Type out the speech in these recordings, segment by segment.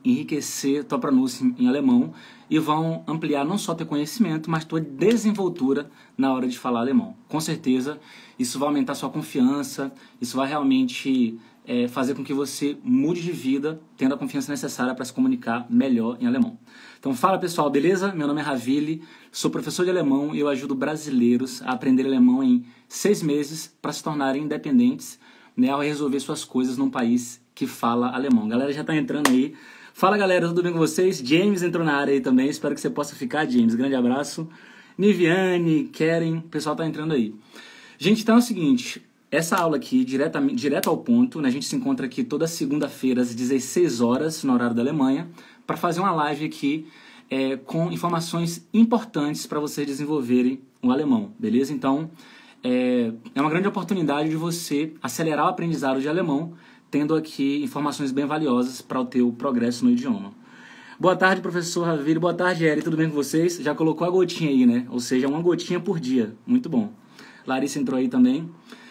enriquecer tua pronúncia em alemão e vão ampliar não só teu conhecimento, mas tua desenvoltura na hora de falar alemão. Com certeza, isso vai aumentar sua confiança, isso vai realmente fazer com que você mude de vida, tendo a confiança necessária para se comunicar melhor em alemão. Então fala pessoal, beleza? Meu nome é Ravili, sou professor de alemão e eu ajudo brasileiros a aprender alemão em 6 meses para se tornarem independentes, né, ao resolver suas coisas num país que fala alemão. A galera já tá entrando aí. Fala galera, tudo bem com vocês? James entrou na área aí também, espero que você possa ficar, James. Grande abraço. Niviane, Keren, o pessoal tá entrando aí. Gente, então é o seguinte, essa aula aqui, direto ao ponto, né, a gente se encontra aqui toda segunda-feira às 16 horas, no horário da Alemanha, para fazer uma live aqui com informações importantes para vocês desenvolverem o alemão, beleza? Então, é uma grande oportunidade de você acelerar o aprendizado de alemão, tendo aqui informações bem valiosas para o teu progresso no idioma. Boa tarde, professor Ravili. Boa tarde, Eri. Tudo bem com vocês? Já colocou a gotinha aí, né? Ou seja, uma gotinha por dia. Muito bom. Larissa entrou aí também.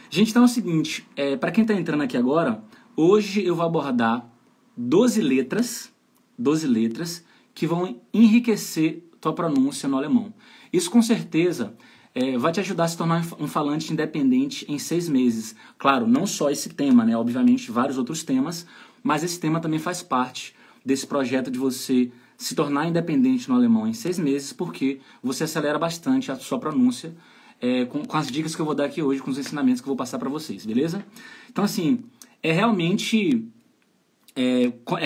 Gente, então é o seguinte, para quem está entrando aqui agora, hoje eu vou abordar 12 letras que vão enriquecer tua pronúncia no alemão. Isso com certeza vai te ajudar a se tornar um falante independente em 6 meses. Claro, não só esse tema, né? Obviamente vários outros temas, mas esse tema também faz parte desse projeto de você se tornar independente no alemão em 6 meses, porque você acelera bastante a sua pronúncia com as dicas que eu vou dar aqui hoje, com os ensinamentos que eu vou passar para vocês, beleza? Então assim, realmente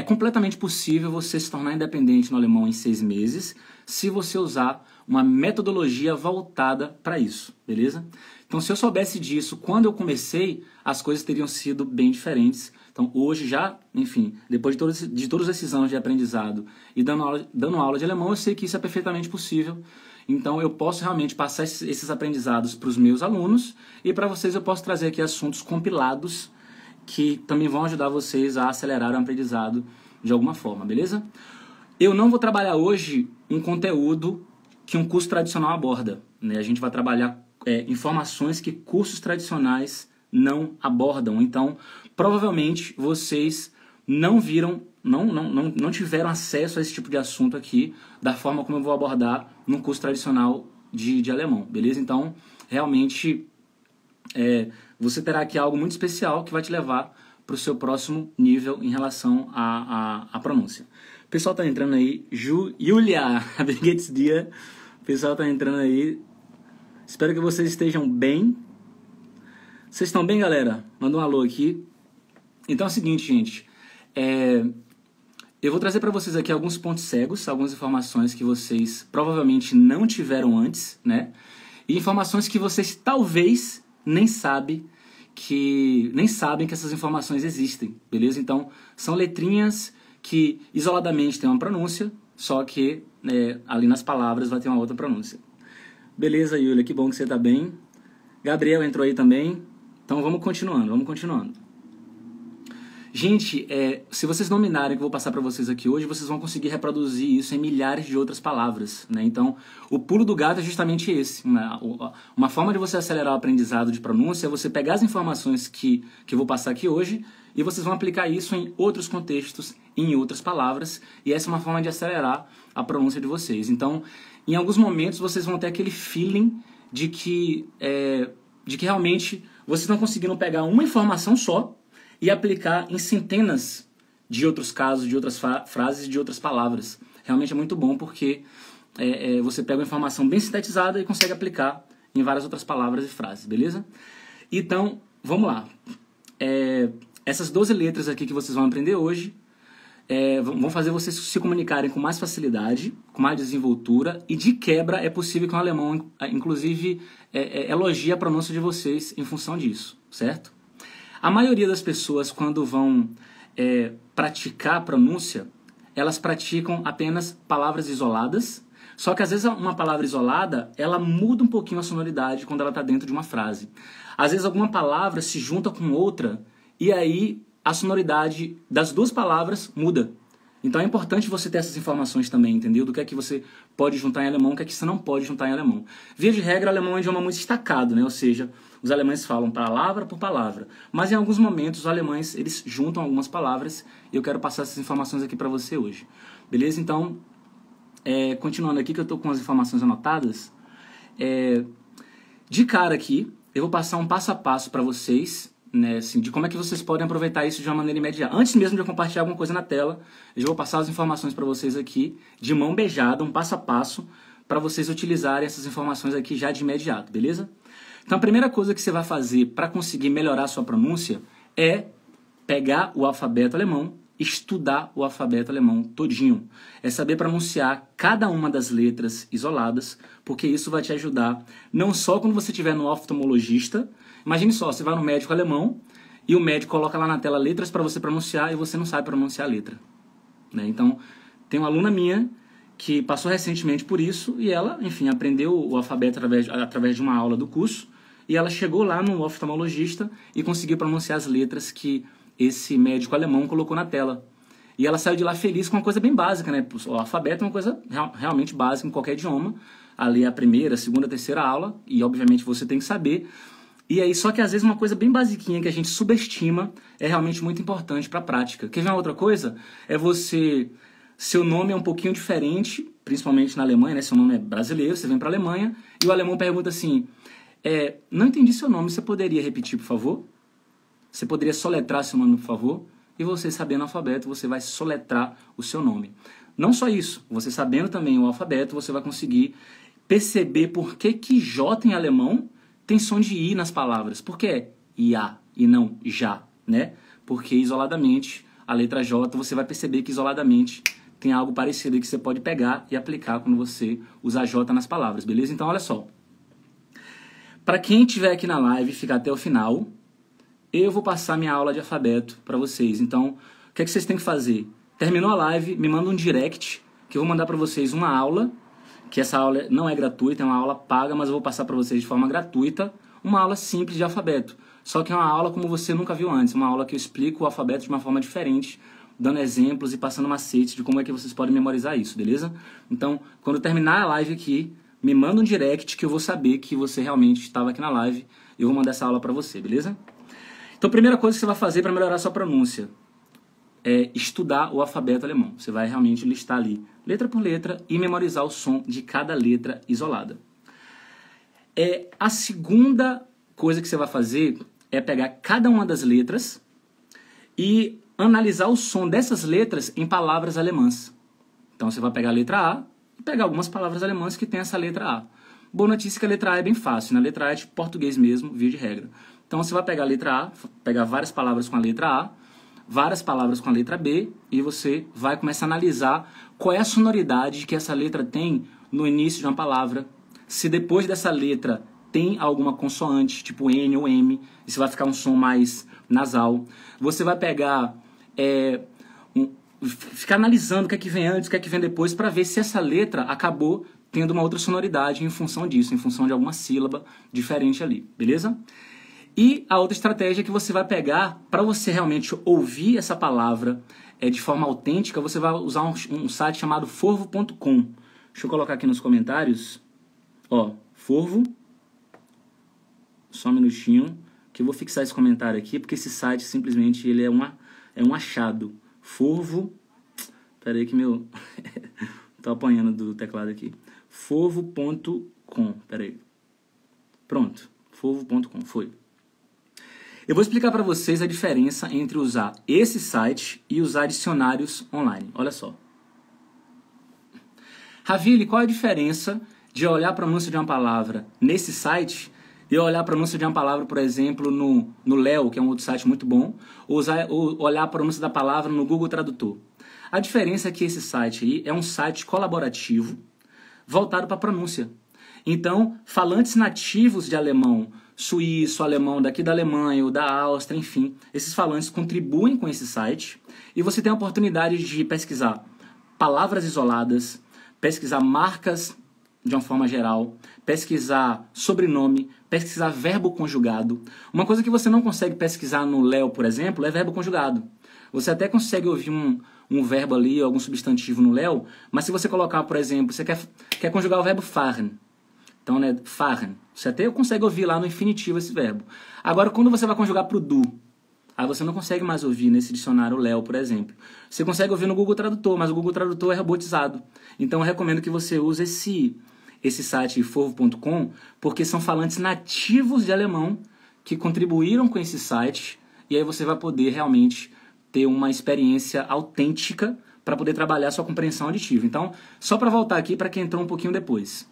completamente possível você se tornar independente no alemão em 6 meses, se você usar uma metodologia voltada para isso, beleza? Então, se eu soubesse disso quando eu comecei, as coisas teriam sido bem diferentes. Então, hoje já, enfim, depois de todos esses anos de aprendizado e dando aula de alemão, eu sei que isso é perfeitamente possível. Então, eu posso realmente passar esses aprendizados para os meus alunos e para vocês eu posso trazer aqui assuntos compilados que também vão ajudar vocês a acelerar o aprendizado de alguma forma, beleza? Eu não vou trabalhar hoje um conteúdo que um curso tradicional aborda, né? A gente vai trabalhar informações que cursos tradicionais não abordam. Então, provavelmente, vocês não tiveram acesso a esse tipo de assunto aqui da forma como eu vou abordar num curso tradicional de alemão, beleza? Então, realmente, você terá aqui algo muito especial que vai te levar para o seu próximo nível em relação à pronúncia. O pessoal tá entrando aí. Julia, wie geht's dir? O pessoal tá entrando aí. Espero que vocês estejam bem. Vocês estão bem, galera? Manda um alô aqui. Então é o seguinte, gente. Eu vou trazer para vocês aqui alguns pontos cegos, algumas informações que vocês provavelmente não tiveram antes, né? E informações que vocês talvez nem sabem que essas informações existem, beleza? Então, são letrinhas que isoladamente tem uma pronúncia, só que ali nas palavras vai ter uma outra pronúncia. Beleza, Yulia, que bom que você está bem. Gabriel entrou aí também. Então vamos continuando. Gente, se vocês nominarem o que eu vou passar para vocês aqui hoje, vocês vão conseguir reproduzir isso em milhares de outras palavras, né? Então, o pulo do gato é justamente esse, né? Uma forma de você acelerar o aprendizado de pronúncia é você pegar as informações que eu vou passar aqui hoje e vocês vão aplicar isso em outros contextos, em outras palavras, e essa é uma forma de acelerar a pronúncia de vocês. Então, em alguns momentos, vocês vão ter aquele feeling de que realmente vocês estão conseguindo pegar uma informação só e aplicar em centenas de outros casos, de outras frases, de outras palavras. Realmente é muito bom porque você pega uma informação bem sintetizada e consegue aplicar em várias outras palavras e frases, beleza? Então, vamos lá. Essas 12 letras aqui que vocês vão aprender hoje vão fazer vocês se comunicarem com mais facilidade, com mais desenvoltura, e de quebra é possível que o alemão, inclusive, elogie a pronúncia de vocês em função disso, certo? A maioria das pessoas, quando vão praticar a pronúncia, elas praticam apenas palavras isoladas, só que às vezes uma palavra isolada, ela muda um pouquinho a sonoridade quando ela está dentro de uma frase. Às vezes alguma palavra se junta com outra, e aí a sonoridade das duas palavras muda. Então é importante você ter essas informações também, entendeu? Do que é que você pode juntar em alemão, o que é que você não pode juntar em alemão. Via de regra, o alemão é um idioma muito destacado, né? Ou seja, os alemães falam palavra por palavra. Mas em alguns momentos, os alemães, eles juntam algumas palavras e eu quero passar essas informações aqui para você hoje. Beleza? Então, continuando aqui, que eu estou com as informações anotadas, de cara aqui, eu vou passar um passo a passo para vocês, né, assim, de como é que vocês podem aproveitar isso de uma maneira imediata. Antes mesmo de eu compartilhar alguma coisa na tela, eu já vou passar as informações para vocês aqui, de mão beijada, um passo a passo, para vocês utilizarem essas informações aqui já de imediato, beleza? Então a primeira coisa que você vai fazer para conseguir melhorar a sua pronúncia é pegar o alfabeto alemão, estudar o alfabeto alemão todinho. É saber pronunciar cada uma das letras isoladas, porque isso vai te ajudar não só quando você estiver no oftalmologista. Imagine só, você vai no médico alemão e o médico coloca lá na tela letras para você pronunciar e você não sabe pronunciar a letra, né? Então, tem uma aluna minha que passou recentemente por isso e ela, enfim, aprendeu o alfabeto através de uma aula do curso e ela chegou lá no oftalmologista e conseguiu pronunciar as letras que esse médico alemão colocou na tela. E ela saiu de lá feliz com uma coisa bem básica, né? O alfabeto é uma coisa realmente básica em qualquer idioma. Ali é a primeira, a segunda, a terceira aula, e obviamente você tem que saber. E aí, só que às vezes uma coisa bem basiquinha que a gente subestima é realmente muito importante para a prática. Quer ver uma outra coisa? Seu nome é um pouquinho diferente, principalmente na Alemanha, né? Seu nome é brasileiro, você vem para a Alemanha, e o alemão pergunta assim, não entendi seu nome, você poderia repetir, por favor? Você poderia soletrar seu nome, por favor? E você, sabendo o alfabeto, você vai soletrar o seu nome. Não só isso, você sabendo também o alfabeto, você vai conseguir perceber por que J em alemão tem som de I nas palavras. Por que é IA e não já, né? Porque isoladamente, a letra J, você vai perceber que isoladamente tem algo parecido aí que você pode pegar e aplicar quando você usar J nas palavras, beleza? Então, olha só. Para quem estiver aqui na live e ficar até o final, eu vou passar minha aula de alfabeto para vocês. Então, o que é que vocês têm que fazer? Terminou a live, me manda um direct, que eu vou mandar para vocês uma aula, que essa aula não é gratuita, é uma aula paga, mas eu vou passar para vocês de forma gratuita, uma aula simples de alfabeto. Só que é uma aula como você nunca viu antes, uma aula que eu explico o alfabeto de uma forma diferente, dando exemplos e passando macetes de como é que vocês podem memorizar isso, beleza? Então, quando terminar a live aqui, me manda um direct que eu vou saber que você realmente estava aqui na live e eu vou mandar essa aula para você, beleza? Então, a primeira coisa que você vai fazer para melhorar a sua pronúncia é estudar o alfabeto alemão. Você vai realmente listar ali, letra por letra, e memorizar o som de cada letra isolada. A segunda coisa que você vai fazer é pegar cada uma das letras e analisar o som dessas letras em palavras alemãs. Então, você vai pegar a letra A e pegar algumas palavras alemãs que tem essa letra A. Boa notícia que a letra A é bem fácil, né? A letra A é de português mesmo, via de regra. Então, você vai pegar a letra A, pegar várias palavras com a letra A, várias palavras com a letra B, e você vai começar a analisar qual é a sonoridade que essa letra tem no início de uma palavra. Se depois dessa letra tem alguma consoante, tipo N ou M, isso vai ficar um som mais nasal. Você vai pegar, ficar analisando o que é que vem antes, o que é que vem depois, para ver se essa letra acabou tendo uma outra sonoridade em função disso, em função de alguma sílaba diferente ali, beleza? E a outra estratégia que você vai pegar, para você realmente ouvir essa palavra de forma autêntica, você vai usar um site chamado forvo.com. Deixa eu colocar aqui nos comentários. Ó, Forvo. Só um minutinho, que eu vou fixar esse comentário aqui, porque esse site simplesmente ele é um achado. Forvo. Pera aí que meu... Tô apanhando do teclado aqui. Forvo.com. Pera aí. Pronto. Forvo.com. Foi. Eu vou explicar para vocês a diferença entre usar esse site e usar dicionários online. Olha só. Ravili, qual é a diferença de olhar a pronúncia de uma palavra nesse site e olhar a pronúncia de uma palavra, por exemplo, no Leo, que é um outro site muito bom, ou olhar a pronúncia da palavra no Google Tradutor? A diferença é que esse site aí é um site colaborativo voltado para a pronúncia. Então, falantes nativos de alemão, suíço, alemão daqui da Alemanha ou da Áustria, enfim, esses falantes contribuem com esse site e você tem a oportunidade de pesquisar palavras isoladas, pesquisar marcas de uma forma geral, pesquisar sobrenome, pesquisar verbo conjugado. Uma coisa que você não consegue pesquisar no Leo, por exemplo, é verbo conjugado. Você até consegue ouvir um verbo ali, algum substantivo no léu, mas se você colocar, por exemplo, você quer conjugar o verbo fahren. Então, né, fahren. Você até consegue ouvir lá no infinitivo esse verbo. Agora, quando você vai conjugar pro do, aí você não consegue mais ouvir nesse dicionário léu, por exemplo. Você consegue ouvir no Google Tradutor, mas o Google Tradutor é robotizado. Então, eu recomendo que você use esse site forvo.com, porque são falantes nativos de alemão que contribuíram com esse site, e aí você vai poder realmente ter uma experiência autêntica para poder trabalhar sua compreensão auditiva. Então, só para voltar aqui para quem entrou um pouquinho depois.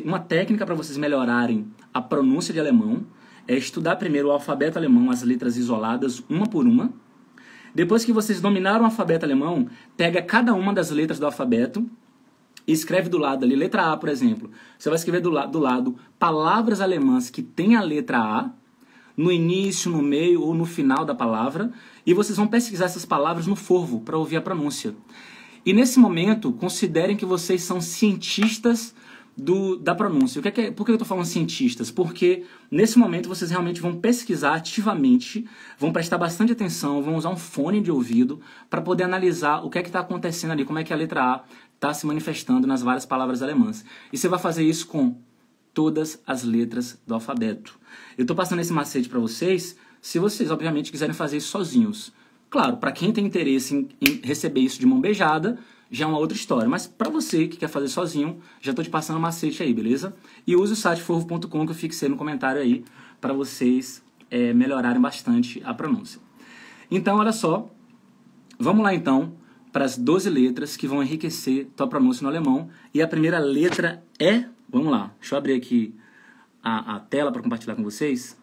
Uma técnica para vocês melhorarem a pronúncia de alemão é estudar primeiro o alfabeto alemão, as letras isoladas, uma por uma. Depois que vocês dominaram o alfabeto alemão, pega cada uma das letras do alfabeto e escreve do lado ali, letra A, por exemplo. Você vai escrever do lado palavras alemãs que têm a letra A, no início, no meio ou no final da palavra, e vocês vão pesquisar essas palavras no Forvo para ouvir a pronúncia. E nesse momento, considerem que vocês são cientistas da pronúncia. Por que eu estou falando cientistas? Porque nesse momento vocês realmente vão pesquisar ativamente, vão prestar bastante atenção, vão usar um fone de ouvido para poder analisar o que é que está acontecendo ali, como é que a letra A está se manifestando nas várias palavras alemãs. E você vai fazer isso com todas as letras do alfabeto. Eu estou passando esse macete para vocês, se vocês obviamente quiserem fazer isso sozinhos. Claro, para quem tem interesse em receber isso de mão beijada, já é uma outra história. Mas para você que quer fazer sozinho, já estou te passando um macete aí, beleza? E use o site forvo.com que eu fixei no comentário aí para vocês melhorarem bastante a pronúncia. Então, olha só. Vamos lá, então, para as 12 letras que vão enriquecer tua pronúncia no alemão. E a primeira letra é... Vamos lá. Deixa eu abrir aqui a tela para compartilhar com vocês.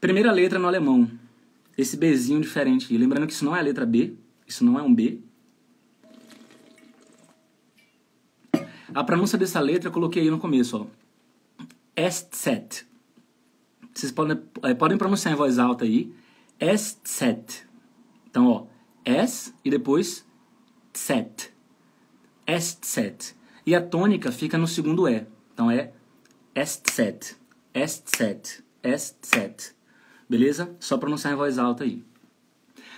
Primeira letra no alemão. Esse Bzinho diferente aqui. Lembrando que isso não é a letra B. Isso não é um B. A pronúncia dessa letra eu coloquei aí no começo, ó. Estzet. Vocês podem pronunciar em voz alta aí. Estzet. Então, ó. S e depois Zet. Estzet. E a tônica fica no segundo E. Então é Estzet. Estzet. Estzet. Beleza? Só pronunciar em voz alta aí.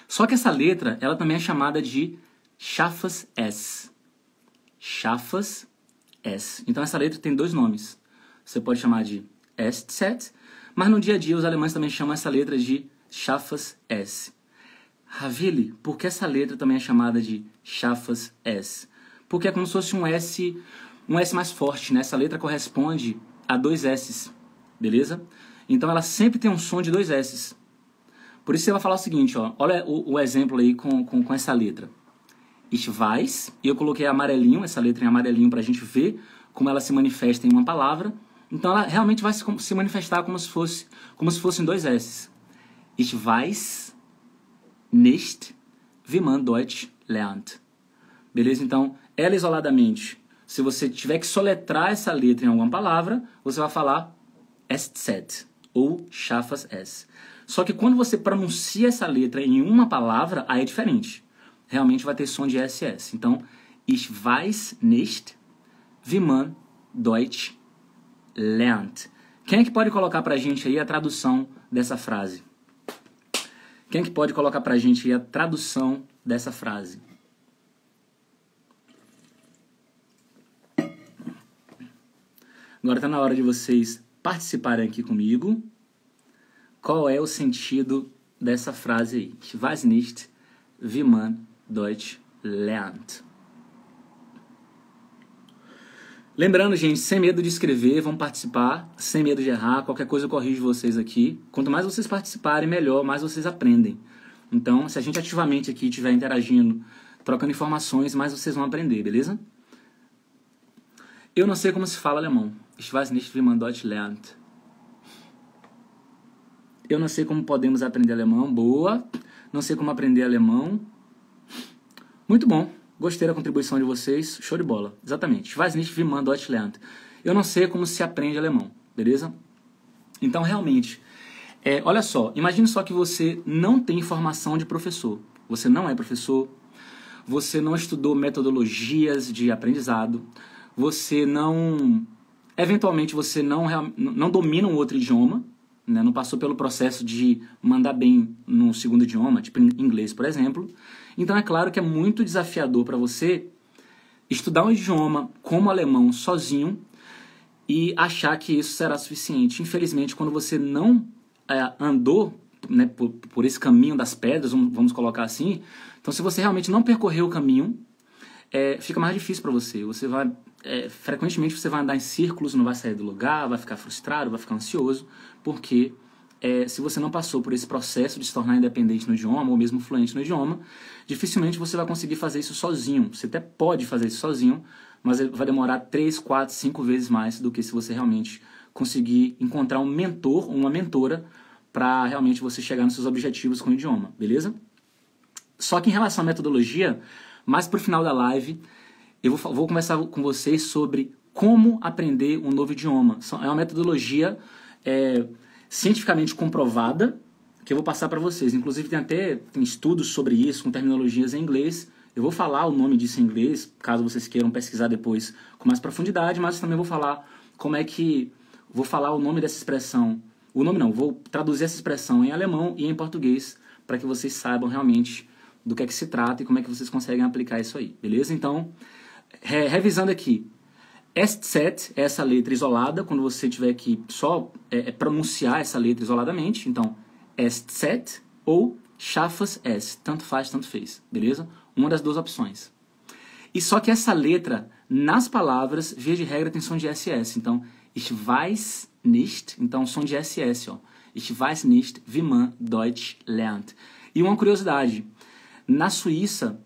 Só que essa letra, ela também é chamada de Scharfes S. Scharfes S. Então essa letra tem dois nomes. Você pode chamar de Estzet, mas no dia a dia os alemães também chamam essa letra de Scharfes S. Ravili, por que essa letra também é chamada de Scharfes S? Porque é como se fosse um S mais forte, né? Essa letra corresponde a dois S's, beleza? Então ela sempre tem um som de dois S's. Por isso você vai falar o seguinte, ó, olha o exemplo aí com essa letra. Ich weiß, e eu coloquei amarelinho, essa letra em amarelinho para a gente ver como ela se manifesta em uma palavra. Então ela realmente vai se manifestar como se fossem dois S's. Ich weiß nicht, wie man Deutsch lernt. Beleza? Então, ela isoladamente, se você tiver que soletrar essa letra em alguma palavra, você vai falar Estzet ou Scharfes S. Só que quando você pronuncia essa letra em uma palavra, aí é diferente. Realmente vai ter som de SS. Então, ich weiß nicht, wie man Deutsch lernt. Quem é que pode colocar pra gente aí a tradução dessa frase? Quem é que pode colocar pra gente aí a tradução dessa frase? Agora está na hora de vocês participarem aqui comigo. Qual é o sentido dessa frase aí? Ich weiß nicht, wie man Deutsch lernt. Lembrando, gente, sem medo de escrever, vão participar, sem medo de errar. Qualquer coisa eu corrijo vocês aqui. Quanto mais vocês participarem, melhor, mais vocês aprendem. Então, se a gente ativamente aqui estiver interagindo, trocando informações, mais vocês vão aprender, beleza? Eu não sei como se fala alemão. Ich weiß nicht, wie man Deutsch lernt. Eu não sei como podemos aprender alemão. Boa. Não sei como aprender alemão. Muito bom. Gostei da contribuição de vocês. Show de bola. Exatamente. Ich weiß nicht, wie man Deutsch lernt. Eu não sei como se aprende alemão. Beleza? Então, realmente, olha só. Imagine só que você não tem formação de professor. Você não é professor. Você não estudou metodologias de aprendizado. Você não... Eventualmente, você não domina um outro idioma. né? Não passou pelo processo de mandar bem no segundo idioma, tipo em inglês, por exemplo. Então é claro que é muito desafiador para você estudar um idioma como o alemão sozinho e achar que isso será suficiente. Infelizmente, quando você não andou, né, por esse caminho das pedras, vamos colocar assim, então se você realmente não percorreu o caminho, fica mais difícil para você. Você vai frequentemente você vai andar em círculos, não vai sair do lugar, vai ficar frustrado, vai ficar ansioso, porque se você não passou por esse processo de se tornar independente no idioma, ou mesmo fluente no idioma, dificilmente você vai conseguir fazer isso sozinho. Você até pode fazer isso sozinho, mas vai demorar 3, 4, 5 vezes mais do que se você realmente conseguir encontrar um mentor ou uma mentora para realmente você chegar nos seus objetivos com o idioma, beleza? Só que em relação à metodologia, mais pro final da live, eu vou conversar com vocês sobre como aprender um novo idioma. É uma metodologia cientificamente comprovada que eu vou passar para vocês. Inclusive tem estudos sobre isso com terminologias em inglês. Eu vou falar o nome disso em inglês, caso vocês queiram pesquisar depois com mais profundidade, mas também vou falar vou falar o nome dessa expressão. Vou traduzir essa expressão em alemão e em português para que vocês saibam realmente do que é que se trata e como é que vocês conseguem aplicar isso aí, beleza? Então, revisando aqui, SZ é essa letra isolada, quando você tiver que só pronunciar essa letra isoladamente, então SZ ou Chafas S, tanto faz, tanto fez, beleza? Uma das duas opções. E só que essa letra, nas palavras, via de regra tem som de SS, então ich weiß nicht, então som de SS, ó. Ich weiß nicht, wie man Deutsch lernt. E uma curiosidade, na Suíça,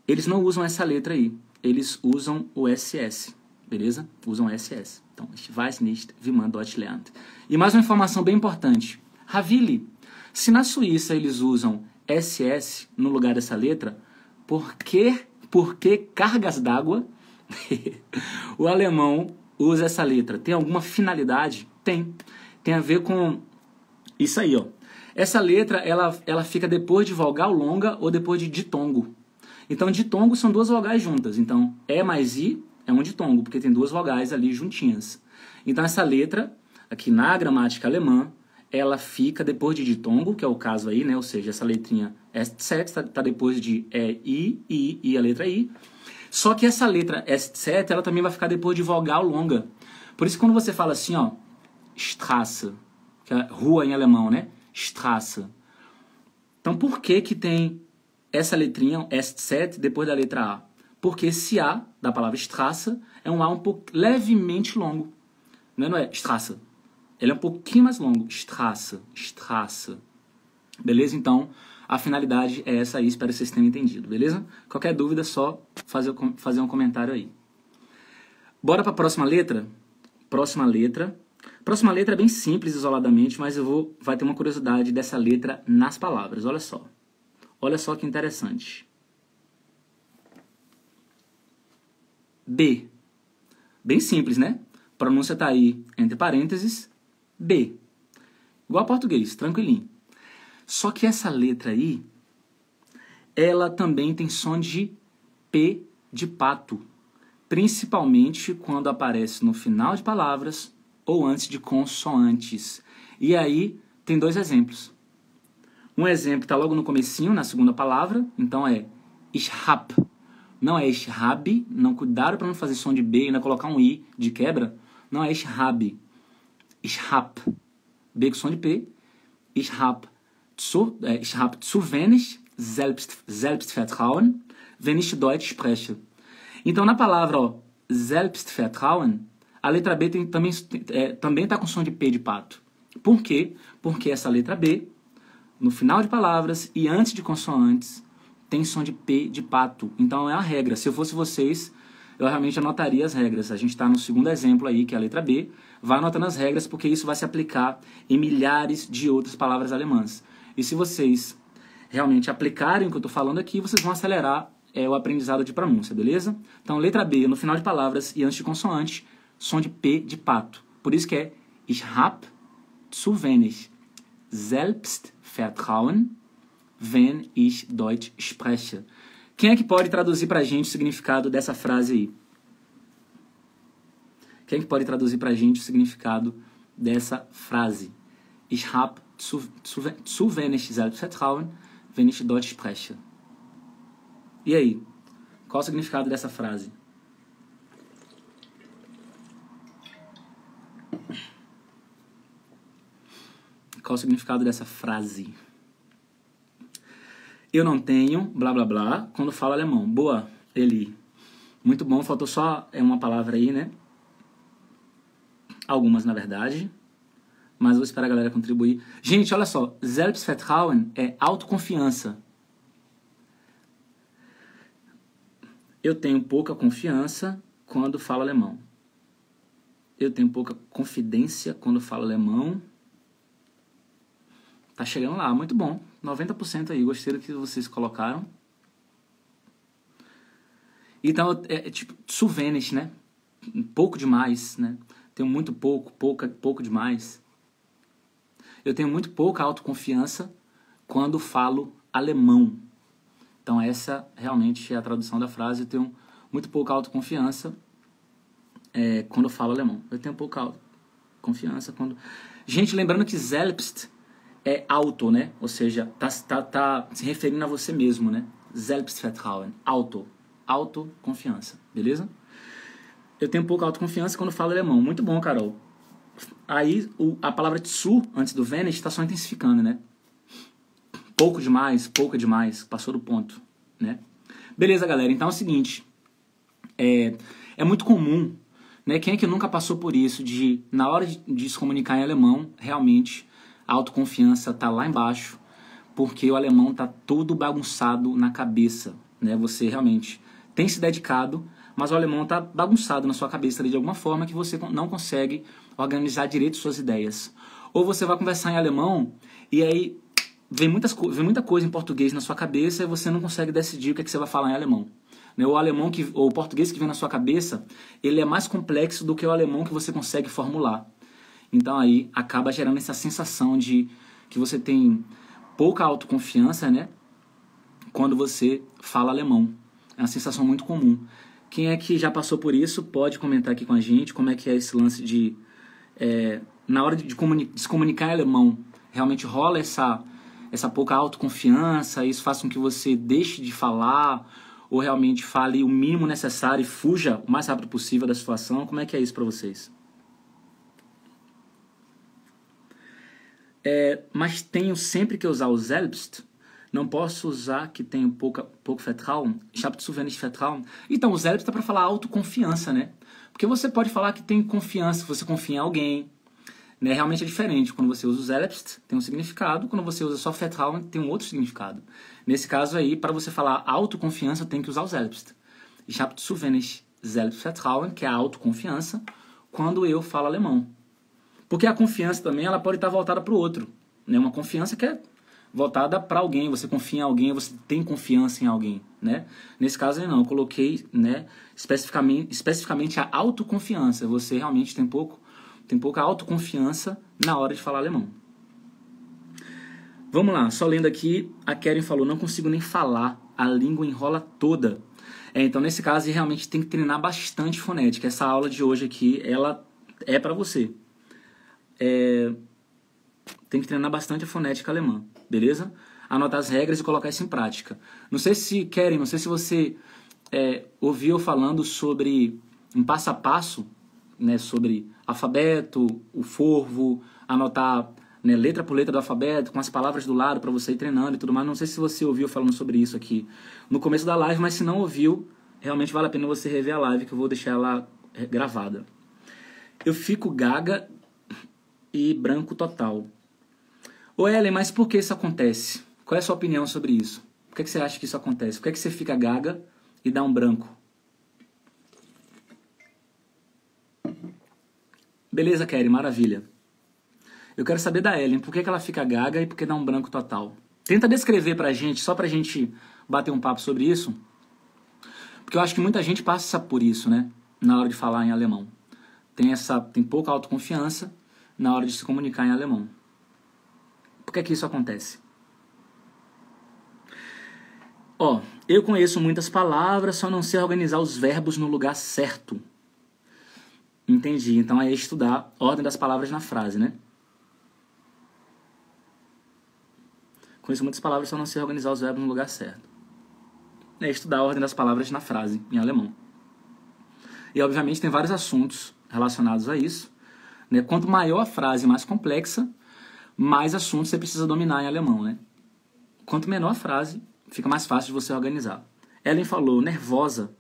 eles não usam essa letra aí, eles usam o SS, beleza? Usam o SS. Então, ich weiß nicht, wie man Deutsch lernt. E mais uma informação bem importante. Ravili, se na Suíça eles usam SS no lugar dessa letra, por que cargas d'água o alemão usa essa letra? Tem alguma finalidade? Tem. Tem a ver com isso aí, ó. Essa letra, ela fica depois de vogal longa ou depois de ditongo. Então, ditongo são duas vogais juntas. Então, E mais I é um ditongo, porque tem duas vogais ali juntinhas. Então, essa letra, aqui na gramática alemã, ela fica depois de ditongo, que é o caso aí, né? Ou seja, essa letrinha SZ está depois de I, a letra I. Só que essa letra SZ, ela também vai ficar depois de vogal longa. Por isso, quando você fala assim, ó, Straße, que é rua em alemão, né? Straße. Então, por que tem essa letrinha, SZ, depois da letra A? Porque esse A, da palavra Straße, é um A um pouco levemente longo. Não é Straße. Ele é um pouquinho mais longo. Straße, Straße. Beleza? Então, a finalidade é essa aí. Espero que vocês tenham entendido. Beleza? Qualquer dúvida, é só fazer um comentário aí. Bora para a próxima letra? Próxima letra é bem simples isoladamente, mas vai ter uma curiosidade dessa letra nas palavras. Olha só. Olha só que interessante. B. Bem simples, né? A pronúncia está aí entre parênteses. B. Igual a português, tranquilinho. Só que essa letra aí, ela também tem som de P de pato. Principalmente quando aparece no final de palavras ou antes de consoantes. E aí, tem dois exemplos. Um exemplo está logo no comecinho, na segunda palavra. Então é ich hab. Não é ich habe. Não, cuidado para não fazer som de B e ainda colocar um I de quebra. Não é ich habe. Ich hab. B com som de P. Ich hab zu wenig Selbstvertrauen, wenn ich Deutsch spreche. Então, na palavra ó, Selbstvertrauen, a letra B também está com som de P de pato. Por quê? Porque essa letra B, no final de palavras e antes de consoantes, tem som de P de pato. Então, é a regra. Se eu fosse vocês, eu realmente anotaria as regras. A gente está no segundo exemplo aí, que é a letra B. Vai anotando as regras, porque isso vai se aplicar em milhares de outras palavras alemãs. E se vocês realmente aplicarem o que eu estou falando aqui, vocês vão acelerar o aprendizado de pronúncia, beleza? Então, letra B, no final de palavras e antes de consoante, som de P de pato. Por isso que é Ich hab zu wenig Selbstvertrauen, wenn ich Deutsch spreche. Quem é que pode traduzir pra gente o significado dessa frase aí? Quem é que pode traduzir pra gente o significado dessa frase? Ich habe zu wenig Selbstvertrauen, wenn ich Deutsch spreche. E aí? Qual o significado dessa frase? Qual o significado dessa frase? Eu não tenho, blá blá blá, quando falo alemão. Boa, Eli. Muito bom, faltou só uma palavra aí, né? Algumas, na verdade. Mas vou esperar a galera contribuir. Gente, olha só. Selbstvertrauen é autoconfiança. Eu tenho pouca confiança quando falo alemão. Eu tenho pouca confidência quando falo alemão. Tá chegando lá, muito bom. 90% aí, gostei do que vocês colocaram. Então, é tipo, zu wenig, né? Pouco demais, né? Tenho muito pouco, pouco demais. Eu tenho muito pouca autoconfiança quando falo alemão. Então, essa realmente é a tradução da frase. Eu tenho muito pouca autoconfiança quando falo alemão. Eu tenho pouca autoconfiança quando... Gente, lembrando que Selbst é auto, né? Ou seja, tá se referindo a você mesmo, né? Selbstvertrauen, autoconfiança, beleza? Eu tenho pouca autoconfiança quando falo alemão. Muito bom, Carol. Aí, a palavra zu, antes do wenig, está só intensificando, né? Pouco demais, pouca demais, passou do ponto, né? Beleza, galera, então é o seguinte, é muito comum, né? Quem é que nunca passou por isso, de na hora de se comunicar em alemão, realmente, a autoconfiança tá lá embaixo, porque o alemão tá todo bagunçado na cabeça, né? Você realmente tem se dedicado, mas o alemão tá bagunçado na sua cabeça ali de alguma forma que você não consegue organizar direito suas ideias. Ou você vai conversar em alemão e aí vem muita coisa em português na sua cabeça e você não consegue decidir o que você vai falar em alemão. O português que vem na sua cabeça, ele é mais complexo do que o alemão que você consegue formular. Então aí acaba gerando essa sensação de que você tem pouca autoconfiança, né? Quando você fala alemão. É uma sensação muito comum. Quem é que já passou por isso, pode comentar aqui com a gente como é que é esse lance de... na hora de se comunicar em alemão, realmente rola essa pouca autoconfiança, isso faz com que você deixe de falar, ou realmente fale o mínimo necessário e fuja o mais rápido possível da situação. Como é que é isso para vocês? Mas tenho sempre que usar o Selbst. Não posso usar que tenho pouco Vertrauen. Ich habe zu wenig Vertrauen. Então, o Selbst é para falar autoconfiança, né? Porque você pode falar que tem confiança, você confia em alguém, né? Realmente é diferente. Quando você usa o Selbst, tem um significado. Quando você usa só Vertrauen, tem um outro significado. Nesse caso aí, para você falar autoconfiança, tem que usar o Selbst. Ich habe zu wenig Selbstvertrauen, que é a autoconfiança, quando eu falo alemão. Porque a confiança também, ela pode estar voltada para o outro, né? Uma confiança que é voltada para alguém, você confia em alguém, você tem confiança em alguém, né? Nesse caso aí não, eu coloquei, né, especificamente a autoconfiança. Você realmente tem pouca autoconfiança na hora de falar alemão. Vamos lá, só lendo aqui, a Karen falou, não consigo nem falar, a língua enrola toda. Então nesse caso realmente tem que treinar bastante fonética. Essa aula de hoje aqui, ela é para você. Tem que treinar bastante a fonética alemã, beleza? Anotar as regras e colocar isso em prática. Não sei se você ouviu falando sobre um passo a passo, né, sobre alfabeto, o forvo, anotar, né, letra por letra do alfabeto, com as palavras do lado para você ir treinando e tudo mais. Não sei se você ouviu falando sobre isso aqui no começo da live, mas se não ouviu, realmente vale a pena você rever a live, que eu vou deixar ela gravada. Eu fico gaga e branco total. Ô Ellen, mas por que isso acontece? Qual é a sua opinião sobre isso? Por que você acha que isso acontece? Por que você fica gaga e dá um branco? Beleza, Kelly, maravilha. Eu quero saber da Ellen, por que ela fica gaga e por que dá um branco total? Tenta descrever pra gente, só pra gente bater um papo sobre isso. Porque eu acho que muita gente passa por isso, né? Na hora de falar em alemão. Tem pouca autoconfiança na hora de se comunicar em alemão. Por que isso acontece? Eu conheço muitas palavras, só não sei organizar os verbos no lugar certo. Entendi. Então é estudar a ordem das palavras na frase, né? Conheço muitas palavras, só não sei organizar os verbos no lugar certo. É estudar a ordem das palavras na frase, em alemão. E, obviamente, tem vários assuntos relacionados a isso, né? Quanto maior a frase, mais complexa, mais assuntos você precisa dominar em alemão, né? Quanto menor a frase, fica mais fácil de você organizar. Ellen falou, nervosa,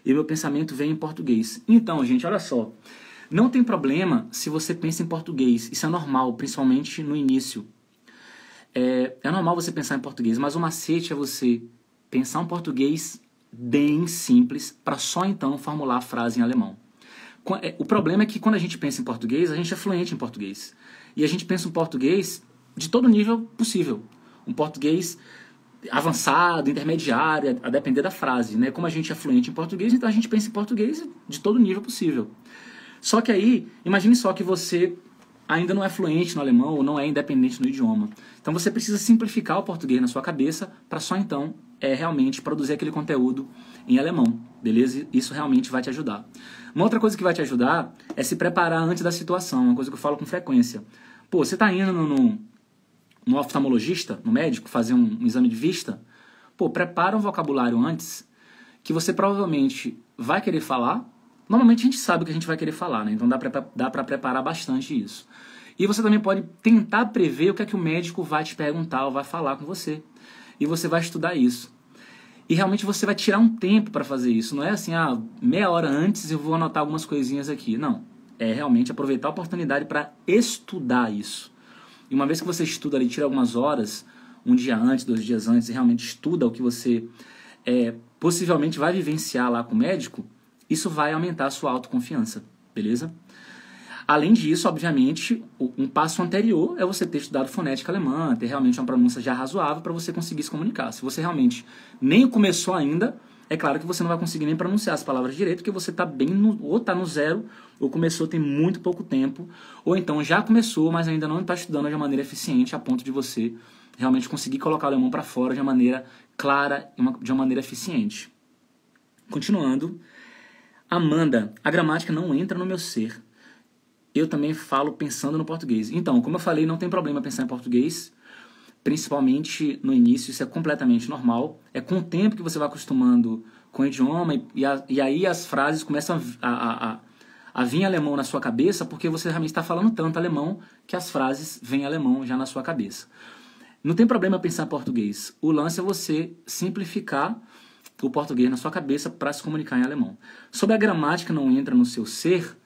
e meu pensamento vem em português. Então, gente, olha só. Não tem problema se você pensa em português. Isso é normal, principalmente no início. É normal você pensar em português, mas o macete é você pensar um português bem simples para só então formular a frase em alemão. O problema é que quando a gente pensa em português, a gente é fluente em português. E a gente pensa em português de todo nível possível. Um português avançado, intermediário, a depender da frase, né? Como a gente é fluente em português, então a gente pensa em português de todo nível possível. Só que aí, imagine só que você ainda não é fluente no alemão ou não é independente no idioma. Então você precisa simplificar o português na sua cabeça para só então realmente produzir aquele conteúdo em alemão, beleza? Isso realmente vai te ajudar. Uma outra coisa que vai te ajudar é se preparar antes da situação, uma coisa que eu falo com frequência. Pô, você está indo no oftalmologista, no médico, fazer um exame de vista, pô, prepara um vocabulário antes que você provavelmente vai querer falar. Normalmente a gente sabe o que a gente vai querer falar, né? Então dá para preparar bastante isso. E você também pode tentar prever o que é que o médico vai te perguntar ou vai falar com você. E você vai estudar isso. E realmente você vai tirar um tempo para fazer isso. Não é assim, meia hora antes eu vou anotar algumas coisinhas aqui. Não. É realmente aproveitar a oportunidade para estudar isso. E uma vez que você estuda ali, tira algumas horas, um dia antes, 2 dias antes, e realmente estuda o que você possivelmente vai vivenciar lá com o médico, isso vai aumentar a sua autoconfiança, beleza? Além disso, obviamente, um passo anterior é você ter estudado fonética alemã, ter realmente uma pronúncia já razoável para você conseguir se comunicar. Se você realmente nem começou ainda, é claro que você não vai conseguir nem pronunciar as palavras direito, porque você está ou está no zero, ou começou tem muito pouco tempo, ou então já começou, mas ainda não está estudando de uma maneira eficiente, a ponto de você realmente conseguir colocar o alemão para fora de uma maneira clara, de uma maneira eficiente. Continuando, Amanda, a gramática não entra no meu ser. Eu também falo pensando no português. Então, como eu falei, não tem problema pensar em português, principalmente no início, isso é completamente normal. É com o tempo que você vai acostumando com o idioma e aí as frases começam a vir em alemão na sua cabeça, porque você realmente está falando tanto alemão que as frases vêm em alemão já na sua cabeça. Não tem problema pensar em português. O lance é você simplificar o português na sua cabeça para se comunicar em alemão. Sobre a gramática não entra no seu ser,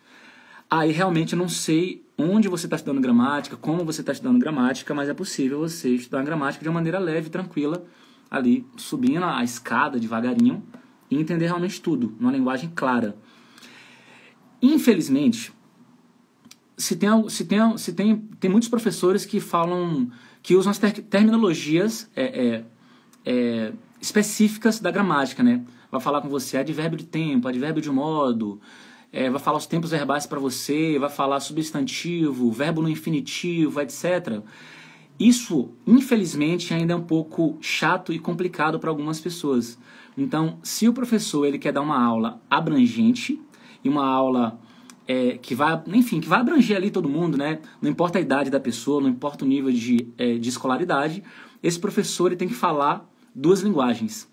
aí realmente eu não sei onde você está estudando gramática, como você está estudando gramática, mas é possível você estudar gramática de uma maneira leve, tranquila, ali, subindo a escada devagarinho e entender realmente tudo, numa linguagem clara. Infelizmente, tem muitos professores que falam, que usam as terminologias específicas da gramática, né? Vai falar com você advérbio de tempo, advérbio de modo, vai falar os tempos verbais para você, vai falar substantivo, verbo no infinitivo, etc. Isso, infelizmente, ainda é um pouco chato e complicado para algumas pessoas. Então, se o professor ele quer dar uma aula abrangente e uma aula que vai abranger ali todo mundo, né? Não importa a idade da pessoa, não importa o nível de escolaridade, esse professor ele tem que falar 2 linguagens.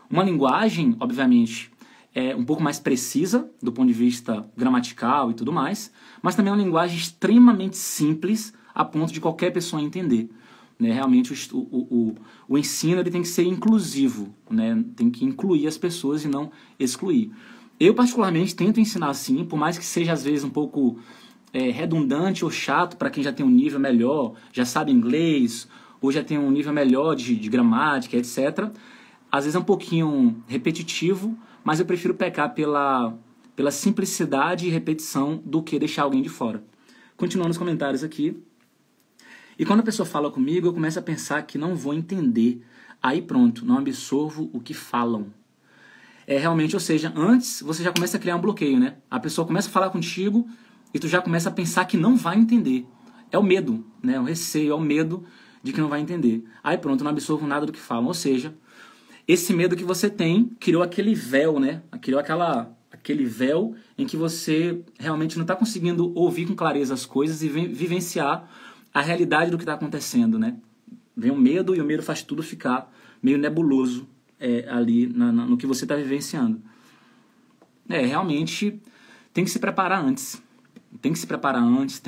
Uma linguagem, obviamente, um pouco mais precisa do ponto de vista gramatical e tudo mais, mas também é uma linguagem extremamente simples a ponto de qualquer pessoa entender. Né? Realmente o ensino ele tem que ser inclusivo, né? Tem que incluir as pessoas e não excluir. Eu particularmente tento ensinar assim, por mais que seja às vezes um pouco redundante ou chato para quem já tem um nível melhor, já sabe inglês, ou já tem um nível melhor de gramática, etc. Às vezes é um pouquinho repetitivo, mas eu prefiro pecar pela simplicidade e repetição do que deixar alguém de fora. Continuando os comentários aqui. E quando a pessoa fala comigo, eu começo a pensar que não vou entender. Aí pronto, não absorvo o que falam. Realmente, ou seja, antes você já começa a criar um bloqueio, né? A pessoa começa a falar contigo e tu já começa a pensar que não vai entender. É o medo, né? O receio, é o medo de que não vai entender. Aí pronto, não absorvo nada do que falam. Ou seja, esse medo que você tem criou aquele véu, né? Criou aquele véu em que você realmente não está conseguindo ouvir com clareza as coisas e vivenciar a realidade do que está acontecendo, né? Vem o medo e o medo faz tudo ficar meio nebuloso ali no que você está vivenciando. Realmente tem que se preparar antes. Tem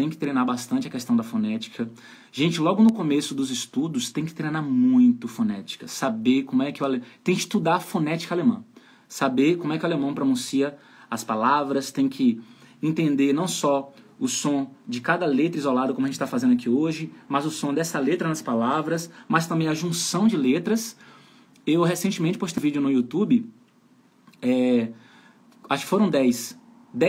que treinar bastante a questão da fonética. Gente, logo no começo dos estudos, tem que treinar muito fonética. Saber como é que tem que estudar a fonética alemã. Saber como é que o alemão pronuncia as palavras, tem que entender não só o som de cada letra isolada, como a gente está fazendo aqui hoje, mas o som dessa letra nas palavras, mas também a junção de letras. Eu recentemente postei um vídeo no YouTube, acho que foram 10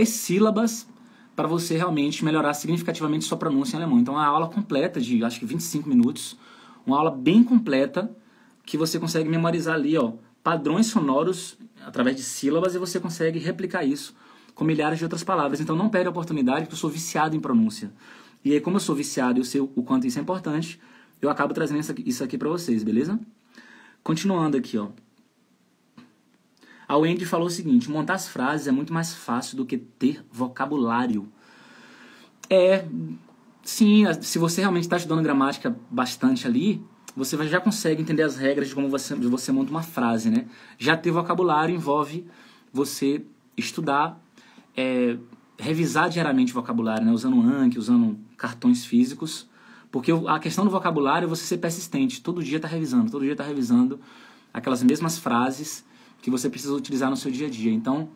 sílabas para você realmente melhorar significativamente sua pronúncia em alemão. Então é uma aula completa de, acho que 25 minutos, uma aula bem completa, que você consegue memorizar ali, padrões sonoros através de sílabas, e você consegue replicar isso com milhares de outras palavras. Então não perde a oportunidade, porque eu sou viciado em pronúncia. E aí, como eu sou viciado e eu sei o quanto isso é importante, eu acabo trazendo isso aqui para vocês, beleza? Continuando aqui, A Wendy falou o seguinte: montar as frases é muito mais fácil do que ter vocabulário. Sim, se você realmente está estudando gramática bastante ali, você já consegue entender as regras de como você monta uma frase, né? Já ter vocabulário envolve você estudar, revisar diariamente o vocabulário, né? Usando Anki, usando cartões físicos, porque a questão do vocabulário é você ser persistente, todo dia está revisando aquelas mesmas frases que você precisa utilizar no seu dia a dia. Então,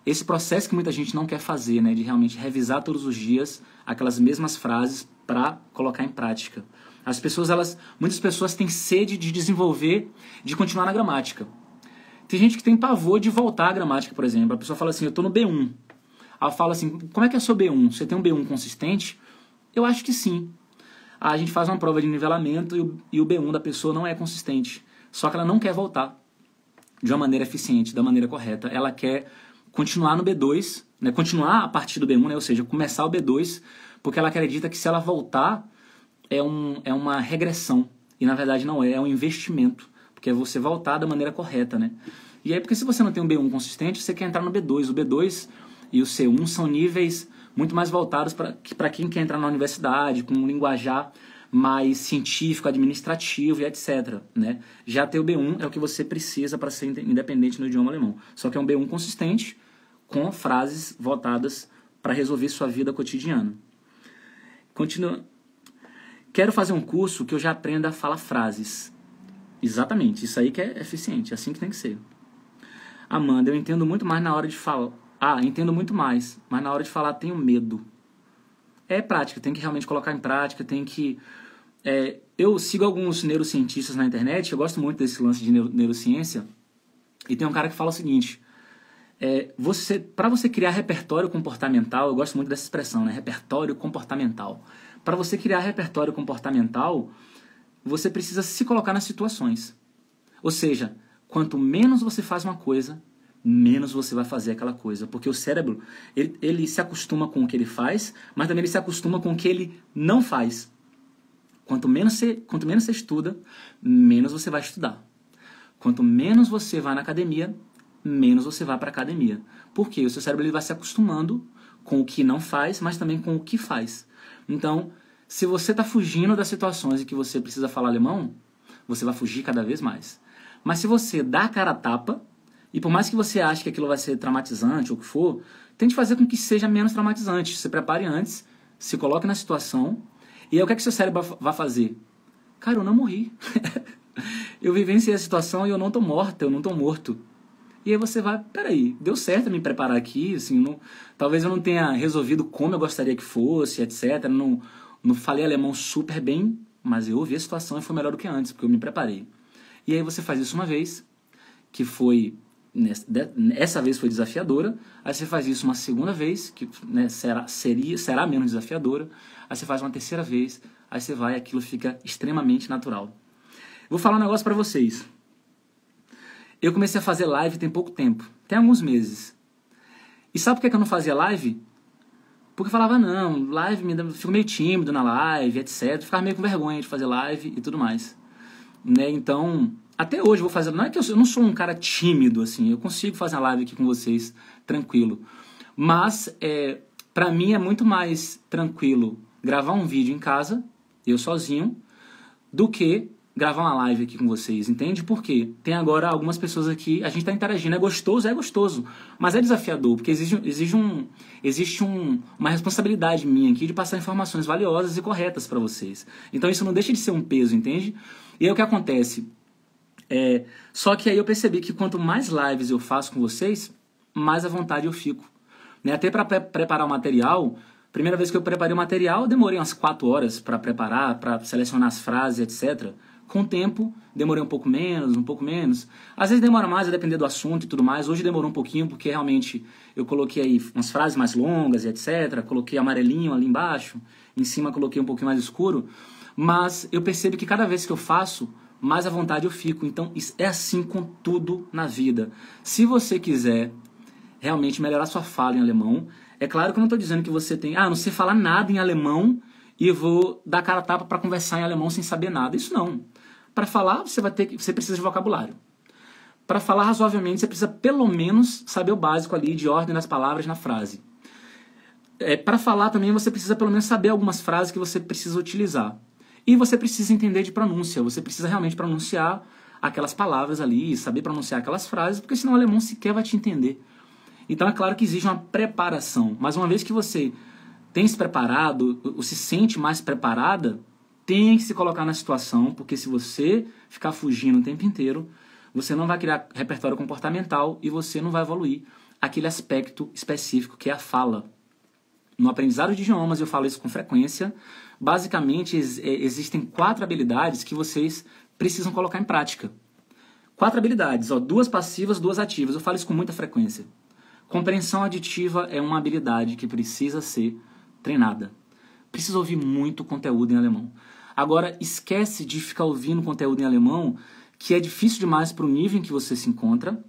esse processo que muita gente não quer fazer, né, de realmente revisar todos os dias aquelas mesmas frases para colocar em prática. Muitas pessoas têm sede de desenvolver, de continuar na gramática. Tem gente que tem pavor de voltar à gramática, por exemplo. A pessoa fala assim: eu estou no B1. Ela fala assim: como é que é o seu B1? Você tem um B1 consistente? Eu acho que sim. A gente faz uma prova de nivelamento e o B1 da pessoa não é consistente. Só que ela não quer voltar de uma maneira eficiente, da maneira correta. Ela quer continuar no B2, né? Continuar a partir do B1, né? Ou seja, começar o B2, porque ela acredita que se ela voltar é uma regressão. E na verdade não é um investimento, porque é você voltar da maneira correta, né? E aí, porque se você não tem um B1 consistente, você quer entrar no B2. O B2 e o C1 são níveis muito mais voltados para quem quer entrar na universidade, com um linguajar mais científico, administrativo e etc, né? Já ter o B1 é o que você precisa para ser independente no idioma alemão. Só que é um B1 consistente, com frases voltadas para resolver sua vida cotidiana. Continua. Quero fazer um curso que eu já aprenda a falar frases. Exatamente, isso aí que é eficiente, é assim que tem que ser. Amanda, eu entendo muito mais na hora de falar. Entendo muito mais, mas na hora de falar tenho medo. É prática, tem que realmente colocar em prática, tem que... eu sigo alguns neurocientistas na internet, eu gosto muito desse lance de neurociência, e tem um cara que fala o seguinte: para você criar repertório comportamental, eu gosto muito dessa expressão, né? Repertório comportamental. Para você criar repertório comportamental, você precisa se colocar nas situações. Ou seja, quanto menos você faz uma coisa, menos você vai fazer aquela coisa. Porque o cérebro, ele se acostuma com o que ele faz, mas também ele se acostuma com o que ele não faz. Quanto menos você estuda, menos você vai estudar. Quanto menos você vai na academia, menos você vai para a academia. Por quê? O seu cérebro ele vai se acostumando com o que não faz, mas também com o que faz. Então, se você está fugindo das situações em que você precisa falar alemão, você vai fugir cada vez mais. Mas se você dá a cara a tapa, e por mais que você ache que aquilo vai ser traumatizante ou o que for, tente fazer com que seja menos traumatizante. Se prepare antes, se coloque na situação, e aí o que é que seu cérebro vai fazer? Cara, eu não morri. Eu vivenciei a situação e eu não estou morta, eu não estou morto. E aí você vai, peraí, deu certo me preparar aqui, assim, talvez eu não tenha resolvido como eu gostaria que fosse, etc. Não falei alemão super bem, mas eu ouvi a situação e foi melhor do que antes, porque eu me preparei. E aí você faz isso uma vez, que foi... Essa vez foi desafiadora, aí você faz isso uma segunda vez, que, né, será menos desafiadora, aí você faz uma terceira vez, aí você vai e aquilo fica extremamente natural. Vou falar um negócio pra vocês. Eu comecei a fazer live tem pouco tempo, tem alguns meses. E sabe por que eu não fazia live? Porque eu falava, não, live, fico meio tímido na live, etc. Ficava meio com vergonha de fazer live e tudo mais. Né? Então... Até hoje eu vou fazer... Não é que eu não sou um cara tímido, assim. Eu consigo fazer uma live aqui com vocês tranquilo. Mas, pra mim é muito mais tranquilo gravar um vídeo em casa, eu sozinho, do que gravar uma live aqui com vocês, entende? Por quê? Tem agora algumas pessoas aqui, a gente está interagindo, é gostoso, mas é desafiador, porque existe uma responsabilidade minha aqui de passar informações valiosas e corretas para vocês. Então isso não deixa de ser um peso, entende? E aí o que acontece? Só que aí eu percebi que quanto mais lives eu faço com vocês, mais à vontade eu fico. Né? Até para preparar o material, primeira vez que eu preparei o material, eu demorei umas 4 horas para preparar, para selecionar as frases, etc. Com o tempo, demorei um pouco menos. Às vezes demora mais, a depender do assunto e tudo mais. Hoje demorou um pouquinho, porque realmente eu coloquei aí umas frases mais longas e etc. Coloquei amarelinho ali embaixo, em cima coloquei um pouquinho mais escuro. Mas eu percebo que cada vez que eu faço, mais à vontade eu fico. Então, é assim com tudo na vida. Se você quiser realmente melhorar sua fala em alemão, é claro que eu não estou dizendo que você tem... não sei falar nada em alemão e vou dar cara a tapa para conversar em alemão sem saber nada. Isso não. Para falar, você precisa de vocabulário. Para falar razoavelmente, você precisa pelo menos saber o básico ali de ordem das palavras na frase. Para falar também, você precisa pelo menos saber algumas frases que você precisa utilizar. E você precisa entender de pronúncia. Você precisa realmente pronunciar aquelas palavras ali, saber pronunciar aquelas frases, porque senão o alemão sequer vai te entender. Então é claro que exige uma preparação. Mas uma vez que você tem se preparado, ou se sente mais preparada, tem que se colocar na situação, porque se você ficar fugindo o tempo inteiro, você não vai criar repertório comportamental e você não vai evoluir aquele aspecto específico que é a fala. No aprendizado de idiomas, eu falo isso com frequência. Basicamente, existem 4 habilidades que vocês precisam colocar em prática. 4 habilidades, 2 passivas, 2 ativas. Eu falo isso com muita frequência. Compreensão aditiva é uma habilidade que precisa ser treinada. Precisa ouvir muito conteúdo em alemão. Agora, esquece de ficar ouvindo conteúdo em alemão, que é difícil demais para o nível em que você se encontra.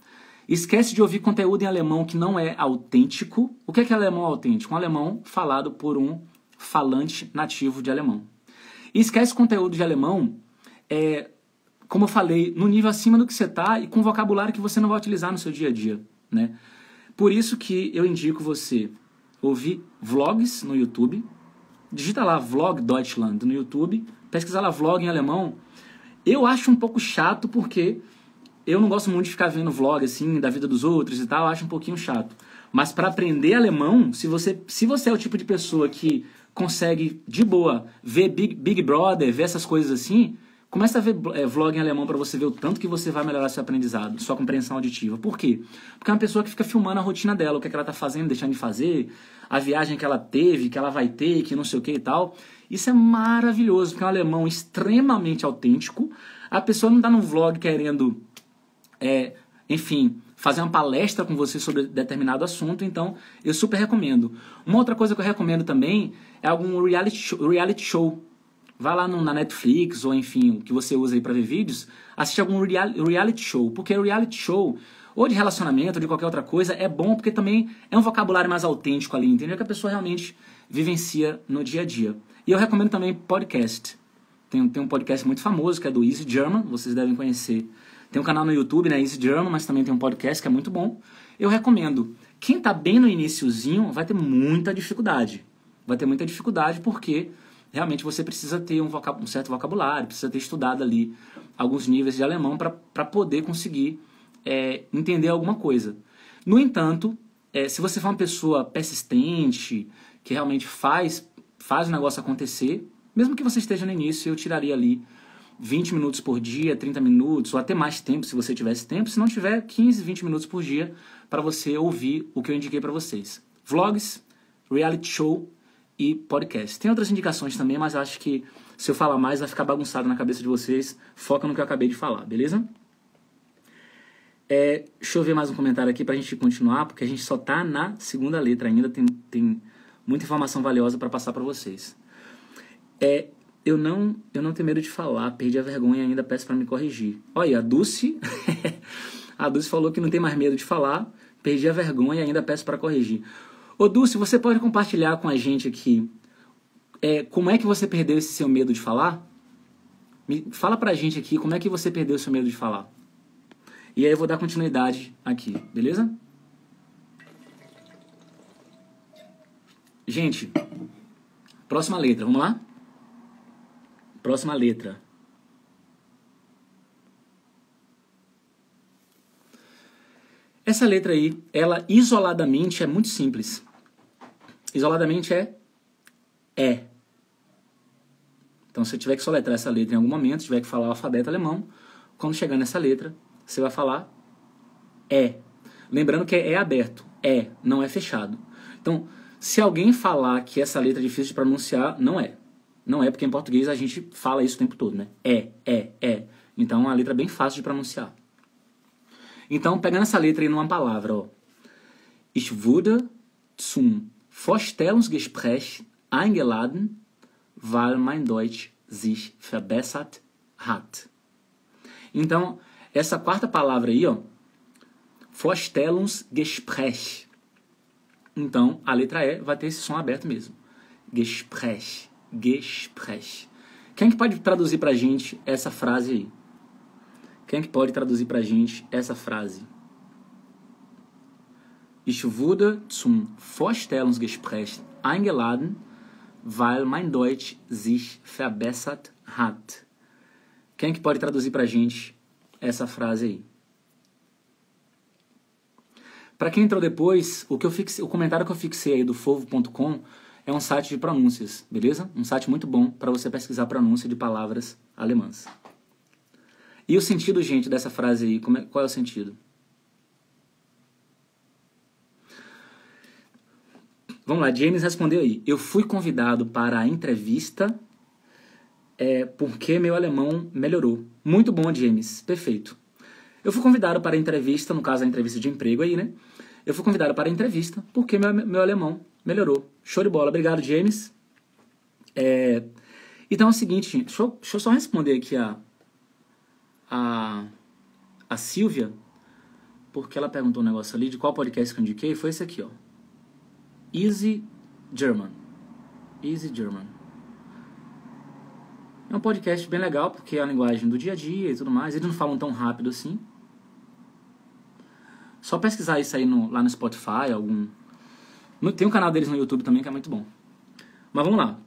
Esquece de ouvir conteúdo em alemão que não é autêntico. O que é alemão autêntico? Um alemão falado por um falante nativo de alemão. E esquece conteúdo de alemão, como eu falei, no nível acima do que você está e com vocabulário que você não vai utilizar no seu dia a dia, né? Por isso que eu indico você ouvir vlogs no YouTube. Digita lá Vlog Deutschland no YouTube, pesquisa lá vlog em alemão. Eu acho um pouco chato porque eu não gosto muito de ficar vendo vlog assim da vida dos outros e tal, eu acho um pouquinho chato. Mas para aprender alemão, se você é o tipo de pessoa que consegue de boa ver Big Brother, ver essas coisas assim, começa a ver vlog em alemão para você ver o tanto que você vai melhorar seu aprendizado, sua compreensão auditiva. Por quê? Porque é uma pessoa que fica filmando a rotina dela, o que ela tá fazendo, deixando de fazer, a viagem que ela teve, que ela vai ter, que não sei o que e tal. Isso é maravilhoso, porque é um alemão extremamente autêntico. A pessoa não tá num vlog querendo, enfim, fazer uma palestra com você sobre determinado assunto, então eu super recomendo. Uma outra coisa que eu recomendo também é algum reality show. Vai lá na Netflix, ou enfim, o que você usa aí para ver vídeos, assiste algum reality show. Porque reality show, ou de relacionamento, ou de qualquer outra coisa, é bom porque também é um vocabulário mais autêntico ali, entendeu? Que a pessoa realmente vivencia no dia a dia. E eu recomendo também podcast. Tem um podcast muito famoso, que é do Easy German, vocês devem conhecer. Tem um canal no YouTube, né, Easy German, mas também tem um podcast que é muito bom. Eu recomendo. Quem tá bem no iniciozinho vai ter muita dificuldade. Vai ter muita dificuldade porque realmente você precisa ter um certo vocabulário, precisa ter estudado ali alguns níveis de alemão para poder conseguir entender alguma coisa. No entanto, se você for uma pessoa persistente, que realmente faz o negócio acontecer, mesmo que você esteja no início, eu tiraria ali 20 minutos por dia, 30 minutos, ou até mais tempo se você tivesse tempo, se não tiver 15, 20 minutos por dia para você ouvir o que eu indiquei para vocês. Vlogs, reality show e podcast. Tem outras indicações também, mas acho que se eu falar mais vai ficar bagunçado na cabeça de vocês. Foca no que eu acabei de falar, beleza? Deixa eu ver mais um comentário aqui pra gente continuar, porque a gente só tá na segunda letra ainda, tem muita informação valiosa para passar para vocês. Eu não tenho medo de falar, perdi a vergonha e ainda peço para me corrigir. Olha, a Dulce falou que não tem mais medo de falar, perdi a vergonha e ainda peço para corrigir. Ô Dulce, você pode compartilhar com a gente aqui como é que você perdeu esse seu medo de falar? Fala pra gente aqui como é que você perdeu o seu medo de falar. E aí eu vou dar continuidade aqui, beleza? Gente, próxima letra, vamos lá? Próxima letra. Essa letra aí, ela isoladamente é muito simples. Isoladamente é E. Então, se eu tiver que soletrar essa letra em algum momento, tiver que falar o alfabeto alemão, quando chegar nessa letra, você vai falar E. Lembrando que é aberto, E, não é fechado. Então, se alguém falar que essa letra é difícil de pronunciar, não é. Não é, porque em português a gente fala isso o tempo todo, né? É. Então, é uma letra bem fácil de pronunciar. Então, pegando essa letra aí numa palavra, ó. Ich wurde zum Vorstellungsgespräch eingeladen, weil mein Deutsch sich verbessert hat. Então, essa quarta palavra aí, ó, Vorstellungsgespräch. Então, a letra E vai ter esse som aberto mesmo. Gespräch. Quem que pode traduzir pra gente essa frase aí? Quem que pode traduzir pra gente essa frase? Ich wurde zum Vorstellungsgespräch eingeladen, weil mein Deutsch sich verbessert hat. Quem que pode traduzir pra gente essa frase aí? Para quem entrou depois, o comentário que eu fixei aí do fovo.com é um site de pronúncias, beleza? Um site muito bom para você pesquisar pronúncia de palavras alemãs. E o sentido, gente, dessa frase aí, qual é o sentido? Vamos lá, James respondeu aí. Eu fui convidado para a entrevista porque meu alemão melhorou. Muito bom, James. Perfeito. Eu fui convidado para a entrevista, no caso a entrevista de emprego aí, né? Eu fui convidado para a entrevista porque meu alemão melhorou. Show de bola. Obrigado, James. Então é o seguinte, gente. Deixa eu só responder aqui a Silvia, porque ela perguntou um negócio ali de qual podcast que eu indiquei. Foi esse aqui, ó. Easy German. É um podcast bem legal, porque é a linguagem do dia a dia e tudo mais. Eles não falam tão rápido assim. Só pesquisar isso aí lá no Spotify, tem um canal deles no YouTube também que é muito bom. Mas vamos lá.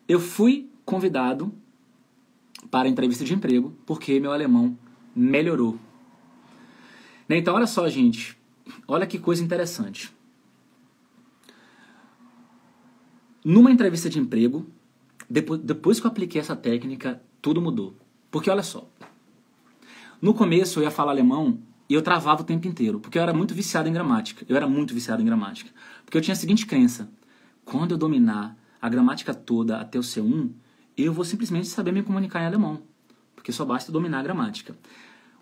Eu fui convidado para a entrevista de emprego porque meu alemão melhorou. Então, olha só, gente. Olha que coisa interessante. Numa entrevista de emprego, depois que eu apliquei essa técnica, tudo mudou. Porque olha só. No começo eu ia falar alemão e eu travava o tempo inteiro, porque eu era muito viciado em gramática. Porque eu tinha a seguinte crença: quando eu dominar a gramática toda até o C1, eu vou simplesmente saber me comunicar em alemão, porque só basta dominar a gramática.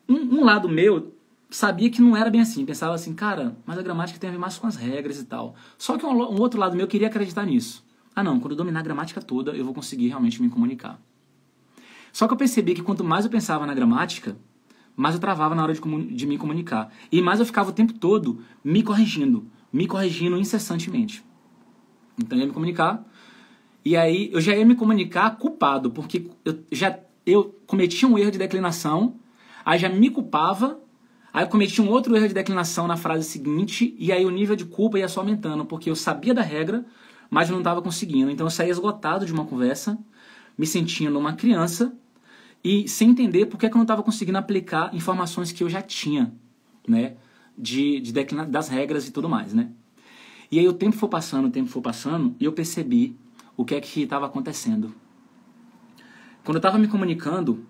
Um lado meu sabia que não era bem assim, pensava assim, cara, mas a gramática tem a ver mais com as regras e tal. Só que um outro lado meu queria acreditar nisso. Não, quando eu dominar a gramática toda, eu vou conseguir realmente me comunicar. Só que eu percebi que quanto mais eu pensava na gramática, mais eu travava na hora de me comunicar. E mais eu ficava o tempo todo me corrigindo incessantemente. Então eu ia me comunicar, e aí eu já ia me comunicar culpado, porque eu cometia um erro de declinação, aí já me culpava, aí eu cometi um outro erro de declinação na frase seguinte, e aí o nível de culpa ia só aumentando, porque eu sabia da regra, mas não estava conseguindo. Então eu saía esgotado de uma conversa, me sentindo uma criança, e sem entender por que eu não estava conseguindo aplicar informações que eu já tinha, né, das regras e tudo mais, né. E aí o tempo foi passando, e eu percebi o que é que estava acontecendo. Quando eu estava me comunicando,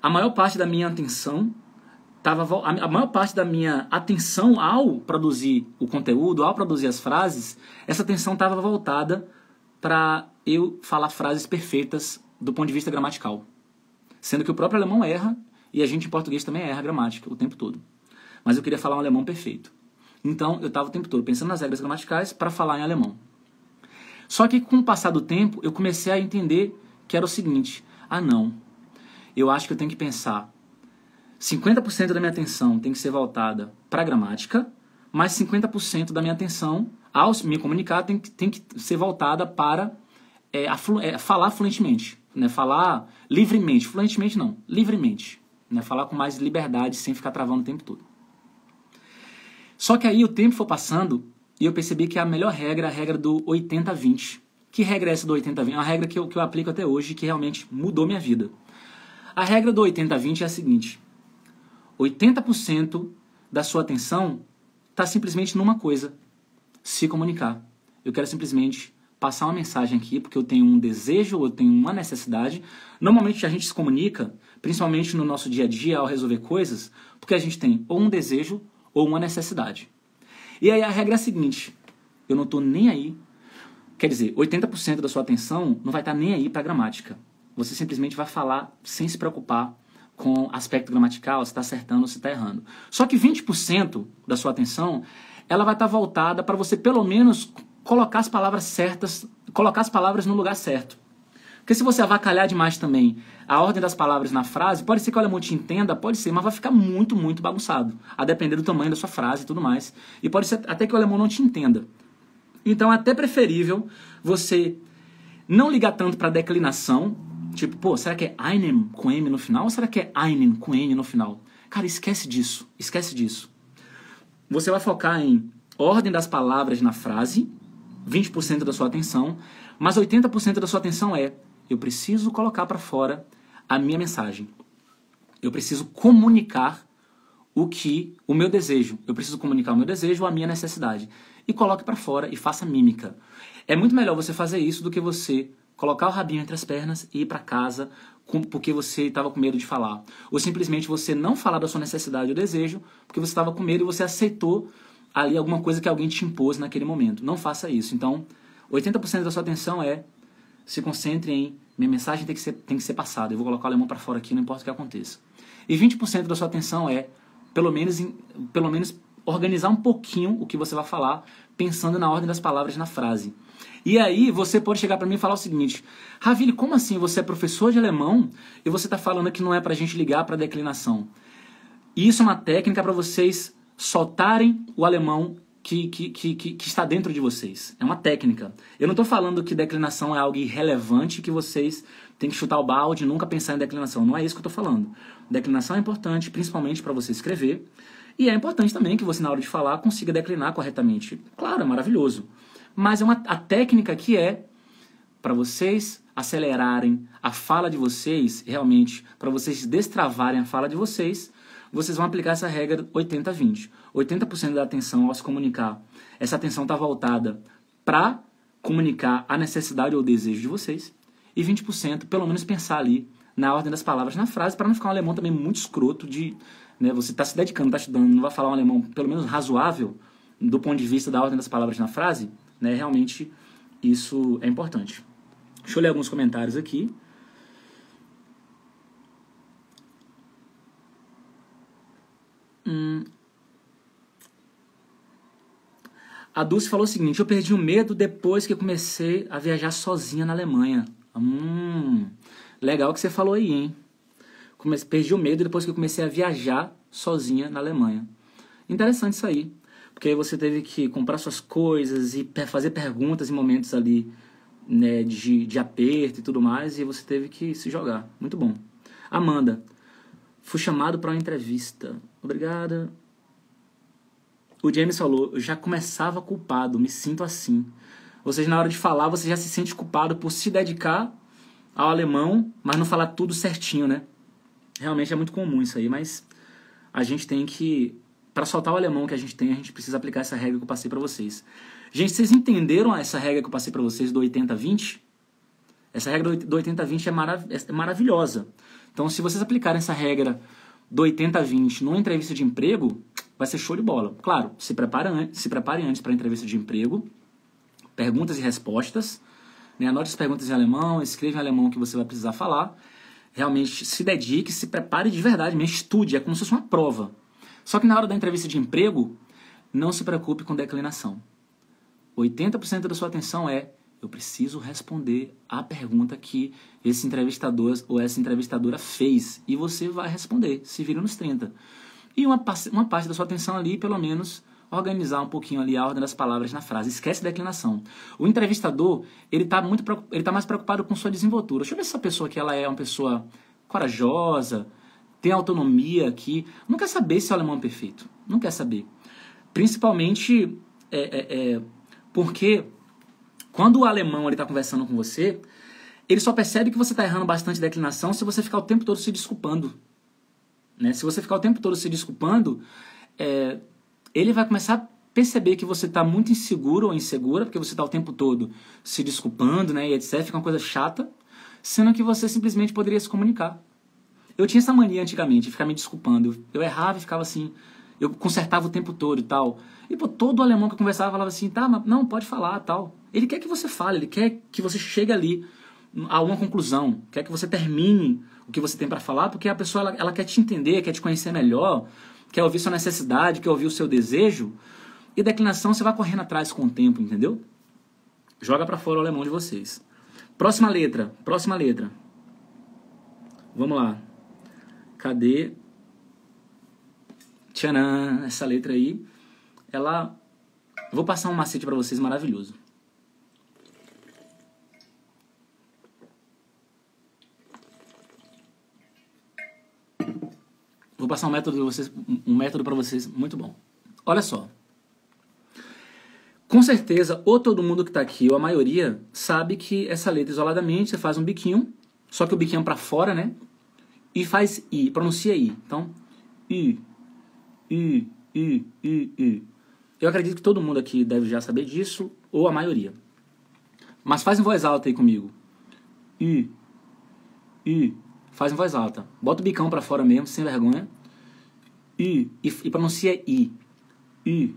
a maior parte da minha atenção ao produzir o conteúdo, ao produzir as frases, essa atenção estava voltada para eu falar frases perfeitas do ponto de vista gramatical. Sendo que o próprio alemão erra, e a gente em português também erra a gramática o tempo todo. Mas eu queria falar um alemão perfeito. Então eu estava o tempo todo pensando nas regras gramaticais para falar em alemão. Só que com o passar do tempo, eu comecei a entender que era o seguinte: não, eu acho que eu tenho que pensar 50% da minha atenção tem que ser voltada para a gramática, mas 50% da minha atenção, ao me comunicar, tem que ser voltada para falar fluentemente. Né? Falar livremente. Fluentemente não, livremente. Né? Falar com mais liberdade, sem ficar travando o tempo todo. Só que aí o tempo foi passando e eu percebi que a melhor regra é a regra do 80-20. Que regra é essa do 80-20? É uma regra que eu aplico até hoje, que realmente mudou minha vida. A regra do 80-20 é a seguinte: 80% da sua atenção está simplesmente numa coisa: se comunicar. Eu quero simplesmente passar uma mensagem aqui, porque eu tenho um desejo, ou eu tenho uma necessidade. Normalmente a gente se comunica, principalmente no nosso dia a dia, ao resolver coisas, porque a gente tem ou um desejo ou uma necessidade. E aí a regra é a seguinte: eu não estou nem aí. Quer dizer, 80% da sua atenção não vai estar nem aí para a gramática. Você simplesmente vai falar sem se preocupar com aspecto gramatical, se está acertando ou se está errando. Só que 20% da sua atenção, ela vai estar voltada para você pelo menos colocar as palavras certas, colocar as palavras no lugar certo. Porque se você avacalhar demais também a ordem das palavras na frase, pode ser que o alemão te entenda, pode ser, mas vai ficar muito, muito bagunçado, a depender do tamanho da sua frase e tudo mais. E pode ser até que o alemão não te entenda. Então é até preferível você não ligar tanto para a declinação, tipo, pô, será que é einem com M no final ou será que é einen com N no final? Cara, esquece disso, esquece disso. Você vai focar em ordem das palavras na frase, 20% da sua atenção, mas 80% da sua atenção é: eu preciso colocar para fora a minha mensagem. Eu preciso comunicar o meu desejo. Eu preciso comunicar o meu desejo ou a minha necessidade. E coloque para fora e faça mímica. É muito melhor você fazer isso do que você colocar o rabinho entre as pernas e ir para casa porque você estava com medo de falar. Ou simplesmente você não falar da sua necessidade ou desejo porque você estava com medo e você aceitou ali alguma coisa que alguém te impôs naquele momento. Não faça isso. Então, 80% da sua atenção se concentre em: minha mensagem tem que ser passada. Eu vou colocar o alemão para fora aqui, não importa o que aconteça. E 20% da sua atenção pelo menos organizar um pouquinho o que você vai falar, pensando na ordem das palavras na frase. E aí você pode chegar para mim e falar o seguinte: Ravili, como assim? Você é professor de alemão e você está falando que não é para a gente ligar para a declinação. E isso é uma técnica para vocês soltarem o alemão que está dentro de vocês. É uma técnica. Eu não estou falando que declinação é algo irrelevante, que vocês têm que chutar o balde e nunca pensar em declinação. Não é isso que eu estou falando. Declinação é importante, principalmente para você escrever. E é importante também que você, na hora de falar, consiga declinar corretamente. Claro, é maravilhoso. Mas a técnica que é para vocês acelerarem a fala de vocês, realmente, para vocês destravarem a fala de vocês, vocês vão aplicar essa regra 80-20. 80% da atenção ao se comunicar, essa atenção está voltada para comunicar a necessidade ou o desejo de vocês, e 20% pelo menos pensar ali na ordem das palavras na frase, para não ficar um alemão também muito escroto de, né, você está se dedicando, está estudando, não vai falar um alemão pelo menos razoável do ponto de vista da ordem das palavras na frase, né, realmente isso é importante. Deixa eu ler alguns comentários aqui. A Dulce falou o seguinte: eu perdi o medo depois que eu comecei a viajar sozinha na Alemanha. Legal que você falou aí, hein? Perdi o medo depois que eu comecei a viajar sozinha na Alemanha. Interessante isso aí. Porque aí você teve que comprar suas coisas e fazer perguntas em momentos ali, né, de aperto e tudo mais, e você teve que se jogar. Muito bom. Amanda: fui chamado para uma entrevista. Obrigada. O James falou: eu já começava culpado, me sinto assim. Ou seja, na hora de falar, você já se sente culpado por se dedicar ao alemão, mas não falar tudo certinho, né? Realmente é muito comum isso aí, mas a gente tem que... Para soltar o alemão que a gente tem, a gente precisa aplicar essa regra que eu passei para vocês. Gente, vocês entenderam essa regra que eu passei para vocês do 80-20? Essa regra do 80-20 é maravilhosa. Então, se vocês aplicarem essa regra do 80-20 numa entrevista de emprego, vai ser show de bola. Claro, se preparem antes para a entrevista de emprego, perguntas e respostas, né? Anote as perguntas em alemão, escreva em alemão o que você vai precisar falar, realmente se dedique, se prepare de verdade, mesmo estude, é como se fosse uma prova. Só que na hora da entrevista de emprego, não se preocupe com declinação. 80% da sua atenção eu preciso responder a pergunta que esse entrevistador ou essa entrevistadora fez, e você vai responder, se vira nos 30. E uma parte da sua atenção ali, pelo menos, organizar um pouquinho ali a ordem das palavras na frase. Esquece declinação. O entrevistador, ele tá mais preocupado com sua desenvoltura. Deixa eu ver se essa pessoa aqui ela é uma pessoa corajosa, tem autonomia aqui. Não quer saber se o alemão é perfeito. Não quer saber. Principalmente porque quando o alemão está conversando com você, ele só percebe que você está errando bastante declinação se você ficar o tempo todo se desculpando. Né? Se você ficar o tempo todo se desculpando, ele vai começar a perceber que você está muito inseguro ou insegura, porque você está o tempo todo se desculpando, né, e etc. Fica uma coisa chata, sendo que você simplesmente poderia se comunicar. Eu tinha essa mania antigamente, de ficar me desculpando. Eu errava e ficava assim, eu consertava o tempo todo e tal. E pô, todo alemão que eu conversava falava assim, tá, mas não, pode falar tal. Ele quer que você fale, ele quer que você chegue ali a uma conclusão, quer que você termine o que você tem para falar, porque a pessoa ela quer te entender, quer te conhecer melhor, quer ouvir sua necessidade, quer ouvir o seu desejo. E declinação você vai correndo atrás com o tempo, entendeu? Joga para fora o alemão de vocês. Próxima letra. Vamos lá. Cadê? Tcharam! Essa letra aí, ela... Vou passar um macete para vocês maravilhoso. Vou passar um método para vocês muito bom. Olha só. Com certeza, ou todo mundo que está aqui, ou a maioria, sabe que essa letra isoladamente, você faz um biquinho, só que o biquinho é para fora, né? E faz I, pronuncia I. Então, I. Eu acredito que todo mundo aqui deve já saber disso, ou a maioria. Mas faz em voz alta aí comigo. I. Faz em voz alta. Bota o bicão para fora mesmo, sem vergonha. I. E pronuncia I. I.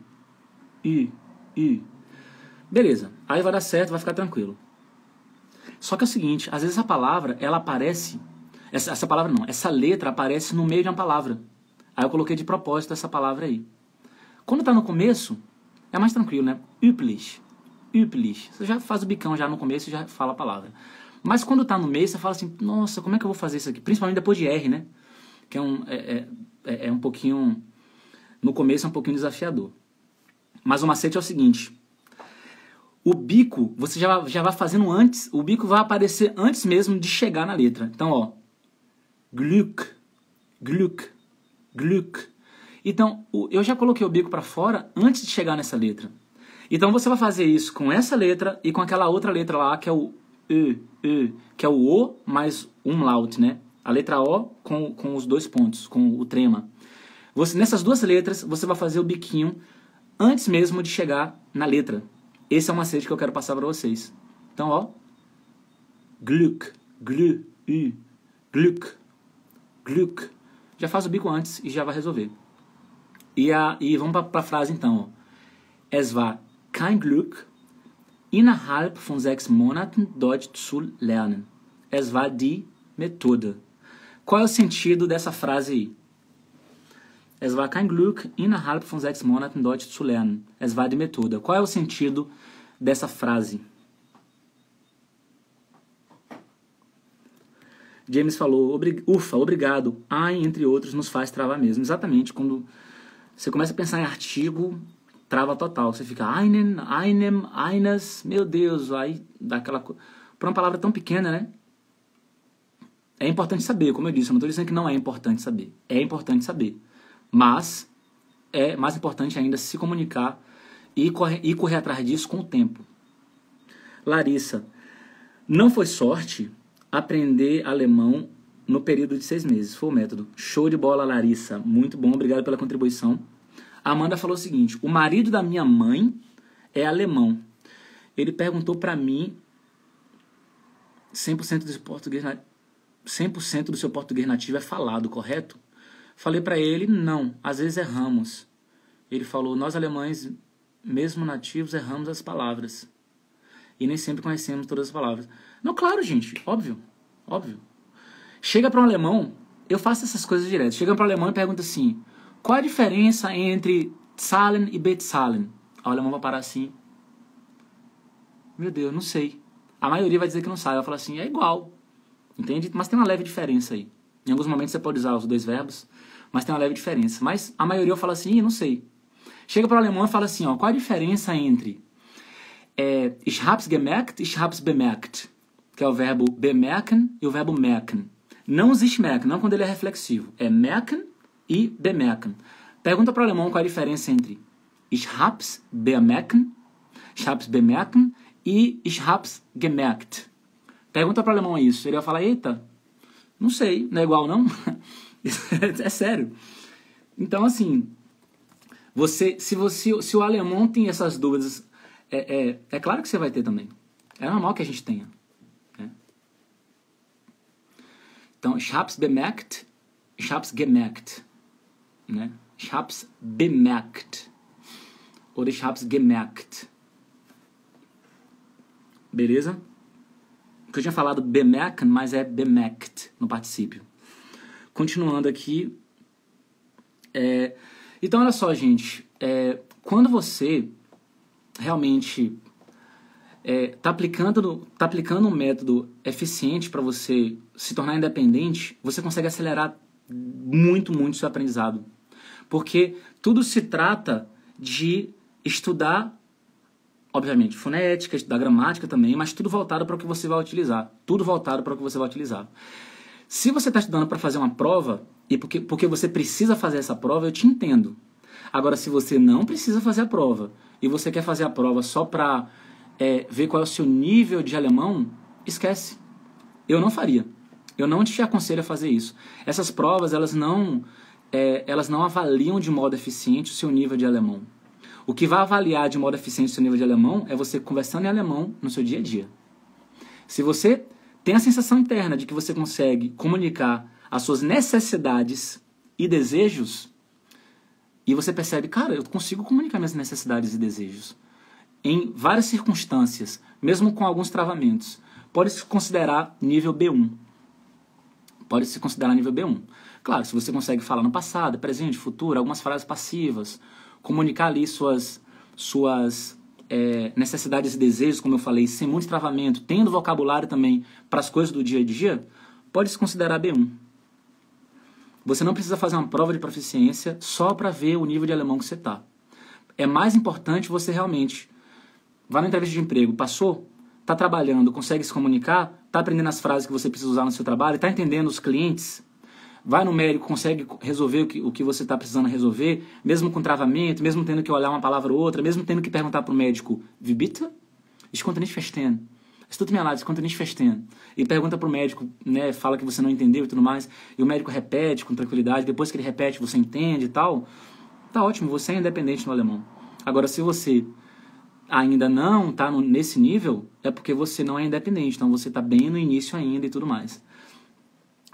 Beleza. Aí vai dar certo, vai ficar tranquilo. Só que é o seguinte, às vezes a palavra, ela aparece... Essa palavra não, essa letra aparece no meio de uma palavra. Aí eu coloquei de propósito essa palavra aí. Quando tá no começo, é mais tranquilo, né? Üblich. Você já faz o bicão já no começo e já fala a palavra. Mas quando tá no meio, você fala assim, nossa, como é que eu vou fazer isso aqui? Principalmente depois de R, né? Que é um pouquinho... No começo é um pouquinho desafiador. Mas o macete é o seguinte. O bico, você já vai fazendo antes, o bico vai aparecer antes mesmo de chegar na letra. Então, ó. Glück. Então, eu já coloquei o bico para fora antes de chegar nessa letra. Então, você vai fazer isso com essa letra e com aquela outra letra lá, que é o que é o O mais umlaut, né? A letra O com os dois pontos, com o trema. Nessas duas letras, você vai fazer o biquinho antes mesmo de chegar na letra. Esse é o macete que eu quero passar para vocês. Então, ó. Glück. Já faz o bico antes e já vai resolver. E vamos para a frase então. Ó. Es war kein Glück, innerhalb von 6 Monaten Deutsch zu lernen. Es war die Methode. Qual é o sentido dessa frase aí? Es war kein Glück, innerhalb von 6 Monaten Deutsch zu lernen. Es war die Methode. Qual é o sentido dessa frase? James falou, ufa, obrigado. Ai, entre outros, nos faz travar mesmo. Exatamente, quando você começa a pensar em artigo, trava total. Você fica, einen, einem, eines, meu Deus, aí dá aquela coisa. Por uma palavra tão pequena, né? É importante saber, como eu disse, eu não estou dizendo que não é importante saber. É importante saber. Mas é mais importante ainda se comunicar e correr atrás disso com o tempo. Larissa, não foi sorte aprender alemão no período de 6 meses. Foi o método. Show de bola, Larissa. Muito bom, obrigado pela contribuição. A Amanda falou o seguinte, o marido da minha mãe é alemão. Ele perguntou para mim 100% do seu português nativo é falado, correto? Falei para ele, não, às vezes erramos. Ele falou, nós alemães, mesmo nativos, erramos as palavras. E nem sempre conhecemos todas as palavras. Não, claro, gente, óbvio. Chega para um alemão, eu faço essas coisas direto. Chega para um alemão e pergunta assim, qual a diferença entre zahlen e bezahlen? O alemão vai parar assim. Meu Deus, não sei. A maioria vai dizer que não sabe. Vai falar assim, é igual. Entende? Mas tem uma leve diferença aí. Em alguns momentos você pode usar os dois verbos, mas tem uma leve diferença. Mas a maioria fala assim, não sei. Chega para o alemão e fala assim, ó, qual a diferença entre ich hab's gemerkt, ich hab's bemerkt, que é o verbo bemerken e o verbo merken. Não existe merken, não quando ele é reflexivo. É merken e bemerken. Pergunta para o alemão qual a diferença entre ich hab's bemerken e ich hab's gemerkt. Pergunta para o alemão isso. Ele vai falar, eita, não sei, não é igual não? É sério. Então, assim, Se o alemão tem essas dúvidas, é claro que você vai ter também. É normal que a gente tenha. Né? Então, ich hab's bemerkt, ich hab's gemerkt. Né? Ich hab's bemerkt. Oder ich hab's gemerkt. Beleza? Porque eu tinha falado bemerken, mas é bemerkt no particípio. Continuando aqui. Então, olha só, gente. Quando você realmente tá aplicando um método eficiente para você se tornar independente, você consegue acelerar muito, muito seu aprendizado. Porque tudo se trata de estudar, obviamente, fonética, estudar gramática também, mas tudo voltado para o que você vai utilizar. Tudo voltado para o que você vai utilizar. Se você está estudando para fazer uma prova, e porque você precisa fazer essa prova, eu te entendo. Agora, se você não precisa fazer a prova, e você quer fazer a prova só para ver qual é o seu nível de alemão, esquece. Eu não faria. Eu não te aconselho a fazer isso. Essas provas, elas não avaliam de modo eficiente o seu nível de alemão. O que vai avaliar de modo eficiente o seu nível de alemão é você conversando em alemão no seu dia a dia. Se você tem a sensação interna de que você consegue comunicar as suas necessidades e desejos, e você percebe, cara, eu consigo comunicar minhas necessidades e desejos em várias circunstâncias, mesmo com alguns travamentos, pode-se considerar nível B1. Pode-se considerar nível B1. Claro, se você consegue falar no passado, presente, futuro, algumas frases passivas, comunicar ali suas necessidades e desejos, como eu falei, sem muito travamento, tendo vocabulário também para as coisas do dia a dia, pode se considerar B1. Você não precisa fazer uma prova de proficiência só para ver o nível de alemão que você está. É mais importante você realmente vai na entrevista de emprego, passou, está trabalhando, consegue se comunicar, está aprendendo as frases que você precisa usar no seu trabalho, está entendendo os clientes, vai no médico, consegue resolver o que você está precisando resolver, mesmo com travamento, mesmo tendo que olhar uma palavra ou outra, mesmo tendo que perguntar para o médico, wie bitte? Ich konnte nicht verstehen. Es tut mir leid, ich konnte nicht verstehen. E pergunta para o médico, né, fala que você não entendeu e tudo mais, e o médico repete com tranquilidade, depois que ele repete você entende e tal, tá ótimo, você é independente no alemão. Agora, se você ainda não está nesse nível, é porque você não é independente, então você está bem no início ainda e tudo mais.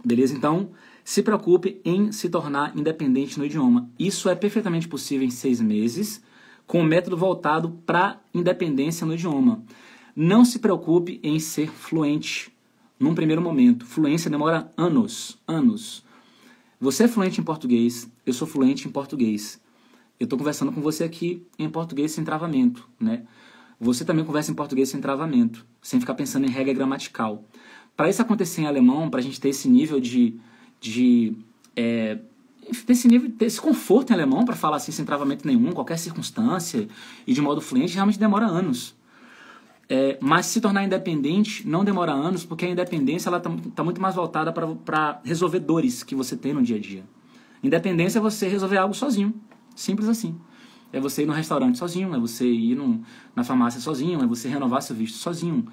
Beleza? Então, se preocupe em se tornar independente no idioma. Isso é perfeitamente possível em 6 meses, com um método voltado para independência no idioma. Não se preocupe em ser fluente num primeiro momento. Fluência demora anos. Você é fluente em português, eu sou fluente em português. Eu estou conversando com você aqui em português sem travamento, né? Você também conversa em português sem travamento, sem ficar pensando em regra gramatical. Para isso acontecer em alemão, para a gente ter esse nível ter esse conforto em alemão para falar assim sem travamento nenhum, qualquer circunstância e de modo fluente, realmente demora anos. Mas se tornar independente não demora anos, porque a independência está muito mais voltada para resolver dores que você tem no dia a dia. Independência é você resolver algo sozinho. Simples assim. É você ir no restaurante sozinho, é você ir na farmácia sozinho, é você renovar seu visto sozinho,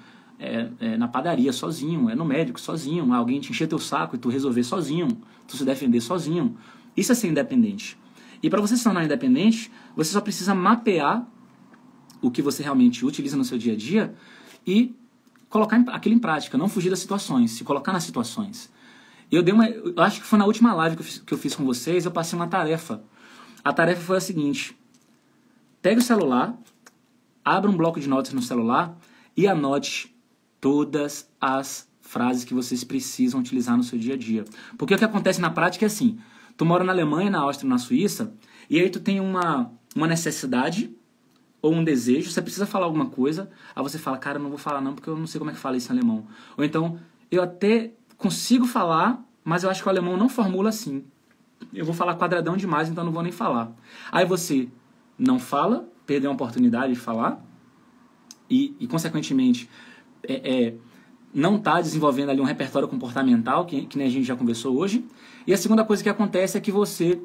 na padaria sozinho, é no médico sozinho, alguém te encher teu saco e tu resolver sozinho, tu se defender sozinho. Isso é ser independente. E para você se tornar independente, você só precisa mapear o que você realmente utiliza no seu dia a dia e colocar aquilo em prática, não fugir das situações, se colocar nas situações. Eu acho que foi na última live que eu fiz com vocês, eu passei uma tarefa. A tarefa foi a seguinte: pegue o celular, abra um bloco de notas no celular e anote todas as frases que vocês precisam utilizar no seu dia a dia. Porque o que acontece na prática é assim: tu mora na Alemanha, na Áustria, na Suíça, e aí tu tem uma necessidade ou um desejo, você precisa falar alguma coisa, aí você fala, cara, eu não vou falar não porque eu não sei como é que fala isso em alemão. Ou então, eu até consigo falar, mas eu acho que o alemão não formula assim. Eu vou falar quadradão demais, então não vou nem falar. Aí você não fala, perdeu a oportunidade de falar, e consequentemente, não está desenvolvendo ali um repertório comportamental, que nem a gente já conversou hoje. E a segunda coisa que acontece é que você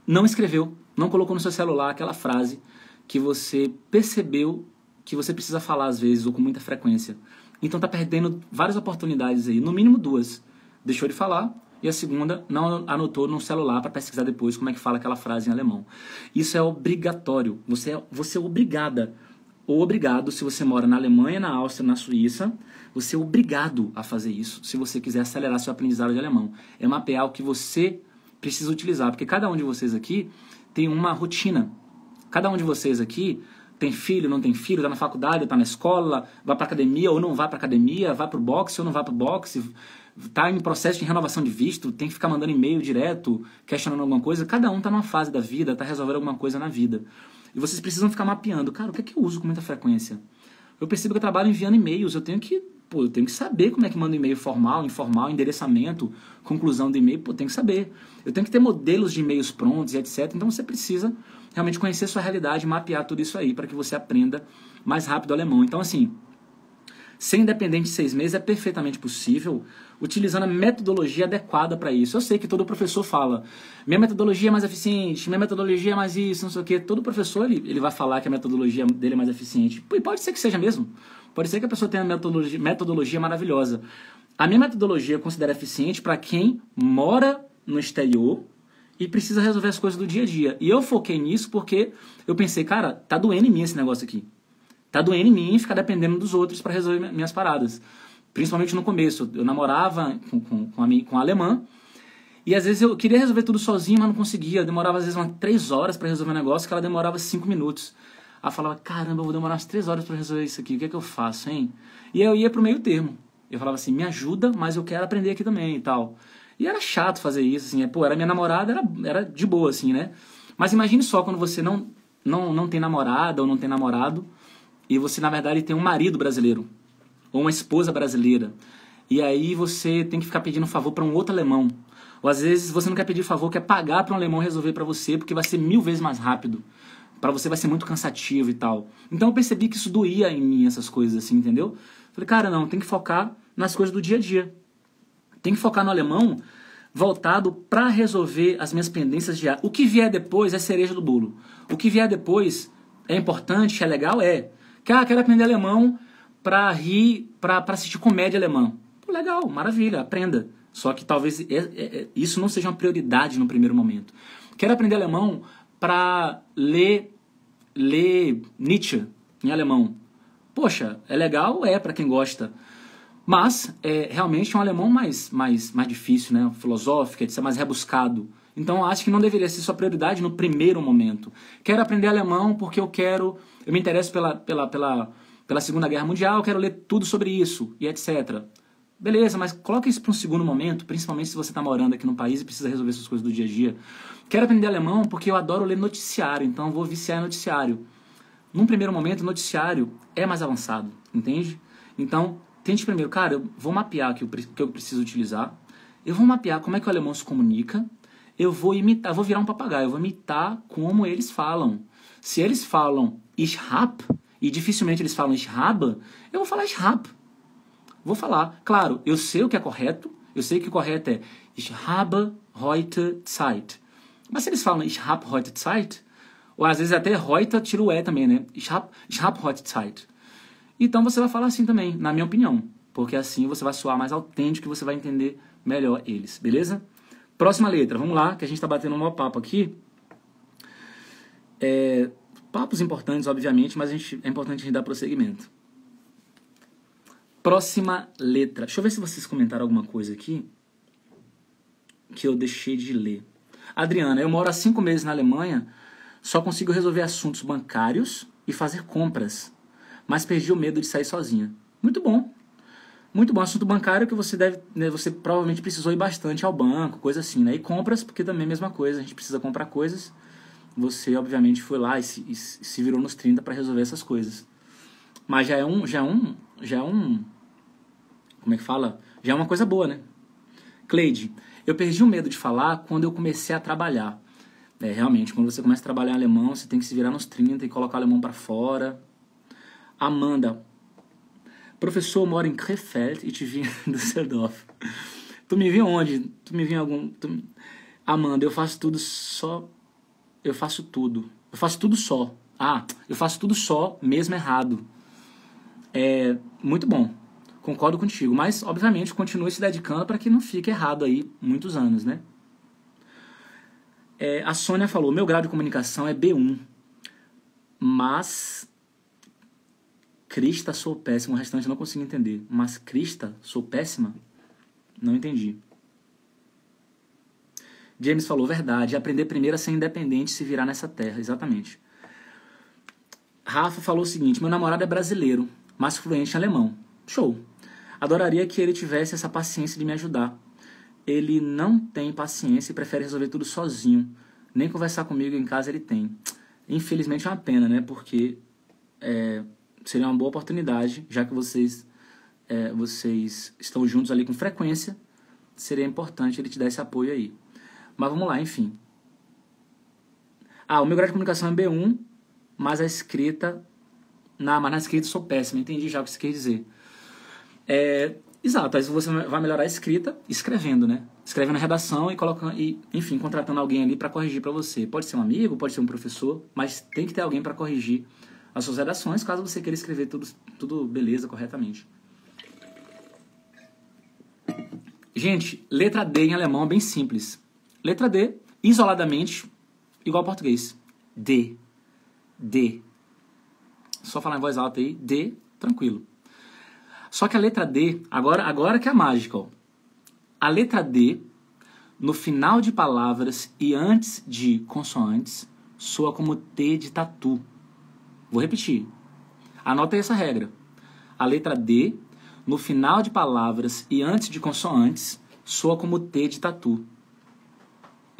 não escreveu, não colocou no seu celular aquela frase que você percebeu que você precisa falar às vezes, ou com muita frequência. Então está perdendo várias oportunidades aí, no mínimo 2. Deixou de falar e a segunda não anotou no celular para pesquisar depois como é que fala aquela frase em alemão. Isso é obrigatório. Você é obrigada ou obrigado, se você mora na Alemanha, na Áustria, na Suíça, você é obrigado a fazer isso se você quiser acelerar seu aprendizado de alemão. É mapear o que você precisa utilizar, porque cada um de vocês aqui tem uma rotina. Cada um de vocês aqui tem filho, não tem filho, está na faculdade, está na escola, vai para academia ou não vai para academia, vai para o boxe ou não vai para o boxe, está em processo de renovação de visto, tem que ficar mandando e-mail direto, questionando alguma coisa. Cada um está numa fase da vida, está resolvendo alguma coisa na vida. E vocês precisam ficar mapeando. Cara, o que é que eu uso com muita frequência? Eu percebo que eu trabalho enviando e-mails, eu tenho que saber como é que manda um e-mail formal, informal, endereçamento, conclusão do e-mail, tenho que saber. Eu tenho que ter modelos de e-mails prontos e etc. Então você precisa realmente conhecer sua realidade, mapear tudo isso aí para que você aprenda mais rápido o alemão. Então assim, ser independente de 6 meses é perfeitamente possível, utilizando a metodologia adequada para isso. Eu sei que todo professor fala, minha metodologia é mais eficiente, minha metodologia é mais isso, não sei o quê. Todo professor ele vai falar que a metodologia dele é mais eficiente. E pode ser que seja mesmo. Pode ser que a pessoa tenha uma metodologia maravilhosa. A minha metodologia eu considero eficiente para quem mora no exterior e precisa resolver as coisas do dia a dia. E eu foquei nisso porque eu pensei, cara, tá doendo em mim esse negócio aqui. Tá doendo em mim ficar dependendo dos outros para resolver minhas paradas. Principalmente no começo. Eu namorava com a alemã e às vezes eu queria resolver tudo sozinho, mas não conseguia. Eu demorava às vezes umas 3 horas para resolver um negócio que ela demorava 5 minutos. Aí eu falava, caramba, eu vou demorar umas 3 horas para resolver isso aqui. O que é que eu faço, hein? E aí eu ia pro meio termo. Eu falava assim, me ajuda, mas eu quero aprender aqui também e tal. E era chato fazer isso, assim. Era minha namorada, era de boa, assim, né? Mas imagine só quando você não tem namorada ou não tem namorado e você, na verdade, tem um marido brasileiro ou uma esposa brasileira. E aí você tem que ficar pedindo favor para um outro alemão. Ou às vezes você não quer pedir favor, quer pagar para um alemão resolver para você, porque vai ser 1000 vezes mais rápido. Para você vai ser muito cansativo e tal. Então eu percebi que isso doía em mim, essas coisas assim, entendeu? Falei, cara, não, tem que focar nas coisas do dia a dia. Tem que focar no alemão voltado para resolver as minhas pendências diárias. O que vier depois é cereja do bolo. O que vier depois é importante, é legal, é. Quero aprender alemão para rir, para assistir comédia alemã. Pô, legal, maravilha, aprenda. Só que talvez isso não seja uma prioridade no primeiro momento. Quero aprender alemão para ler Nietzsche em alemão. Poxa, é legal? É, para quem gosta. Mas, realmente é um alemão mais difícil, né? Filosófico, etc., mais rebuscado. Então, acho que não deveria ser sua prioridade no primeiro momento. Quero aprender alemão porque eu me interesso pela Segunda Guerra Mundial, quero ler tudo sobre isso, e etc. Beleza, mas coloca isso para um segundo momento, principalmente se você está morando aqui no país e precisa resolver suas coisas do dia a dia. Quero aprender alemão porque eu adoro ler noticiário, então eu vou viciar em noticiário. Num primeiro momento, o noticiário é mais avançado, entende? Então, tente primeiro, cara, eu vou mapear o que eu preciso utilizar, eu vou mapear como é que o alemão se comunica, eu vou imitar, vou virar um papagaio, eu vou imitar como eles falam. Se eles falam ich hab, e dificilmente eles falam ich habe, eu vou falar ich hab. Vou falar. Claro, eu sei o que é correto, eu sei que o correto é ich habe heute Zeit. Mas se eles falam ich habe heute Zeit, ou às vezes até heute tira o E também, né? Ich hab heute Zeit. Então você vai falar assim também, na minha opinião. Porque assim você vai soar mais autêntico e você vai entender melhor eles, beleza? Próxima letra, vamos lá, que a gente está batendo um maior papo aqui. Papos importantes, obviamente, mas é importante a gente dar prosseguimento. Próxima letra. Deixa eu ver se vocês comentaram alguma coisa aqui que eu deixei de ler. Adriana, eu moro há 5 meses na Alemanha, só consigo resolver assuntos bancários e fazer compras, mas perdi o medo de sair sozinha. Muito bom. Muito bom. Assunto bancário que você deve, né, você provavelmente precisou ir bastante ao banco, coisa assim, né? E compras, porque também é a mesma coisa, a gente precisa comprar coisas. Você, obviamente, foi lá e se virou nos 30 para resolver essas coisas. Mas já é um, como é que fala? Já é uma coisa boa, né? Cleide, eu perdi o medo de falar quando eu comecei a trabalhar. Realmente, quando você começa a trabalhar em alemão, você tem que se virar nos 30 e colocar o alemão para fora. Amanda, professor, mora em Krefeld e te vi em Düsseldorf. Tu me viu onde? Tu me viu em algum... Amanda, eu faço tudo só... Eu faço tudo só. Eu faço tudo só, mesmo errado. Muito bom. Concordo contigo, mas, obviamente, continue se dedicando para que não fique errado aí muitos anos, né? A Sônia falou, meu grau de comunicação é B1, mas Crista, sou péssimo. O restante eu não consigo entender. Mas Crista, sou péssima? Não entendi. James falou, verdade. Aprender primeiro a ser independente e se virar nessa terra. Exatamente. Rafa falou o seguinte, meu namorado é brasileiro, mas fluente em alemão. Show. Adoraria que ele tivesse essa paciência de me ajudar. Ele não tem paciência e prefere resolver tudo sozinho. Nem conversar comigo em casa ele tem. Infelizmente é uma pena, né? Porque seria uma boa oportunidade, já que vocês estão juntos ali com frequência, seria importante ele te dar esse apoio aí. Mas vamos lá, enfim. O meu grau de comunicação é B1, mas a escrita... mas na escrita eu sou péssimo, entendi já o que você quer dizer. Exato, aí você vai melhorar a escrita escrevendo, né? Escrevendo a redação enfim, contratando alguém ali para corrigir para você. Pode ser um amigo, pode ser um professor, mas tem que ter alguém para corrigir as suas redações, caso você queira escrever tudo beleza, corretamente. Gente, letra D em alemão é bem simples. Letra D, isoladamente, igual ao português. D. D. Só falar em voz alta aí, D, tranquilo. Só que a letra D, agora que é a mágica, ó. A letra D, no final de palavras e antes de consoantes, soa como T de tatu. Vou repetir. Anota aí essa regra. A letra D, no final de palavras e antes de consoantes, soa como T de tatu.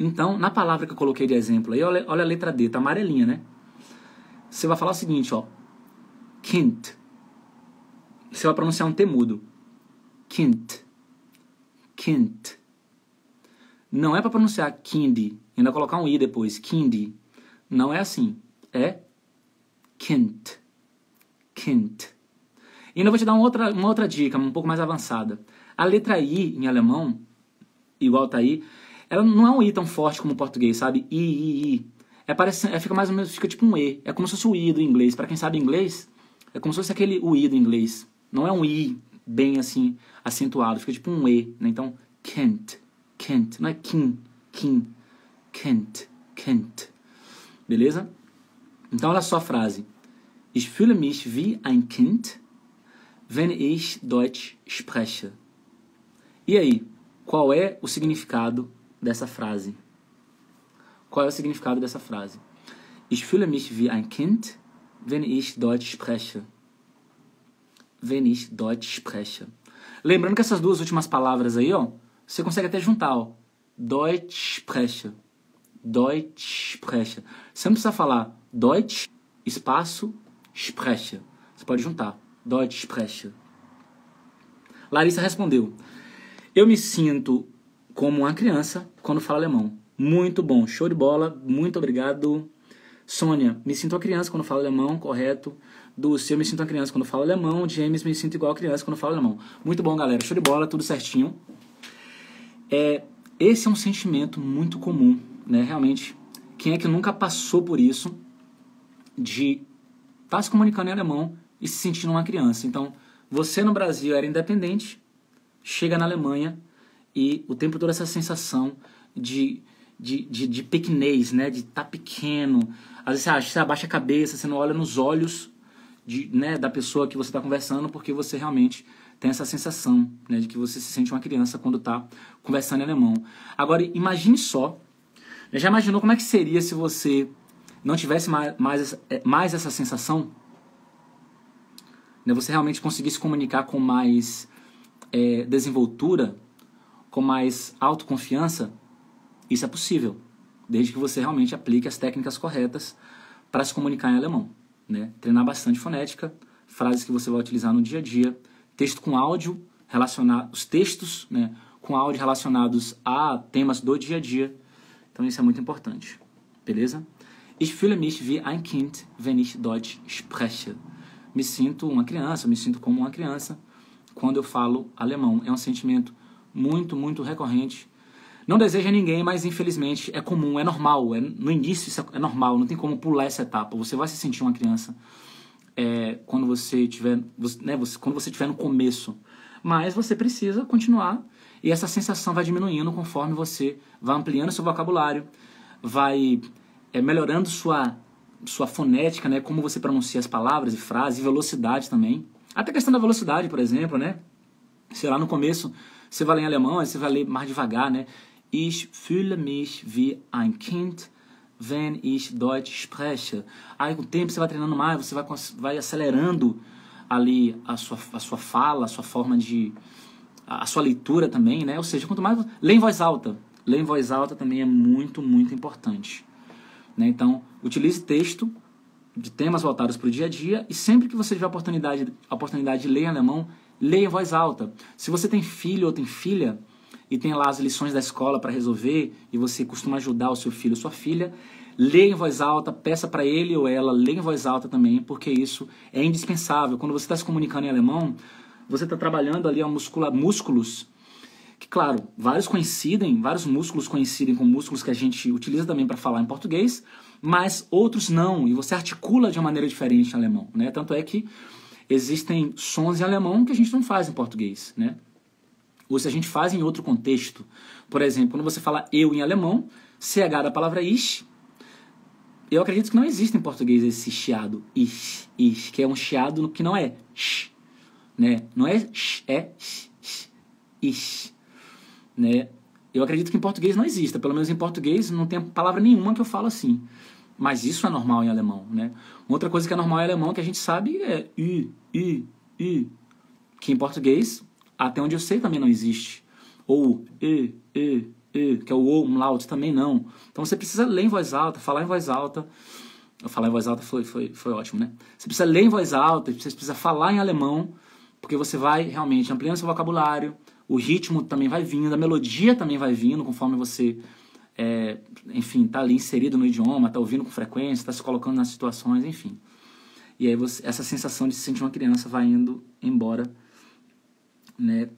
Então, na palavra que eu coloquei de exemplo aí, olha a letra D, tá amarelinha, né? Você vai falar o seguinte, ó. Kind. Você vai pronunciar um T mudo. Kind. Kind. Não é para pronunciar kind, ainda colocar um I depois. Kind. Não é assim. É Kind. Kind. E ainda vou te dar uma outra dica, um pouco mais avançada. A letra I em alemão, igual tá aí, ela não é um I tão forte como o português, sabe? I. Fica mais ou menos, fica tipo um E. É como se fosse o I do inglês. Para quem sabe inglês, é como se fosse aquele o I do inglês. Não é um I bem assim, acentuado. Fica tipo um E, né? Então, Kind. Não é Kind. Kind. Beleza? Então, olha só a frase. Ich fühle mich wie ein Kind, wenn ich Deutsch spreche. E aí, qual é o significado dessa frase? Qual é o significado dessa frase? Ich fühle mich wie ein Kind, wenn ich Deutsch spreche. Wenn ich Deutsch spreche. Lembrando que essas duas últimas palavras aí, ó, você consegue até juntar, ó. Deutsch spreche. Deutsch spreche. Você não precisa falar Deutsch, espaço, spreche. Você pode juntar. Deutsch spreche. Larissa respondeu. Eu me sinto como uma criança quando falo alemão. Muito bom, show de bola, muito obrigado. Sônia, me sinto uma criança quando falo alemão, correto. Dulce, eu me sinto uma criança quando falo alemão. James, me sinto igual a criança quando falo alemão. Muito bom, galera, show de bola, tudo certinho. Esse é um sentimento muito comum, né? Realmente, quem é que nunca passou por isso de estar se comunicando em alemão e se sentindo uma criança? Então, você no Brasil era independente, chega na Alemanha e o tempo todo essa sensação de pequenez, né? De estar pequeno. Às vezes você abaixa a cabeça, você não olha nos olhos da pessoa que você está conversando, porque você realmente tem essa sensação, né, de que você se sente uma criança quando está conversando em alemão. Agora, imagine só, já imaginou como é que seria se você não tivesse mais essa sensação? Né, você realmente conseguisse comunicar com mais desenvoltura, com mais autoconfiança? Isso é possível, desde que você realmente aplique as técnicas corretas para se comunicar em alemão, né? Treinar bastante fonética, frases que você vai utilizar no dia a dia, texto com áudio, os textos, né, com áudio relacionados a temas do dia a dia. Então isso é muito importante, beleza? Ich fühle mich wie ein Kind, wenn ich Deutsch spreche. Me sinto uma criança, me sinto como uma criança quando eu falo alemão. É um sentimento muito, muito recorrente. Não deseja a ninguém, mas infelizmente é comum, é normal. No início isso é normal, não tem como pular essa etapa. Você vai se sentir uma criança quando você estiver no começo mas você precisa continuar e essa sensação vai diminuindo conforme você vai ampliando seu vocabulário, vai melhorando sua fonética, né? Como você pronuncia as palavras e frases, e velocidade também. Até a questão da velocidade, por exemplo, né? Sei lá, no começo, você vai ler em alemão, aí você vai ler mais devagar, né? Ich fühle mich wie ein Kind, wenn ich Deutsch spreche. Aí com o tempo você vai treinando mais, você vai acelerando ali a sua fala, a sua forma de... a sua leitura também, né? Ou seja, quanto mais... Lê em voz alta. Ler em voz alta também é muito, muito importante. Né? Então, utilize texto de temas voltados para o dia a dia e sempre que você tiver a oportunidade de ler em alemão, leia em voz alta. Se você tem filho ou tem filha e tem lá as lições da escola para resolver e você costuma ajudar o seu filho ou sua filha, leia em voz alta, peça para ele ou ela ler em voz alta também, porque isso é indispensável. Quando você está se comunicando em alemão, você está trabalhando ali músculos que, claro, vários músculos coincidem com músculos que a gente utiliza também para falar em português, mas outros não, e você articula de uma maneira diferente em alemão, né? Tanto é que existem sons em alemão que a gente não faz em português, né? Ou se a gente faz em outro contexto. Por exemplo, quando você fala eu em alemão, CH da palavra ich, eu acredito que não existe em português esse chiado, ich, que é um chiado que não é sh, né? Não é sh, é sh, ich, né? Eu acredito que em português não exista, pelo menos em português não tem palavra nenhuma que eu falo assim. Mas isso é normal em alemão, né? Outra coisa que é normal em alemão que a gente sabe é ü, que em português, até onde eu sei, também não existe. Ou que é o umlaut, também não. Então você precisa ler em voz alta, falar em voz alta. Falar em voz alta foi ótimo, né? Você precisa ler em voz alta, você precisa falar em alemão, porque você vai realmente ampliando seu vocabulário, o ritmo também vai vindo, a melodia também vai vindo, conforme você, enfim, tá ali inserido no idioma, tá ouvindo com frequência, tá se colocando nas situações, enfim. E aí essa sensação de se sentir uma criança vai indo embora, né,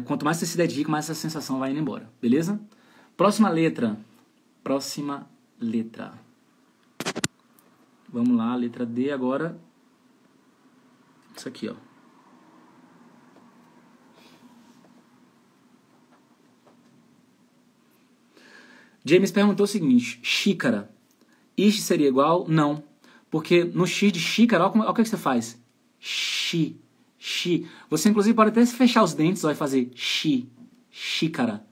quanto mais você se dedica, mais essa sensação vai indo embora, beleza? Próxima letra. Vamos lá, letra D agora. Isso aqui, ó. James perguntou o seguinte: xícara. Ish seria igual? Não. Porque no X de xícara, olha o que você faz. Xi. Você inclusive pode até fechar os dentes e fazer xícara.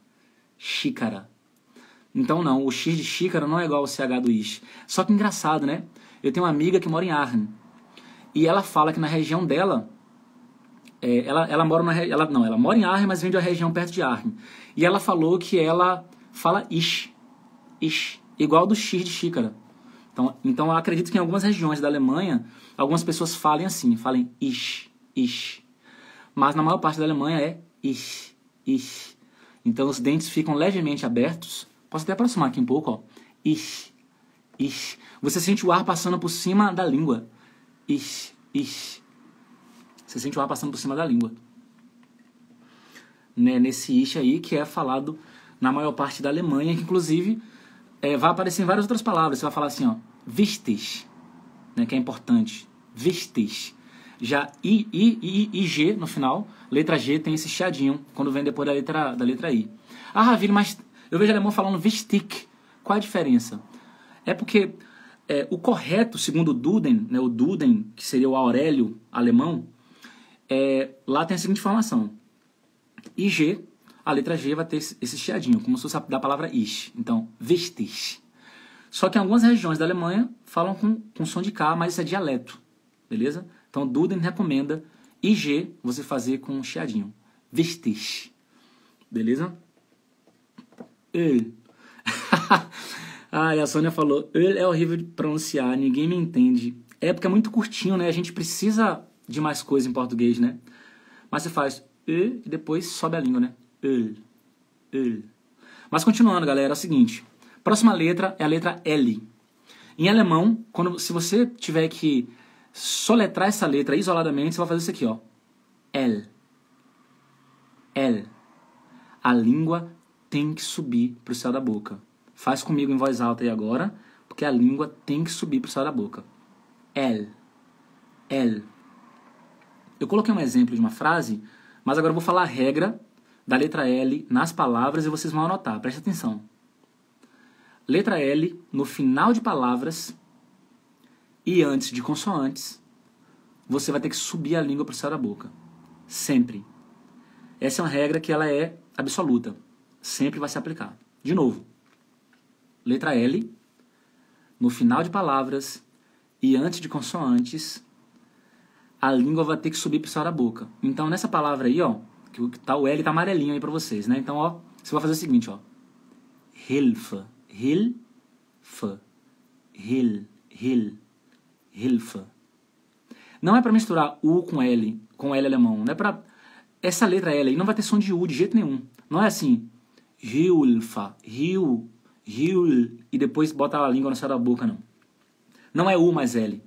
Então não, o X de xícara não é igual ao CH do ish. Só que engraçado, né? Eu tenho uma amiga que mora em Arnhem. E ela fala que na região dela, ela mora em Arnhem, mas vem de uma região perto de Arnhem. E ela falou que ela fala ish, igual do X de xícara. Então eu acredito que em algumas regiões da Alemanha, algumas pessoas falem assim, falem ish. Mas na maior parte da Alemanha é ish. Então os dentes ficam levemente abertos. Posso até aproximar aqui um pouco, ó. Ish. Você sente o ar passando por cima da língua. Ish. Você sente o ar passando por cima da língua. Né? Nesse ish aí que é falado na maior parte da Alemanha, que inclusive vai aparecer em várias outras palavras. Você vai falar assim, ó, wichtig, né, que é importante. Wichtig. Já I, G no final, letra G tem esse chiadinho quando vem depois da letra I. Ah, Ravine, mas eu vejo alemão falando wichtig. Qual a diferença? É porque o correto, segundo o Duden, né, o Duden, que seria o Aurélio alemão, lá tem a seguinte informação. IG, a letra G vai ter esse chiadinho, como se fosse da palavra ish. Então, wichtig. Só que em algumas regiões da Alemanha falam com som de K, mas isso é dialeto. Beleza? Então, Duden recomenda IG você fazer com chiadinho. Wichtig. Beleza? Öl. A Sônia falou, Öl é horrível de pronunciar, ninguém me entende. É porque é muito curtinho, né? A gente precisa de mais coisa em português, né? Mas você faz Öl e depois sobe a língua, né? Öl. Mas continuando, galera, é o seguinte. Próxima letra é a letra L. Em alemão, se você tiver que soletrar essa letra isoladamente, você vai fazer isso aqui, ó. L. A língua tem que subir pro céu da boca. Faz comigo em voz alta aí agora, porque a língua tem que subir pro céu da boca. L. Eu coloquei um exemplo de uma frase, mas agora eu vou falar a regra da letra L nas palavras e vocês vão anotar. Presta atenção. Letra L no final de palavras e antes de consoantes, você vai ter que subir a língua para o céu da boca. Sempre. Essa é uma regra que ela é absoluta. Sempre vai se aplicar. De novo. Letra L no final de palavras e antes de consoantes, a língua vai ter que subir para o céu da boca. Então, nessa palavra aí, ó, que tá, o L tá amarelinho aí para vocês, né? Então, ó, você vai fazer o seguinte, ó. Hilfe. Hilfe. Hilfe. Não é para misturar U com L alemão. Não é para... Essa letra L aí não vai ter som de U de jeito nenhum. Não é assim. Hilfe. Hil. E depois bota a língua no céu da boca, não. Não é U mais L.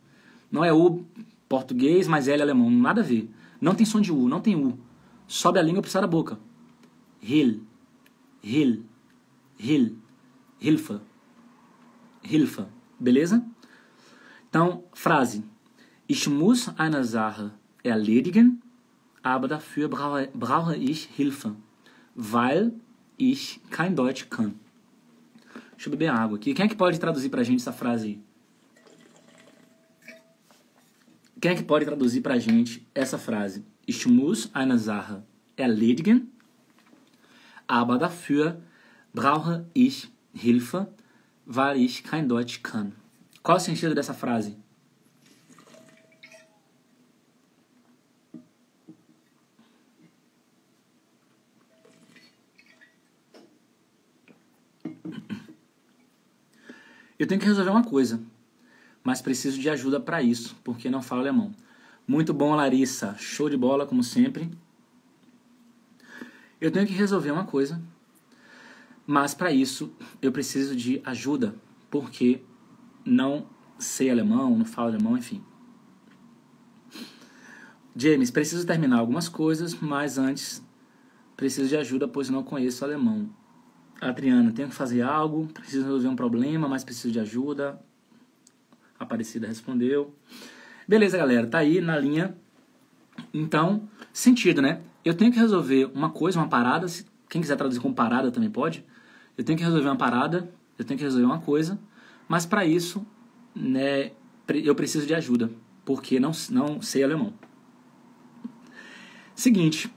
Não é U português mais L alemão. Nada a ver. Não tem som de U. Não tem U. Sobe a língua pro céu da boca. Hilfe. Beleza? Então, frase. Ich muss eine Sache erledigen, aber dafür brauche ich Hilfe, weil ich kein Deutsch kann. Deixa eu beber água aqui. Quem é que pode traduzir pra gente essa frase aí? Quem é que pode traduzir pra gente essa frase? Ich muss eine Sache erledigen, aber dafür brauche ich Hilfe, weil ich kein Deutsch kann. Qual é o sentido dessa frase? Eu tenho que resolver uma coisa, mas preciso de ajuda para isso, porque não falo alemão. Muito bom, Larissa. Show de bola, como sempre. Eu tenho que resolver uma coisa, mas para isso eu preciso de ajuda, porque não sei alemão, não falo alemão, enfim. James, preciso terminar algumas coisas, mas antes preciso de ajuda, pois não conheço alemão. Adriana, tenho que fazer algo, preciso resolver um problema, mas preciso de ajuda. Aparecida respondeu. Beleza, galera, tá aí na linha. Então, sentido, né? Eu tenho que resolver uma coisa, uma parada. Quem quiser traduzir como parada também pode. Eu tenho que resolver uma parada, eu tenho que resolver uma coisa, mas para isso, né, eu preciso de ajuda, porque não sei alemão. Seguinte,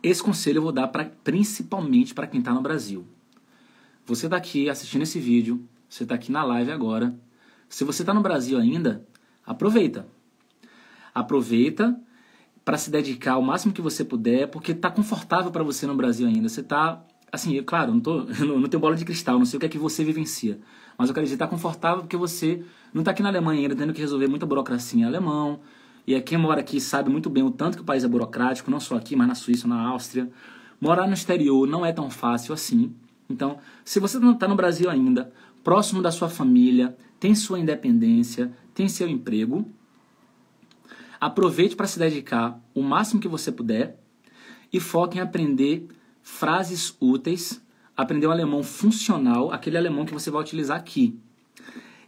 esse conselho eu vou dar principalmente para quem está no Brasil. Você está aqui assistindo esse vídeo, você está aqui na live agora. Se você está no Brasil ainda, aproveita. Aproveita para se dedicar o máximo que você puder, porque está confortável para você no Brasil ainda. Você está, assim, claro, eu não tenho bola de cristal, não sei o que é que você vivencia. Mas eu quero dizer, está confortável porque você não está aqui na Alemanha ainda, tendo que resolver muita burocracia em alemão. E quem mora aqui sabe muito bem o tanto que o país é burocrático, não só aqui, mas na Suíça, na Áustria. Morar no exterior não é tão fácil assim. Então, se você não está no Brasil ainda, próximo da sua família, tem sua independência, tem seu emprego, aproveite para se dedicar o máximo que você puder e foque em aprender frases úteis, aprender um alemão funcional, aquele alemão que você vai utilizar aqui.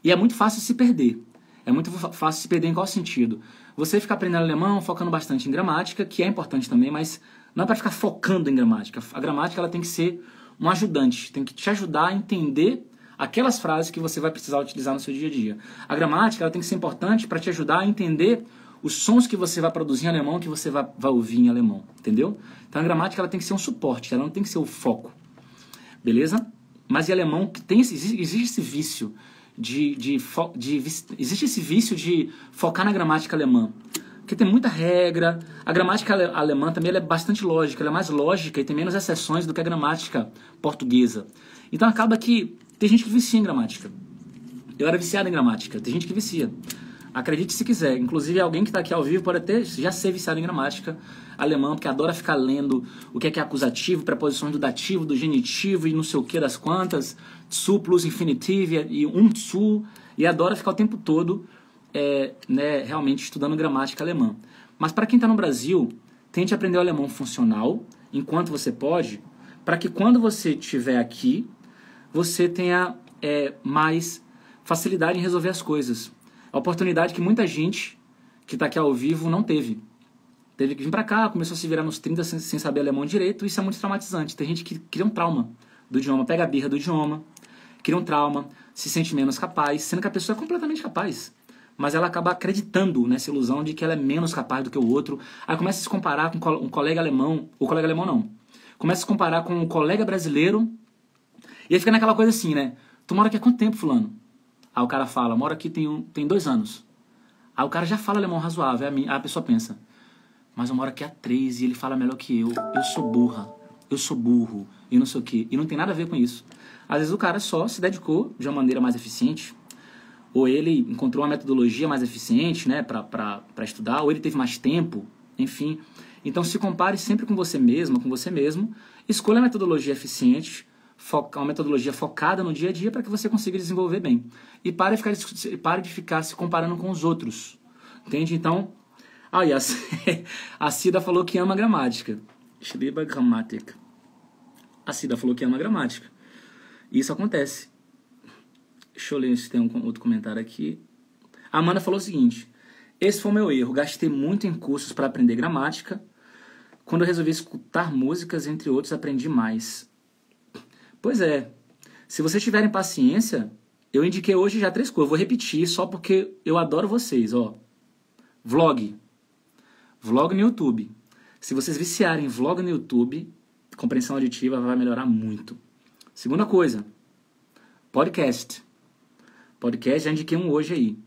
E é muito fácil se perder. É muito fácil se perder em qual sentido? Você fica aprendendo alemão, focando bastante em gramática, que é importante também, mas não é para ficar focando em gramática. A gramática ela tem que ser um ajudante, tem que te ajudar a entender aquelas frases que você vai precisar utilizar no seu dia a dia. A gramática ela tem que ser importante para te ajudar a entender os sons que você vai produzir em alemão, que você vai ouvir em alemão, entendeu? Então a gramática ela tem que ser um suporte, ela não tem que ser o foco, beleza? Mas em alemão existe esse vício existe esse vício de focar na gramática alemã, porque tem muita regra. A gramática alemã também ela é bastante lógica, ela é mais lógica e tem menos exceções do que a gramática portuguesa. Então acaba que tem gente que vicia em gramática. Eu era viciado em gramática, tem gente que vicia. Acredite se quiser. Inclusive, alguém que está aqui ao vivo pode até já ser viciado em gramática alemã, porque adora ficar lendo o que é acusativo, preposições do dativo, do genitivo e não sei o que das quantas, zu plus infinitive e zu, e adora ficar o tempo todo realmente estudando gramática alemã. Mas para quem está no Brasil, tente aprender o alemão funcional, enquanto você pode, para que quando você estiver aqui, você tenha mais facilidade em resolver as coisas. A oportunidade que muita gente que tá aqui ao vivo, não teve. Teve que vir pra cá, começou a se virar nos 30 sem saber alemão direito. Isso é muito traumatizante. Tem gente que cria um trauma do idioma, pega a birra do idioma, cria um trauma, se sente menos capaz, sendo que a pessoa é completamente capaz. Mas ela acaba acreditando nessa ilusão de que ela é menos capaz do que o outro. Aí começa a se comparar com um colega alemão, ou colega alemão não. Começa a se comparar com um colega brasileiro, e aí fica naquela coisa assim, né? Tu mora aqui há quanto tempo, fulano? Aí o cara fala, moro aqui tem 2 anos. Aí o cara já fala alemão razoável, aí a pessoa pensa, mas eu moro aqui há 3 e ele fala melhor que eu sou burra, eu sou burro, e não sei o quê. E não tem nada a ver com isso. Às vezes o cara só se dedicou de uma maneira mais eficiente, ou ele encontrou uma metodologia mais eficiente, né, para estudar, ou ele teve mais tempo, enfim. Então se compare sempre com você mesma, com você mesmo, escolha a metodologia eficiente, uma metodologia focada no dia a dia para que você consiga desenvolver bem. E pare de ficar se comparando com os outros. Entende? Então, aí a Cida falou que ama gramática. Schreiber Grammatik. A Cida falou que ama gramática. Isso acontece. Deixa eu ler se tem outro comentário aqui. A Amanda falou o seguinte: esse foi o meu erro. Gastei muito em cursos para aprender gramática. Quando eu resolvi escutar músicas, entre outros, aprendi mais. Pois é. Se vocês tiverem paciência, eu indiquei hoje já 3 coisas. Eu vou repetir só porque eu adoro vocês. Ó. Vlog. Vlog no YouTube. Se vocês viciarem vlog no YouTube, compreensão auditiva vai melhorar muito. Segunda coisa. Podcast. Podcast, já indiquei um hoje aí.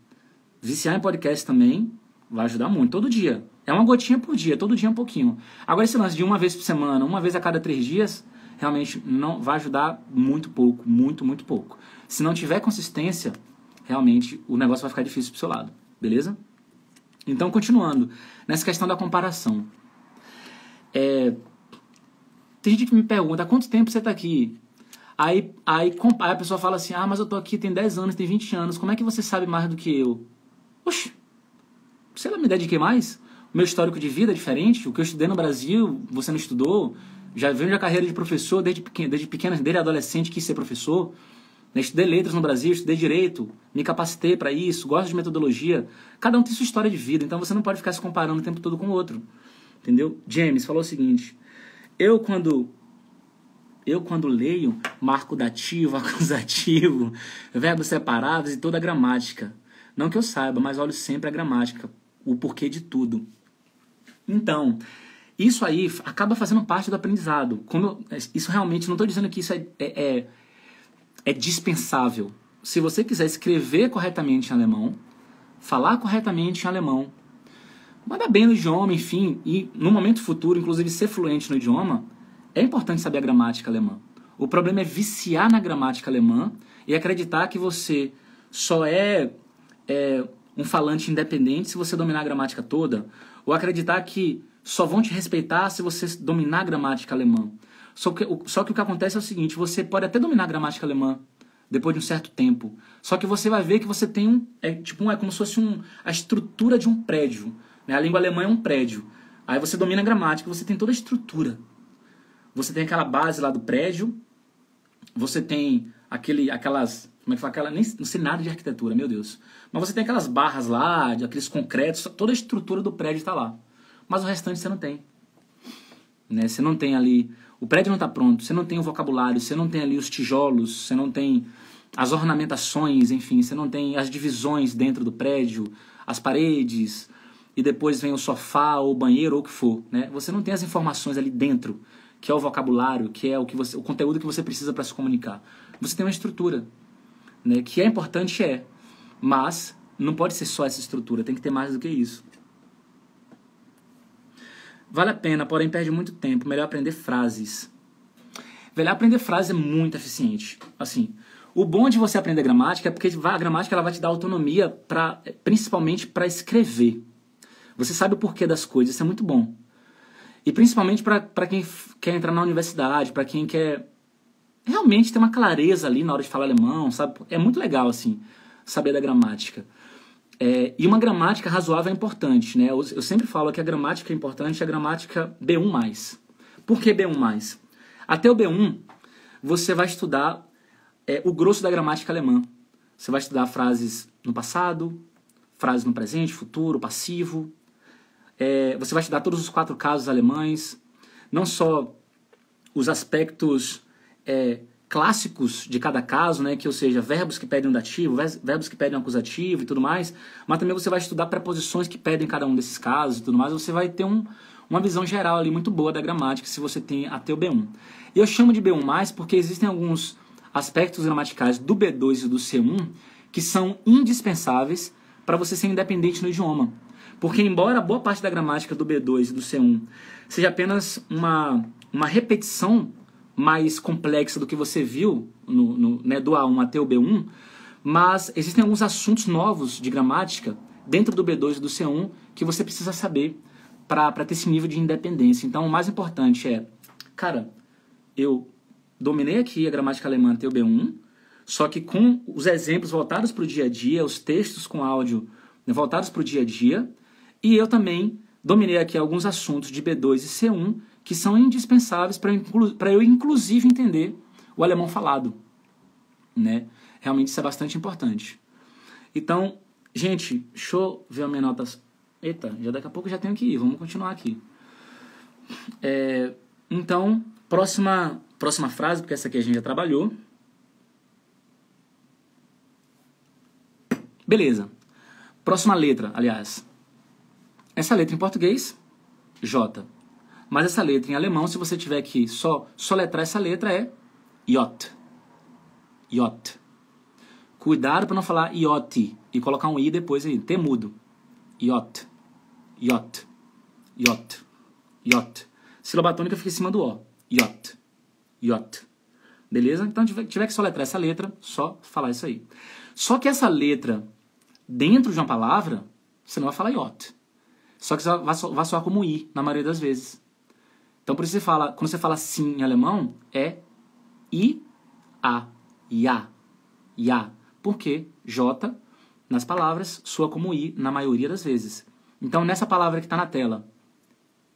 Viciar em podcast também vai ajudar muito, todo dia. É uma gotinha por dia, todo dia um pouquinho. Agora esse lance de uma vez por semana, uma vez a cada 3 dias, realmente não vai ajudar muito pouco, muito pouco. Se não tiver consistência, realmente o negócio vai ficar difícil pro seu lado, beleza? Então, continuando, nessa questão da comparação. Tem gente que me pergunta, há quanto tempo você tá aqui? Aí a pessoa fala assim, mas eu tô aqui tem 10 anos, tem 20 anos, como é que você sabe mais do que eu? Oxe, sei lá, me dediquei mais? O meu histórico de vida é diferente? O que eu estudei no Brasil, você não estudou? Já venho da carreira de professor desde pequeno, desde adolescente, quis ser professor. Estudei letras no Brasil, estudei direito, me capacitei para isso, gosto de metodologia. Cada um tem sua história de vida, então você não pode ficar se comparando o tempo todo com o outro. Entendeu? James falou o seguinte, eu quando leio, marco dativo, acusativo, verbos separados e toda a gramática. Não que eu saiba, mas olho sempre a gramática, o porquê de tudo. Então, isso aí acaba fazendo parte do aprendizado. Isso realmente, não estou dizendo que isso é dispensável. Se você quiser escrever corretamente em alemão, falar corretamente em alemão, mandar bem no idioma, enfim, e no momento futuro, inclusive ser fluente no idioma, é importante saber a gramática alemã. O problema é viciar na gramática alemã e acreditar que você só é um falante independente se você dominar a gramática toda, ou acreditar que só vão te respeitar se você dominar a gramática alemã. Só que o que acontece é o seguinte, você pode até dominar a gramática alemã depois de um certo tempo, só que você vai ver que você tem é como se fosse a estrutura de um prédio. Né? A língua alemã é um prédio. Aí você domina a gramática, você tem toda a estrutura. Você tem aquela base lá do prédio, você tem aquelas, como é que fala? Não sei nada de arquitetura, meu Deus. Mas você tem aquelas barras lá, aqueles concretos, toda a estrutura do prédio está lá. Mas o restante você não tem. Né? Você não tem ali, o prédio não está pronto, você não tem o vocabulário, você não tem ali os tijolos, você não tem as ornamentações, enfim, você não tem as divisões dentro do prédio, as paredes, e depois vem o sofá, ou o banheiro, ou o que for. Né? Você não tem as informações ali dentro, que é o vocabulário, que é o conteúdo que você precisa para se comunicar. Você tem uma estrutura, né, que é importante, mas não pode ser só essa estrutura, tem que ter mais do que isso. Vale a pena, porém perde muito tempo, melhor aprender frases. Velho, aprender frases é muito eficiente. Assim, o bom de você aprender gramática é porque a gramática ela vai te dar autonomia, principalmente para escrever. Você sabe o porquê das coisas, isso é muito bom. E principalmente para quem quer entrar na universidade, para quem quer realmente ter uma clareza ali na hora de falar alemão, sabe? É muito legal, assim, saber da gramática. E uma gramática razoável é importante, né? Eu sempre falo que a gramática é importante, a gramática B1+. Por que B1+? Até o B1, você vai estudar o grosso da gramática alemã. Você vai estudar frases no passado, frases no presente, futuro, passivo. Você vai estudar todos os 4 casos alemães, não só os aspectos clássicos de cada caso, né, ou seja, verbos que pedem um dativo, verbos que pedem um acusativo e tudo mais, mas também você vai estudar preposições que pedem cada um desses casos e tudo mais. Você vai ter uma visão geral ali muito boa da gramática se você tem até o B1. E eu chamo de B1+, porque existem alguns aspectos gramaticais do B2 e do C1 que são indispensáveis para você ser independente no idioma. Porque embora boa parte da gramática do B2 e do C1 seja apenas uma repetição mais complexa do que você viu né, do A1 até o B1, mas existem alguns assuntos novos de gramática dentro do B2 e do C1 que você precisa saber para ter esse nível de independência. Então, o mais importante cara, eu dominei aqui a gramática alemã até o B1, só que com os exemplos voltados para o dia a dia, os textos com áudio voltados para o dia a dia, e eu também dominei aqui alguns assuntos de B2 e C1 que são indispensáveis para eu, inclusive, entender o alemão falado. Né? Realmente isso é bastante importante. Então, gente, deixa eu ver as minhas notas. Eita, já daqui a pouco eu já tenho que ir. Vamos continuar aqui. Então, próxima frase, porque essa aqui a gente já trabalhou. Beleza. Próxima letra, aliás. Essa letra em português, J. Mas essa letra em alemão, se você tiver que soletrar essa letra, é J. J. Cuidado para não falar J e colocar um I depois aí, T mudo. J. J. J. J. Sílaba tônica fica em cima do O. J. J. Beleza? Então, se tiver que soletrar essa letra, só falar isso aí. Só que essa letra, dentro de uma palavra, você não vai falar J. Só que você vai soar como I, na maioria das vezes. Então, por isso quando você fala sim em alemão, é I, A, Ya, Ya. Porque J, nas palavras, soa como I na maioria das vezes. Então, nessa palavra que está na tela,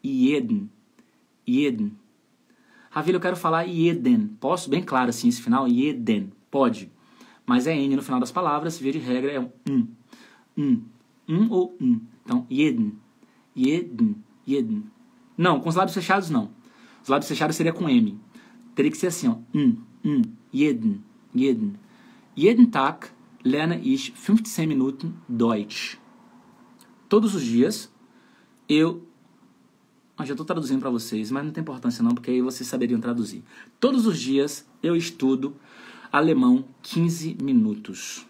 jeden, jeden. Ravila, eu quero falar jeden. Posso? Bem claro assim, esse final, jeden. Pode. Mas é N no final das palavras, via de regra é ou Então, jeden. Jeden, jeden. Não, com os lábios fechados não. Os lábios fechados seria com M. Teria que ser assim, ó. Jeden, jeden. Jeden Tag lerne ich 15 Minuten Deutsch. Todos os dias eu... já estou traduzindo para vocês, mas não tem importância não, porque aí vocês saberiam traduzir. Todos os dias eu estudo alemão 15 minutos.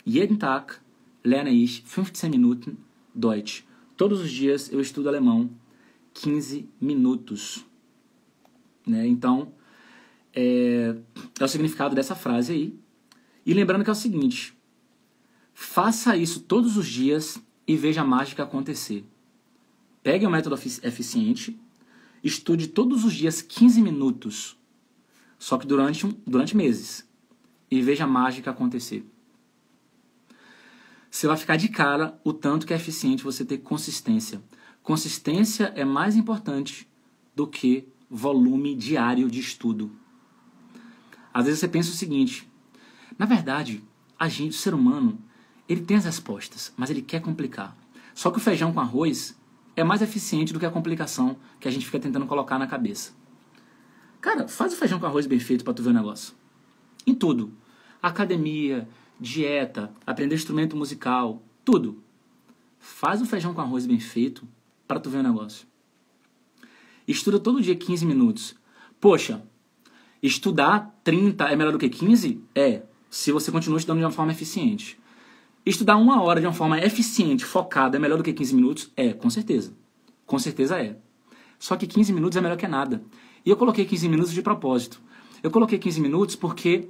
Jeden Tag lerne ich 15 Minuten Deutsch. Todos os dias eu estudo alemão 15 minutos. Né? Então, é o significado dessa frase aí. E lembrando que é o seguinte, faça isso todos os dias e veja a mágica acontecer. Pegue um método eficiente, estude todos os dias 15 minutos, só que durante meses, e veja a mágica acontecer. Você vai ficar de cara o tanto que é eficiente você ter consistência. Consistência é mais importante do que volume diário de estudo. Às vezes você pensa o seguinte, na verdade, o ser humano, ele tem as respostas, mas ele quer complicar. Só que o feijão com arroz é mais eficiente do que a complicação que a gente fica tentando colocar na cabeça. Cara, faz o feijão com arroz bem feito pra tu ver o negócio. Em tudo. Academia, dieta, aprender instrumento musical, tudo. Faz o feijão com arroz bem feito pra tu ver o negócio. Estuda todo dia 15 minutos. Poxa, estudar 30 é melhor do que 15? É, se você continua estudando de uma forma eficiente. Estudar 1 hora de uma forma eficiente, focada, é melhor do que 15 minutos? É, com certeza. Com certeza é. Só que 15 minutos é melhor que nada. E eu coloquei 15 minutos de propósito. Eu coloquei 15 minutos porque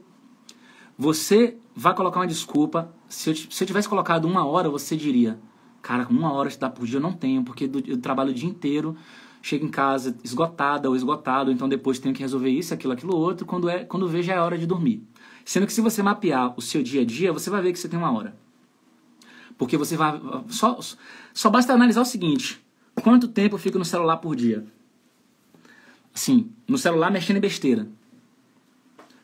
você vai colocar uma desculpa. Se eu tivesse colocado 1 hora, você diria, cara, 1 hora de estudar por dia eu não tenho, porque eu trabalho o dia inteiro, chego em casa esgotada ou esgotado, então depois tenho que resolver isso, aquilo outro, quando vê já é hora de dormir. Sendo que se você mapear o seu dia a dia, você vai ver que você tem 1 hora. Porque você vai... Só basta analisar o seguinte, quanto tempo eu fico no celular por dia? Assim, no celular mexendo em besteira.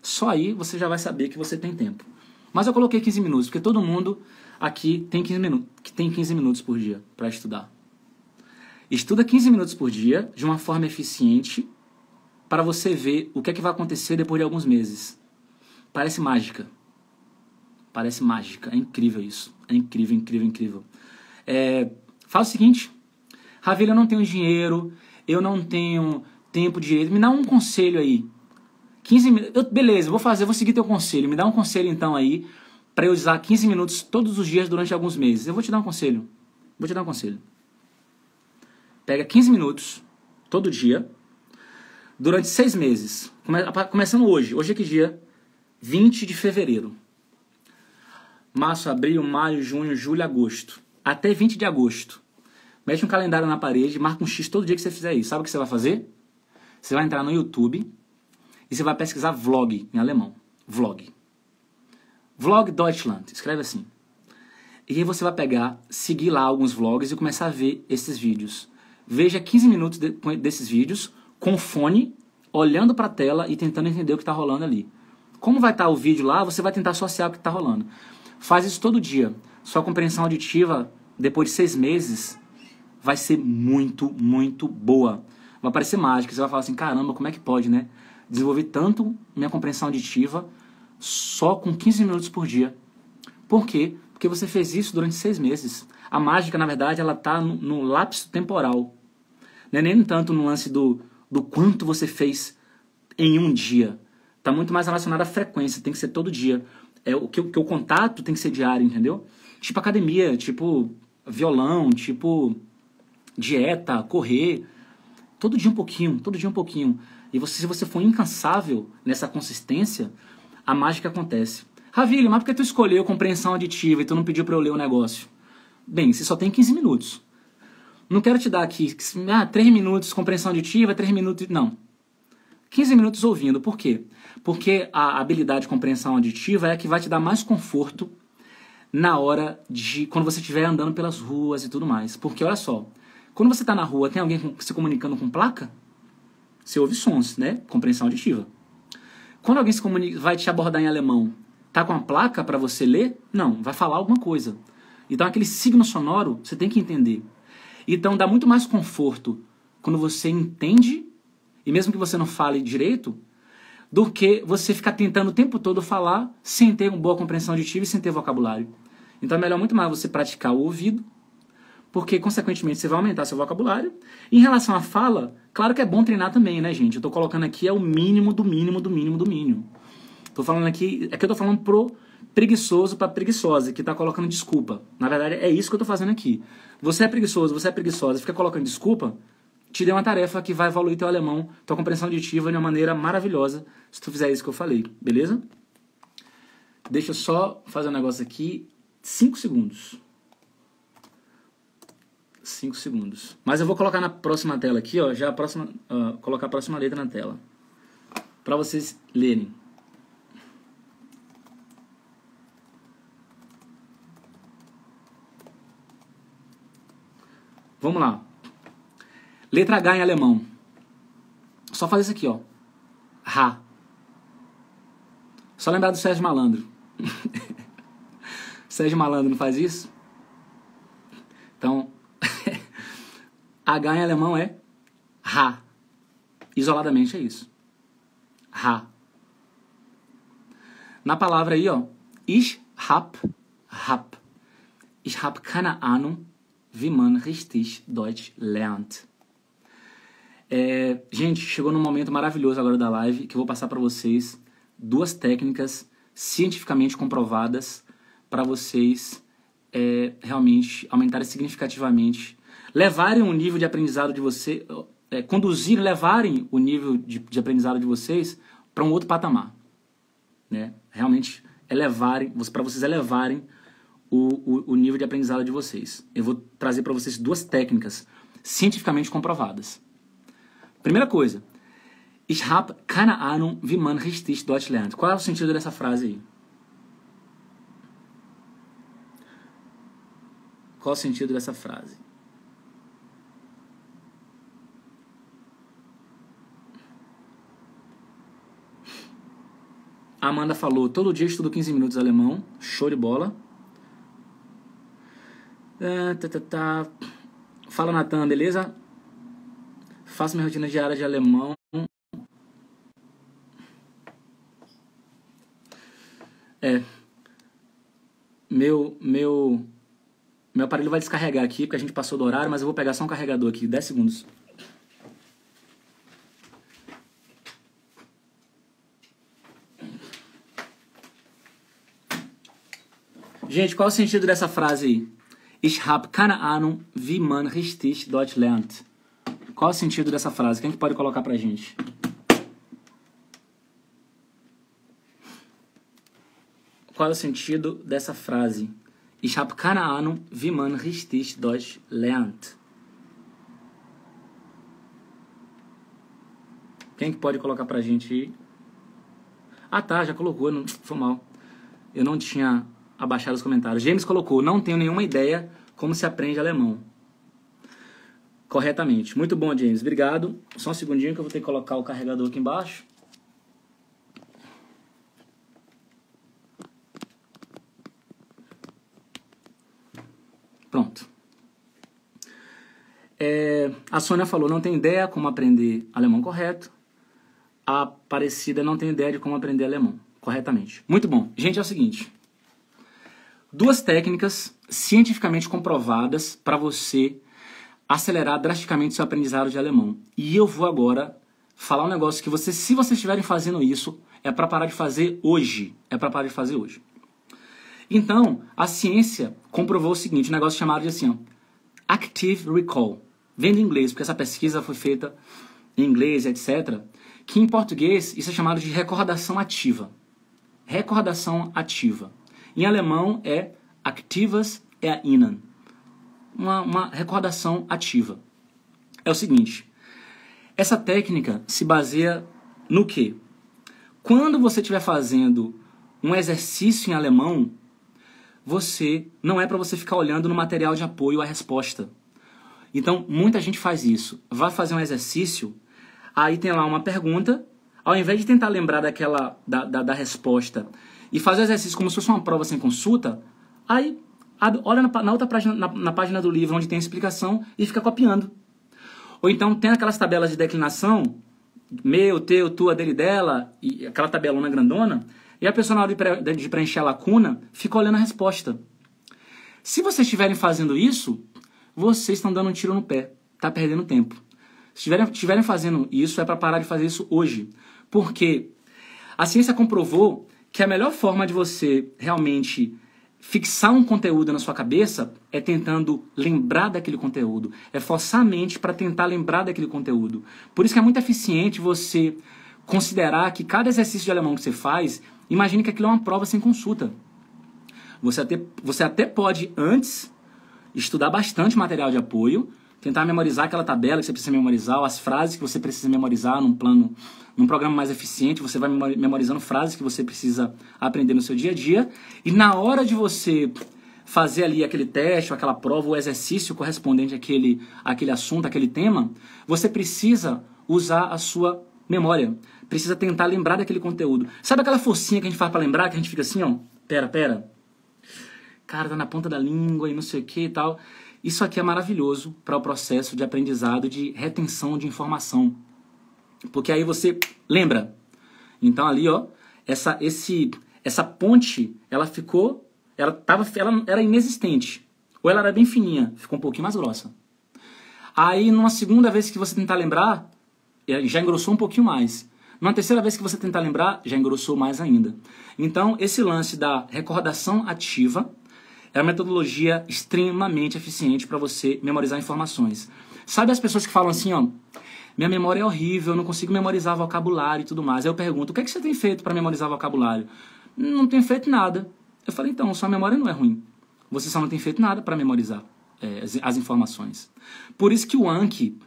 Só aí você já vai saber que você tem tempo. Mas eu coloquei 15 minutos, porque todo mundo aqui tem 15 minutos por dia para estudar. Estuda 15 minutos por dia, de uma forma eficiente, para você ver o que é que vai acontecer depois de alguns meses. Parece mágica. Parece mágica. É incrível isso. É incrível, incrível, incrível. Faz o seguinte. Ravile, eu não tenho dinheiro, eu não tenho tempo direito. Me dá um conselho aí. 15 minutos. Beleza, vou seguir teu conselho. Me dá um conselho então aí, para eu usar 15 minutos todos os dias durante alguns meses. Eu vou te dar um conselho. Vou te dar um conselho. Pega 15 minutos todo dia, durante 6 meses. Começando hoje. Hoje é que dia? 20 de fevereiro. Março, abril, maio, junho, julho, agosto. Até 20 de agosto. Mete um calendário na parede, marca um X todo dia que você fizer isso. Sabe o que você vai fazer? Você vai entrar no YouTube e você vai pesquisar vlog em alemão. Vlog. Vlog Deutschland. Escreve assim. E aí você vai pegar, seguir lá alguns vlogs e começar a ver esses vídeos. Veja 15 minutos desses vídeos com fone, olhando para a tela e tentando entender o que está rolando ali. Como vai estar o vídeo lá, você vai tentar associar o que está rolando. Faz isso todo dia. Sua compreensão auditiva, depois de 6 meses, vai ser muito, muito boa. Vai parecer mágica. Você vai falar assim, caramba, como é que pode, né? Desenvolver tanto minha compreensão auditiva só com 15 minutos por dia. Por quê? Porque você fez isso durante 6 meses. A mágica, na verdade, ela está no lapso temporal. Não é nem tanto no lance do quanto você fez em um dia. Está muito mais relacionado à frequência. Tem que ser todo dia. O contato tem que ser diário, entendeu? Tipo academia, tipo violão, tipo dieta, correr. Todo dia um pouquinho, todo dia um pouquinho. E se você for incansável nessa consistência, a mágica acontece. Ravile, mas por que tu escolheu compreensão auditiva e tu não pediu para eu ler o negócio? Bem, você só tem 15 minutos. Não quero te dar aqui 3 minutos compreensão auditiva, 3 minutos... Não. 15 minutos ouvindo. Por quê? Porque a habilidade de compreensão auditiva é a que vai te dar mais conforto na hora de... quando você estiver andando pelas ruas e tudo mais. Porque, olha só, quando você está na rua, tem alguém se comunicando com placa? Você ouve sons, né? Compreensão auditiva. Quando alguém vai te abordar em alemão, tá com a placa para você ler? Não, vai falar alguma coisa. Então aquele signo sonoro você tem que entender. Então dá muito mais conforto quando você entende, e mesmo que você não fale direito, do que você ficar tentando o tempo todo falar sem ter uma boa compreensão auditiva e sem ter vocabulário. Então é melhor muito mais você praticar o ouvido, porque consequentemente você vai aumentar seu vocabulário. E em relação à fala, claro que é bom treinar também, né, gente? Eu tô colocando aqui o mínimo do mínimo do mínimo do mínimo. Tô falando aqui, é que eu tô falando pro preguiçoso para preguiçosa, que tá colocando desculpa. Na verdade, é isso que eu tô fazendo aqui. Você é preguiçoso, você é preguiçosa, fica colocando desculpa, te dei uma tarefa que vai evoluir teu alemão, tua compreensão auditiva de uma maneira maravilhosa, se tu fizer isso que eu falei, beleza? Deixa eu só fazer um negócio aqui, 5 segundos. 5 segundos. Mas eu vou colocar na próxima tela aqui, ó, já a próxima, colocar a próxima letra na tela, para vocês lerem. Vamos lá. Letra H em alemão. Só fazer isso aqui, ó. Ra. Só lembrar do Sérgio Malandro. Sérgio Malandro não faz isso? Então, H em alemão é Ra. Isoladamente é isso. Ra. Na palavra aí, ó. Ich hab. Ich hab keine Ahnung, wie man richtig Deutsch lernt. Gente, chegou num momento maravilhoso agora da live que eu vou passar para vocês 2 técnicas cientificamente comprovadas para vocês realmente aumentarem significativamente, levarem o nível de aprendizado de vocês, levarem o nível de aprendizado de vocês para um outro patamar, né? Realmente para vocês elevarem o nível de aprendizado de vocês. Eu vou trazer para vocês 2 técnicas cientificamente comprovadas. Primeira coisa, ich habe keine Ahnung, wie man richtig Deutsch lernt. Qual é o sentido dessa frase aí? Qual é o sentido dessa frase? A Amanda falou, todo dia estudo 15 minutos alemão, show de bola. Fala, Natan, beleza? Faço minha rotina diária de alemão. Meu aparelho vai descarregar aqui, porque a gente passou do horário, mas eu vou pegar só um carregador aqui, 10 segundos. Gente, qual é o sentido dessa frase aí? Ich habe keine Ahnung, wie man richtig Deutsch lernt. Qual é o sentido dessa frase? Quem que pode colocar pra gente? Qual é o sentido dessa frase? Ich habe keine Ahnung, wie man richtig Deutsch lernt. Quem que pode colocar pra gente aí? Ah tá, já colocou, não, foi mal. Eu não tinha abaixado os comentários. James colocou, não tenho nenhuma ideia como se aprende alemão. Corretamente. Muito bom, James. Obrigado. Só um segundinho que eu vou ter que colocar o carregador aqui embaixo. Pronto. A Sônia falou, não tem ideia como aprender alemão correto. A Aparecida não tem ideia de como aprender alemão corretamente. Muito bom. Gente, é o seguinte. Duas técnicas cientificamente comprovadas para você acelerar drasticamente seu aprendizado de alemão. E eu vou agora falar um negócio que você, se vocês estiverem fazendo isso, é para parar de fazer hoje. É para parar de fazer hoje. Então, a ciência comprovou o seguinte, um negócio chamado de assim, ó, Active Recall. Vem do inglês, porque essa pesquisa foi feita em inglês, etc. Que em português isso é chamado de recordação ativa. Recordação ativa. Em alemão é Aktives Erinnern. Uma recordação ativa. É o seguinte, essa técnica se baseia no quê? Quando você estiver fazendo um exercício em alemão, não é para você ficar olhando no material de apoio a resposta. Então, muita gente faz isso. Vai fazer um exercício, aí tem lá uma pergunta, ao invés de tentar lembrar da resposta e fazer o exercício como se fosse uma prova sem consulta, aí olha na outra página, na página do livro onde tem a explicação e fica copiando. Ou então tem aquelas tabelas de declinação, meu, teu, tua, dele, dela, e aquela tabelona grandona, e a pessoa na hora de preencher a lacuna fica olhando a resposta. Se vocês estiverem fazendo isso, vocês estão dando um tiro no pé, tá perdendo tempo. Se estiverem fazendo isso, é para parar de fazer isso hoje. Porque a ciência comprovou que a melhor forma de você realmente fixar um conteúdo na sua cabeça é tentando lembrar daquele conteúdo. É forçar a mente para tentar lembrar daquele conteúdo. Por isso que é muito eficiente você considerar que cada exercício de alemão que você faz, imagine que aquilo é uma prova sem consulta. Você até pode, antes, estudar bastante material de apoio, tentar memorizar aquela tabela que você precisa memorizar, ou as frases que você precisa memorizar num programa mais eficiente, você vai memorizando frases que você precisa aprender no seu dia a dia, e na hora de você fazer ali aquele teste, aquela prova, o exercício correspondente àquele assunto, àquele tema, você precisa usar a sua memória, precisa tentar lembrar daquele conteúdo. Sabe aquela forcinha que a gente faz para lembrar, que a gente fica assim, ó, pera, cara, tá na ponta da língua e não sei o que e tal. Isso aqui é maravilhoso para o processo de aprendizado, de retenção de informação. Porque aí você lembra. Então ali, ó, essa ponte, ela era inexistente. Ou ela era bem fininha, ficou um pouquinho mais grossa. Aí, numa segunda vez que você tentar lembrar, já engrossou um pouquinho mais. Numa terceira vez que você tentar lembrar, já engrossou mais ainda. Então, esse lance da recordação ativa é uma metodologia extremamente eficiente para você memorizar informações. Sabe as pessoas que falam assim, ó, minha memória é horrível, eu não consigo memorizar vocabulário e tudo mais. Aí eu pergunto, o que é que você tem feito para memorizar vocabulário? Não tenho feito nada. Eu falei, então, sua memória não é ruim. Você só não tem feito nada para memorizar as informações. Por isso que o Anki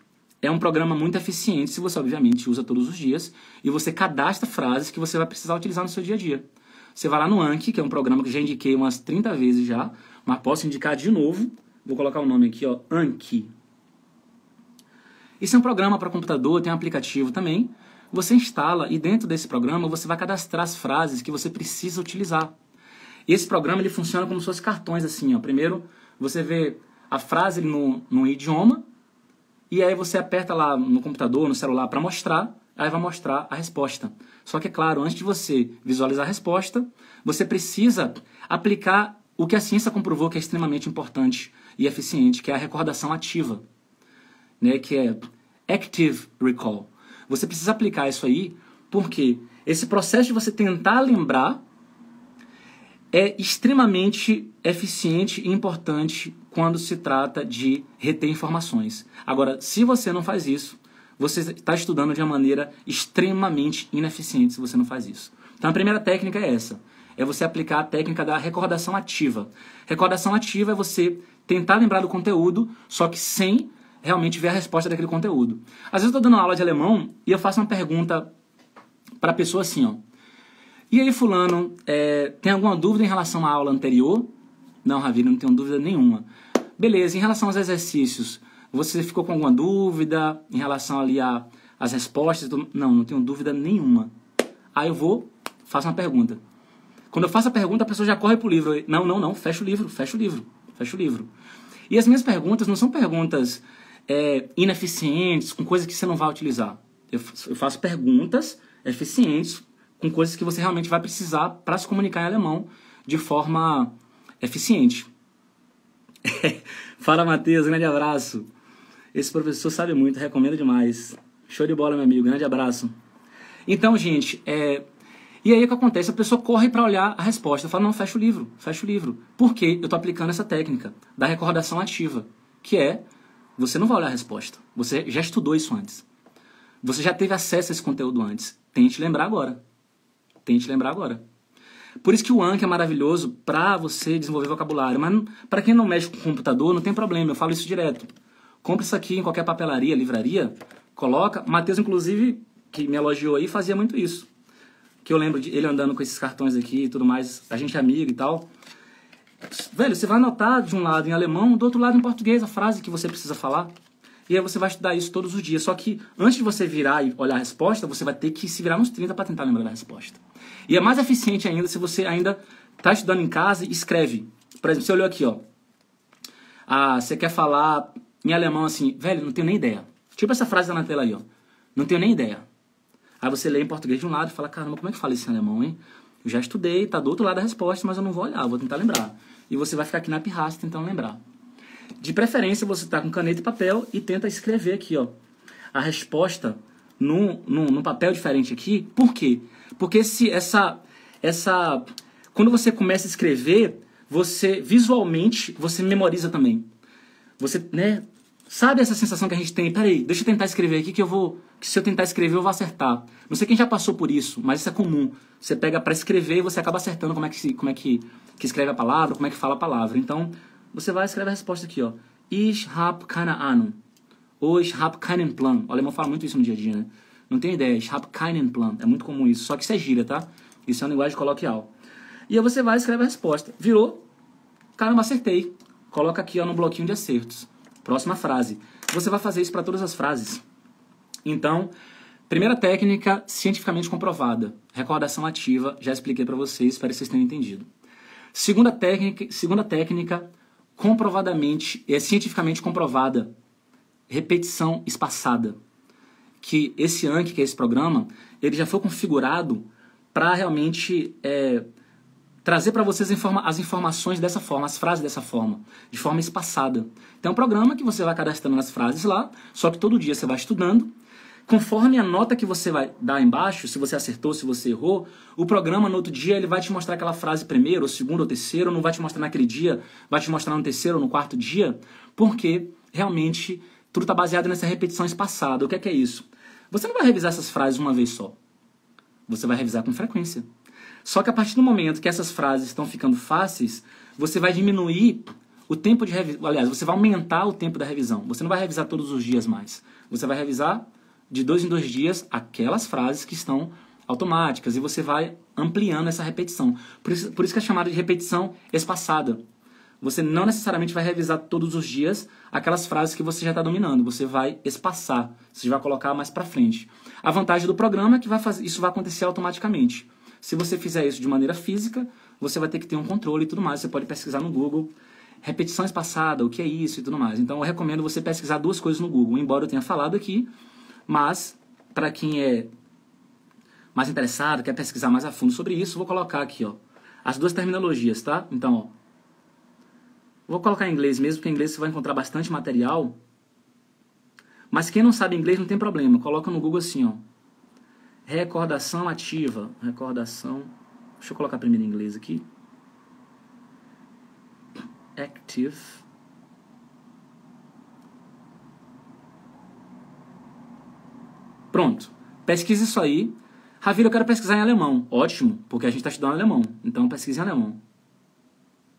é um programa muito eficiente se você, obviamente, usa todos os dias e você cadastra frases que você vai precisar utilizar no seu dia a dia. Você vai lá no Anki, que é um programa que já indiquei umas 30 vezes já, mas posso indicar de novo. Vou colocar o nome aqui, ó, Anki. Isso é um programa para computador, tem um aplicativo também. Você instala e dentro desse programa você vai cadastrar as frases que você precisa utilizar. E esse programa ele funciona como se fossem cartões assim, ó. Primeiro você vê a frase num idioma, e aí você aperta lá no computador, no celular para mostrar, aí vai mostrar a resposta. Só que, é claro, antes de você visualizar a resposta, você precisa aplicar o que a ciência comprovou que é extremamente importante e eficiente, que é a recordação ativa, né, que é Active Recall. Você precisa aplicar isso aí, porque esse processo de você tentar lembrar é extremamente eficiente e importante quando se trata de reter informações. Agora, se você não faz isso, você está estudando de uma maneira extremamente ineficiente se você não faz isso. Então, a primeira técnica é essa. É você aplicar a técnica da recordação ativa. Recordação ativa é você tentar lembrar do conteúdo, só que sem realmente ver a resposta daquele conteúdo. Às vezes eu estou dando aula de alemão e eu faço uma pergunta para a pessoa assim, ó. E aí, fulano, tem alguma dúvida em relação à aula anterior? Não, Ravina, não tenho dúvida nenhuma. Beleza, em relação aos exercícios, você ficou com alguma dúvida em relação ali às respostas? Não, não tenho dúvida nenhuma. Aí eu faço uma pergunta. Quando eu faço a pergunta, a pessoa já corre pro livro. Não, fecha o livro. E as minhas perguntas não são perguntas ineficientes, com coisas que você não vai utilizar. Eu faço perguntas eficientes, com coisas que você realmente vai precisar para se comunicar em alemão de forma eficiente. Fala, Matheus, grande abraço. Esse professor sabe muito, recomendo demais. Show de bola, meu amigo, grande abraço. Então, gente, e aí o que acontece? A pessoa corre para olhar a resposta. Fala, não, fecha o livro. Por quê? Eu estou aplicando essa técnica da recordação ativa, que é, você não vai olhar a resposta. Você já estudou isso antes. Você já teve acesso a esse conteúdo antes. Tente lembrar agora. Por isso que o Anki é maravilhoso para você desenvolver vocabulário. Mas para quem não mexe com computador, não tem problema. Eu falo isso direto. Compre isso aqui em qualquer papelaria, livraria. Coloca. Matheus, inclusive, que me elogiou aí, fazia muito isso. Que eu lembro de ele andando com esses cartões aqui e tudo mais. A gente é amigo e tal. Velho, você vai anotar de um lado em alemão, do outro lado em português a frase que você precisa falar. E aí você vai estudar isso todos os dias. Só que antes de você virar e olhar a resposta, você vai ter que se virar nos 30 para tentar lembrar da resposta. E é mais eficiente ainda se você ainda está estudando em casa e escreve. Por exemplo, você olhou aqui, ó. Você quer falar em alemão assim, velho, não tenho nem ideia. Tipo essa frase na tela aí, ó. Não tenho nem ideia. Aí você lê em português de um lado e fala, caramba, como é que fala isso em alemão, hein? Eu já estudei, tá do outro lado da resposta, mas eu não vou olhar, vou tentar lembrar. E você vai ficar aqui na pirraça tentando lembrar. De preferência, você tá com caneta e papel e tenta escrever aqui, ó, a resposta num papel diferente aqui. Por quê? Porque quando você começa a escrever, você visualmente, você memoriza também. Você, né, sabe essa sensação que a gente tem? Peraí, deixa eu tentar escrever aqui que se eu tentar escrever eu vou acertar. Não sei quem já passou por isso, mas isso é comum. Você pega para escrever e você acaba acertando como é que escreve a palavra, como é que fala a palavra. Então, você vai escrever a resposta aqui, ó. Ich hab keine Ahnung. Ou ich hab keinen Plan. O alemão fala muito isso no dia a dia, né? Não tem ideia. Ich hab keinen Plan. É muito comum isso. Só que isso é gíria, tá? Isso é uma linguagem coloquial. E aí você vai escrever a resposta. Virou. Caramba, acertei. Coloca aqui, ó, no bloquinho de acertos. Próxima frase. Você vai fazer isso para todas as frases. Então, primeira técnica cientificamente comprovada. Recordação ativa. Já expliquei para vocês. Espero que vocês tenham entendido. Segunda técnica comprovadamente, cientificamente comprovada, repetição espaçada. Que esse Anki, que é esse programa, ele já foi configurado para realmente trazer para vocês as informações dessa forma, as frases dessa forma, de forma espaçada. Então é um programa que você vai cadastrando as frases lá, só que todo dia você vai estudando. Conforme a nota que você vai dar embaixo, se você acertou, se você errou, o programa no outro dia ele vai te mostrar aquela frase primeiro, ou segundo, ou terceiro, não vai te mostrar naquele dia, vai te mostrar no terceiro ou no quarto dia, porque realmente tudo está baseado nessa repetição espaçada. O que é isso? Você não vai revisar essas frases uma vez só. Você vai revisar com frequência. Só que a partir do momento que essas frases estão ficando fáceis, você vai diminuir o tempo de revisão. Aliás, você vai aumentar o tempo da revisão. Você não vai revisar todos os dias mais. Você vai revisar de 2 em 2 dias aquelas frases que estão automáticas e você vai ampliando essa repetição. Por isso que é chamada de repetição espaçada. Você não necessariamente vai revisar todos os dias aquelas frases que você já está dominando. Você vai espaçar, você vai colocar mais para frente. A vantagem do programa é que isso vai acontecer automaticamente. Se você fizer isso de maneira física, você vai ter que ter um controle e tudo mais. Você pode pesquisar no Google repetição espaçada, o que é isso e tudo mais. Então eu recomendo você pesquisar duas coisas no Google, embora eu tenha falado aqui, mas para quem é mais interessado, quer pesquisar mais a fundo sobre isso, vou colocar aqui, ó, as duas terminologias, tá? Então, ó, vou colocar em inglês mesmo, porque em inglês você vai encontrar bastante material. Mas quem não sabe inglês não tem problema, coloca no Google assim, ó, recordação ativa, recordação, deixa eu colocar primeiro em inglês aqui, active, pronto, pesquisa isso aí. Ravira, eu quero pesquisar em alemão, ótimo, porque a gente está estudando alemão, então pesquisa em alemão,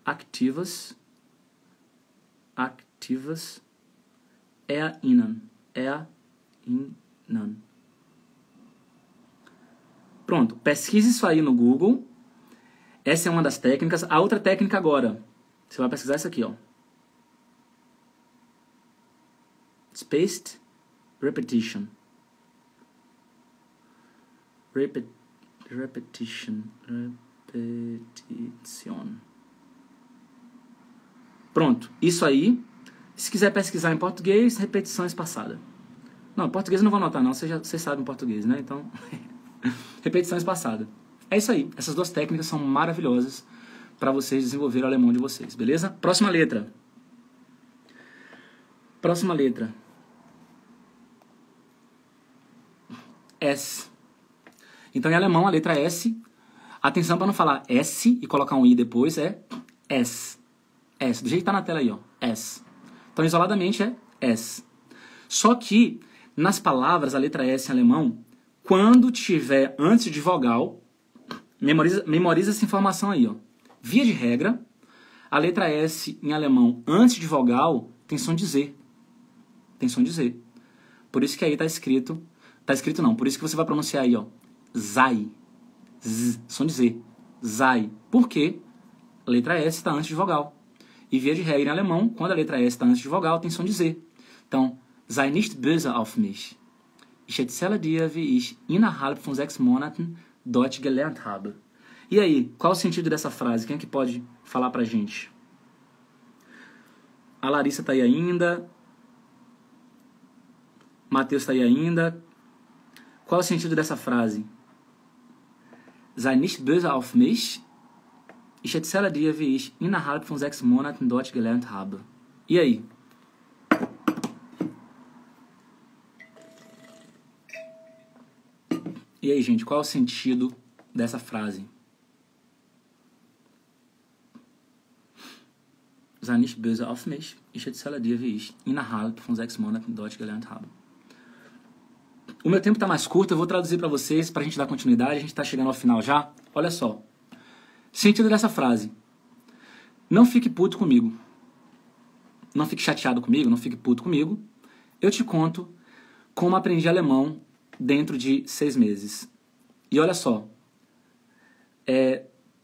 activas, erinnern. Pronto, pesquise isso aí no Google. Essa é uma das técnicas. A outra técnica agora, você vai pesquisar isso aqui, ó. Spaced repetition. Repetition. Pronto, isso aí. Se quiser pesquisar em português, repetição espaçada. Não, em português eu não vou anotar não, vocês sabem português, né? Então, repetição espaçada. É isso aí, essas duas técnicas são maravilhosas para vocês desenvolverem o alemão de vocês, beleza? Próxima letra. Próxima letra. S. Então, em alemão, a letra S, atenção para não falar S e colocar um I depois, é S. S, do jeito que tá na tela aí, ó, S. Então, isoladamente é S. Só que, nas palavras, a letra S em alemão, quando tiver antes de vogal, memoriza essa informação aí, ó. Via de regra, a letra S em alemão, antes de vogal, tem som de Z. Tem som de Z. Por isso que aí tá escrito não, por isso que você vai pronunciar aí, ó, Sei. Z, som de Z. Sei. Por quê? A letra S está antes de vogal. E via de regra em alemão, quando a letra S está antes de vogal, tem som de Z. Então, sei nicht böse auf mich. Ich erzähle dir, wie ich innerhalb von 6 Monaten Deutsch gelernt habe. E aí, qual o sentido dessa frase? Quem é que pode falar pra gente? A Larissa tá aí ainda. Matheus tá aí ainda. Qual o sentido dessa frase? Sei nicht böse auf mich. Ich erzähle dir, wie ich innerhalb von 6 Monaten Deutsch gelernt habe. E aí? E aí, gente, qual é o sentido dessa frase? Sei nicht böse auf mich. Ich erzähle dir, wie ich innerhalb von 6 Monaten Deutsch gelernt habe. O meu tempo está mais curto, eu vou traduzir para vocês, para a gente dar continuidade, a gente está chegando ao final já. Olha só. Sentido dessa frase. Não fique puto comigo. Não fique chateado comigo, não fique puto comigo. Eu te conto como aprendi alemão dentro de 6 meses. E olha só.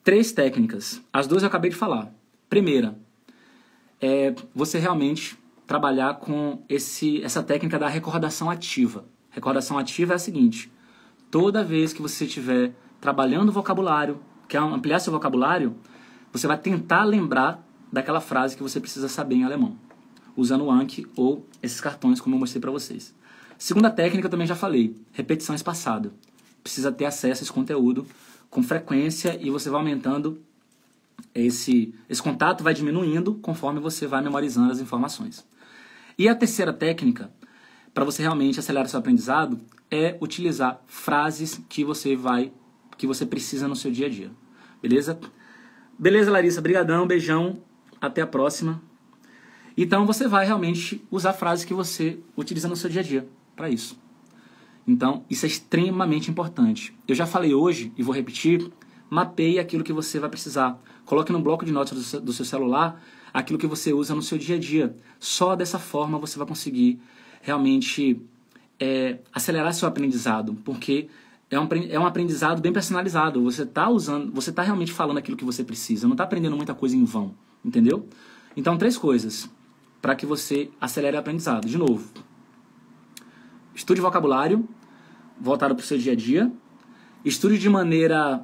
3 técnicas. As 2 eu acabei de falar. Primeira, você realmente trabalhar com essa técnica da recordação ativa. Recordação ativa é a seguinte: toda vez que você estiver trabalhando o vocabulário, quer ampliar seu vocabulário, você vai tentar lembrar daquela frase que você precisa saber em alemão, usando o Anki ou esses cartões como eu mostrei para vocês. Segunda técnica, eu também já falei, repetição espaçada. Precisa ter acesso a esse conteúdo com frequência e você vai aumentando, esse contato vai diminuindo conforme você vai memorizando as informações. E a terceira técnica, para você realmente acelerar seu aprendizado, é utilizar frases que você precisa no seu dia a dia. Beleza? Beleza, Larissa? Brigadão, beijão, até a próxima. Então você vai realmente usar frases que você utiliza no seu dia a dia para isso. Então, isso é extremamente importante. Eu já falei hoje e vou repetir, mapeie aquilo que você vai precisar. Coloque no bloco de notas do seu celular aquilo que você usa no seu dia a dia. Só dessa forma você vai conseguir realmente acelerar seu aprendizado, porque é um aprendizado bem personalizado. Você está realmente falando aquilo que você precisa, não está aprendendo muita coisa em vão, entendeu? Então, 3 coisas para que você acelere o aprendizado. De novo, estude vocabulário voltado para o seu dia a dia, estude de maneira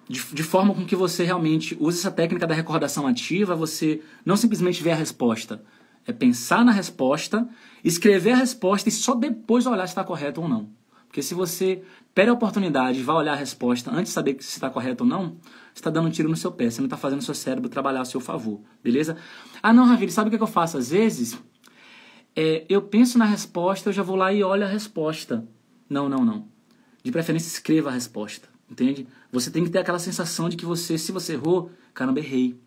de forma com que você realmente use essa técnica da recordação ativa, você não simplesmente ver a resposta, é pensar na resposta, escrever a resposta e só depois olhar se está correto ou não. Porque se você perde a oportunidade e vai olhar a resposta antes de saber se está correto ou não, você está dando um tiro no seu pé, você não está fazendo o seu cérebro trabalhar a seu favor, beleza? Ah não, Ravile, sabe o que eu faço às vezes? Eu penso na resposta, eu já vou lá e olho a resposta. Não. De preferência, escreva a resposta, entende? Você tem que ter aquela sensação de que se você errou, caramba, errei.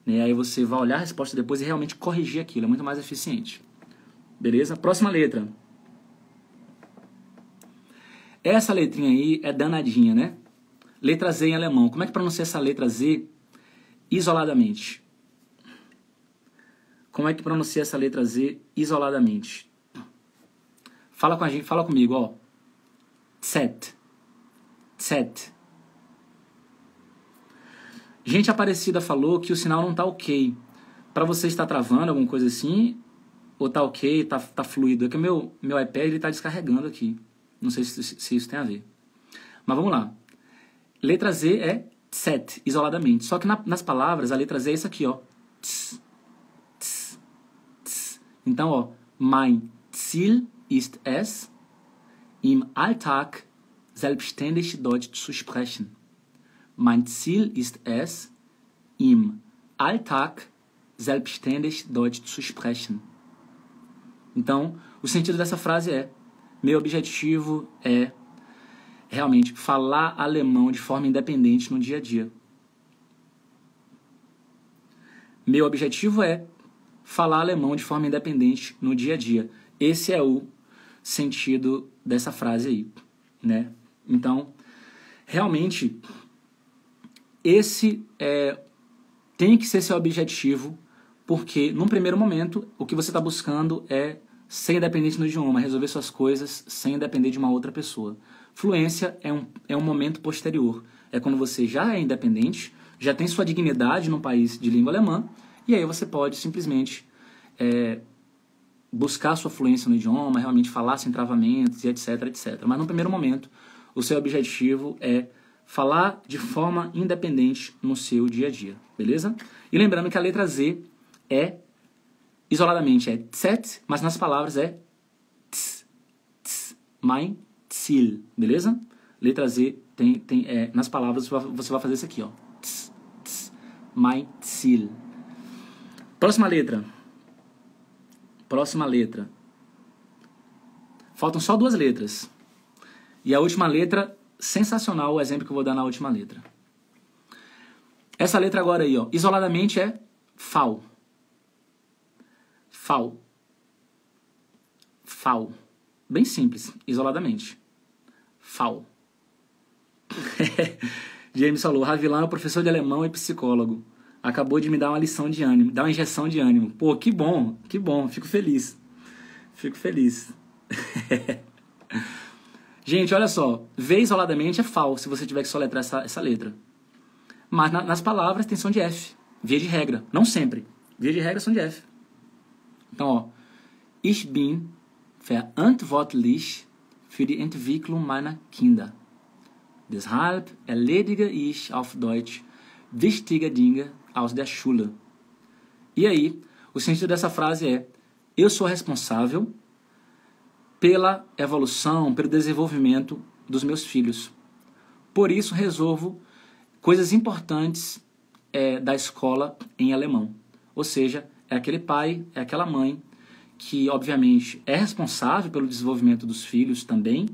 Né? Aí você vai olhar a resposta depois e realmente corrigir aquilo, é muito mais eficiente. Beleza? Próxima letra. Essa letrinha aí é danadinha, né? Letra Z em alemão. Como é que pronuncia essa letra Z isoladamente? Como é que pronuncia essa letra Z isoladamente? Fala com a gente, fala comigo, ó. Z. Gente Aparecida falou que o sinal não tá ok. Para você está travando, alguma coisa assim? Ou tá ok, tá fluido? É que o meu iPad ele tá descarregando aqui. Não sei se isso tem a ver. Mas vamos lá. Letra Z é Z, isoladamente. Só que nas palavras, a letra Z é isso aqui, ó. Tss. Então, ó. Mein Ziel ist es, im Alltag selbstständig Deutsch zu sprechen. Mein Ziel ist es, im Alltag selbstständig Deutsch zu sprechen. Então, o sentido dessa frase é: meu objetivo é realmente falar alemão de forma independente no dia a dia. Meu objetivo é falar alemão de forma independente no dia a dia. Esse é o sentido dessa frase aí, né? Então, realmente, esse tem que ser seu objetivo, porque, num primeiro momento, o que você está buscando é ser independente no idioma, resolver suas coisas sem depender de uma outra pessoa. Fluência é um momento posterior. É quando você já é independente, já tem sua dignidade num país de língua alemã, e aí você pode simplesmente buscar sua fluência no idioma, realmente falar sem travamentos e etc, etc. Mas no primeiro momento, o seu objetivo é falar de forma independente no seu dia a dia, beleza? E lembrando que a letra Z isoladamente é Z, mas nas palavras é tz, mein Ziel, beleza? Letra Z nas palavras você vai fazer isso aqui, ó. Mein Ziel. Próxima letra. Faltam só 2 letras. E a última letra, sensacional o exemplo que eu vou dar na última letra. Essa letra agora aí, ó, isoladamente é FAU. FAU. Bem simples, isoladamente. FAU. James falou: Ravilan é professor de alemão e psicólogo. Acabou de me dar uma lição de ânimo, dar uma injeção de ânimo. Pô, que bom, fico feliz. Gente, olha só, V isoladamente é FAU, se você tiver que soletrar essa letra. Mas nas palavras tem som de F, via de regra, não sempre. Via de regra, som de F. Então, ó, ich bin verantwortlich für die Entwicklung meiner Kinder. Deshalb erledige ich auf Deutsch wichtige Dinge aus der Schule. E aí, o sentido dessa frase é: eu sou responsável pela evolução, pelo desenvolvimento dos meus filhos. Por isso, resolvo coisas importantes da escola em alemão. Ou seja, é aquele pai, é aquela mãe que, obviamente, é responsável pelo desenvolvimento dos filhos também.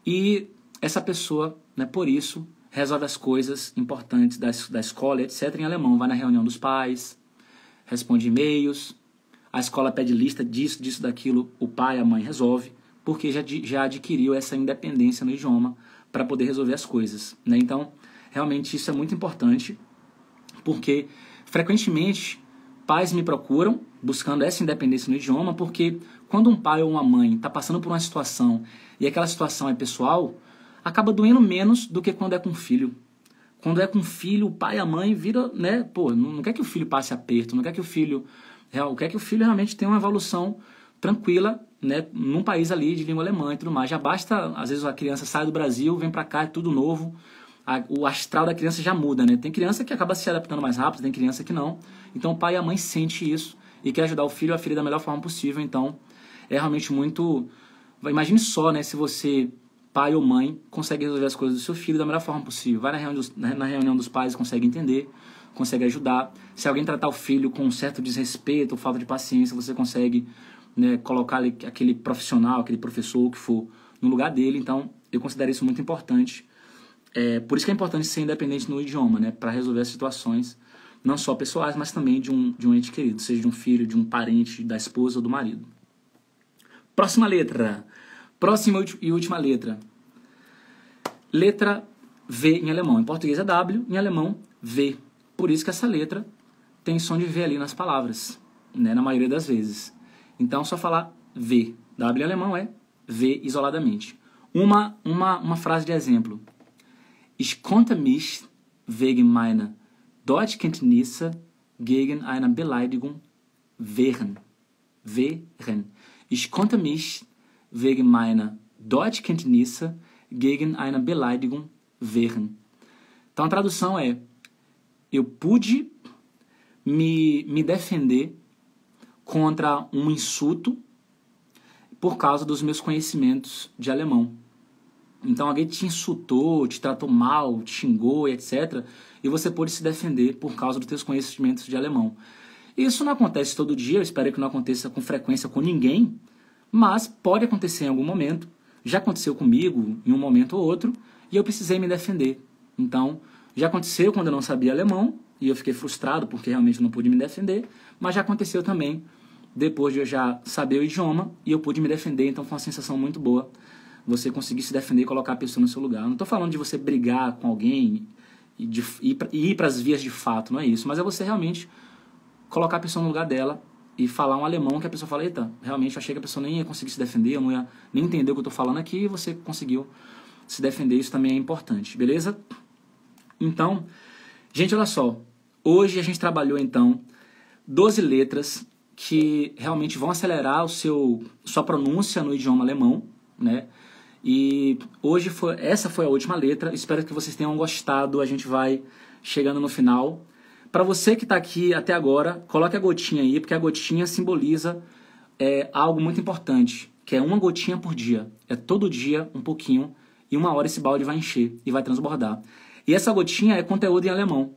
E essa pessoa, né, por isso, resolve as coisas importantes da escola, etc. em alemão. Vai na reunião dos pais, responde e-mails, a escola pede lista disso, daquilo, o pai, a mãe resolve, porque já adquiriu essa independência no idioma para poder resolver as coisas, né? Então, realmente isso é muito importante, porque frequentemente pais me procuram buscando essa independência no idioma, porque quando um pai ou uma mãe está passando por uma situação e aquela situação é pessoal, acaba doendo menos do que quando é com o filho. Quando é com o filho, o pai e a mãe vira, né, pô, não quer que o filho passe aperto, não quer que o filho realmente tenha uma evolução tranquila, né, num país ali de língua alemã e tudo mais. Já basta, às vezes a criança sai do Brasil, vem pra cá, é tudo novo, o astral da criança já muda, né? Tem criança que acaba se adaptando mais rápido, tem criança que não. Então o pai e a mãe sentem isso e quer ajudar o filho ou a filha da melhor forma possível. Então é realmente muito... Imagine só, né, se você, pai ou mãe, consegue resolver as coisas do seu filho da melhor forma possível. Vai na reunião dos pais, consegue entender, consegue ajudar. Se alguém tratar o filho com um certo desrespeito ou falta de paciência, você consegue, né, colocar ali aquele profissional, aquele professor, o que for, no lugar dele. Então eu considero isso muito importante. Por isso que é importante ser independente no idioma, né, para resolver as situações, não só pessoais, mas também de um ente querido, seja de um filho, de um parente, da esposa ou do marido. Próxima letra. Próxima e última letra. Letra V em alemão. Em português é W, em alemão V. Por isso que essa letra tem som de V ali nas palavras, né, na maioria das vezes. Então, só falar V. W em alemão é V isoladamente. Uma frase de exemplo. Ich konnte mich wegen meiner Deutschkenntnisse gegen eine Beleidigung wehren. Ich konnte mich wegen meiner Deutschkenntnisse gegen eine Beleidigung wehren. Então a tradução é: eu pude me defender contra um insulto por causa dos meus conhecimentos de alemão. Então alguém te insultou, te tratou mal, te xingou, etc. E você pôde se defender por causa dos seus conhecimentos de alemão. Isso não acontece todo dia, eu espero que não aconteça com frequência com ninguém, mas pode acontecer em algum momento. Já aconteceu comigo em um momento ou outro e eu precisei me defender. Então, já aconteceu quando eu não sabia alemão e eu fiquei frustrado porque realmente não pude me defender, mas já aconteceu também depois de eu já saber o idioma e eu pude me defender, então foi uma sensação muito boa você conseguir se defender e colocar a pessoa no seu lugar. Eu não estou falando de você brigar com alguém e ir para as vias de fato, não é isso, mas é você realmente colocar a pessoa no lugar dela e falar um alemão que a pessoa fala: eita, realmente eu achei que a pessoa nem ia conseguir se defender, eu não ia nem entender o que eu estou falando aqui, e você conseguiu se defender. Isso também é importante, beleza? Então, gente, olha só, hoje a gente trabalhou então 12 letras que realmente vão acelerar sua pronúncia no idioma alemão, né? E hoje essa foi a última letra, espero que vocês tenham gostado, a gente vai chegando no final. Para você que está aqui até agora, coloque a gotinha aí, porque a gotinha simboliza algo muito importante, que é uma gotinha por dia. É todo dia um pouquinho, e uma hora esse balde vai encher e vai transbordar. E essa gotinha é conteúdo em alemão.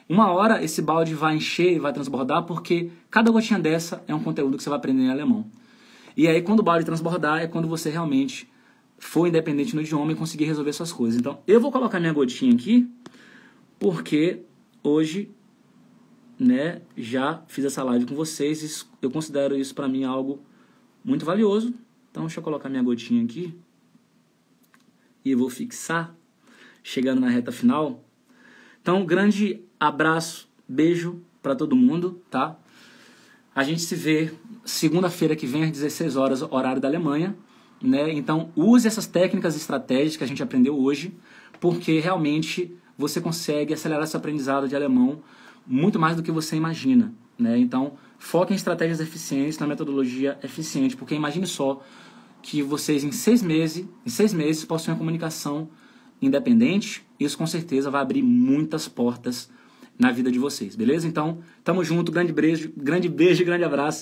Uma hora esse balde vai encher e vai transbordar, porque cada gotinha dessa é um conteúdo que você vai aprender em alemão. E aí quando o balde transbordar é quando você realmente for independente no idioma e conseguir resolver suas coisas. Então eu vou colocar minha gotinha aqui, porque hoje, né, já fiz essa live com vocês, eu considero isso para mim algo muito valioso. Então deixa eu colocar minha gotinha aqui e vou fixar, chegando na reta final. Então, um grande abraço, beijo para todo mundo, tá? A gente se vê segunda-feira que vem às 16 horas, horário da Alemanha, né? Então use essas técnicas e estratégias que a gente aprendeu hoje, porque realmente você consegue acelerar seu aprendizado de alemão muito mais do que você imagina, né? Então, foque em estratégias eficientes, na metodologia eficiente, porque imagine só que vocês em 6 meses possuem a comunicação independente. Isso com certeza vai abrir muitas portas na vida de vocês, beleza? Então, tamo junto, grande beijo, grande abraço.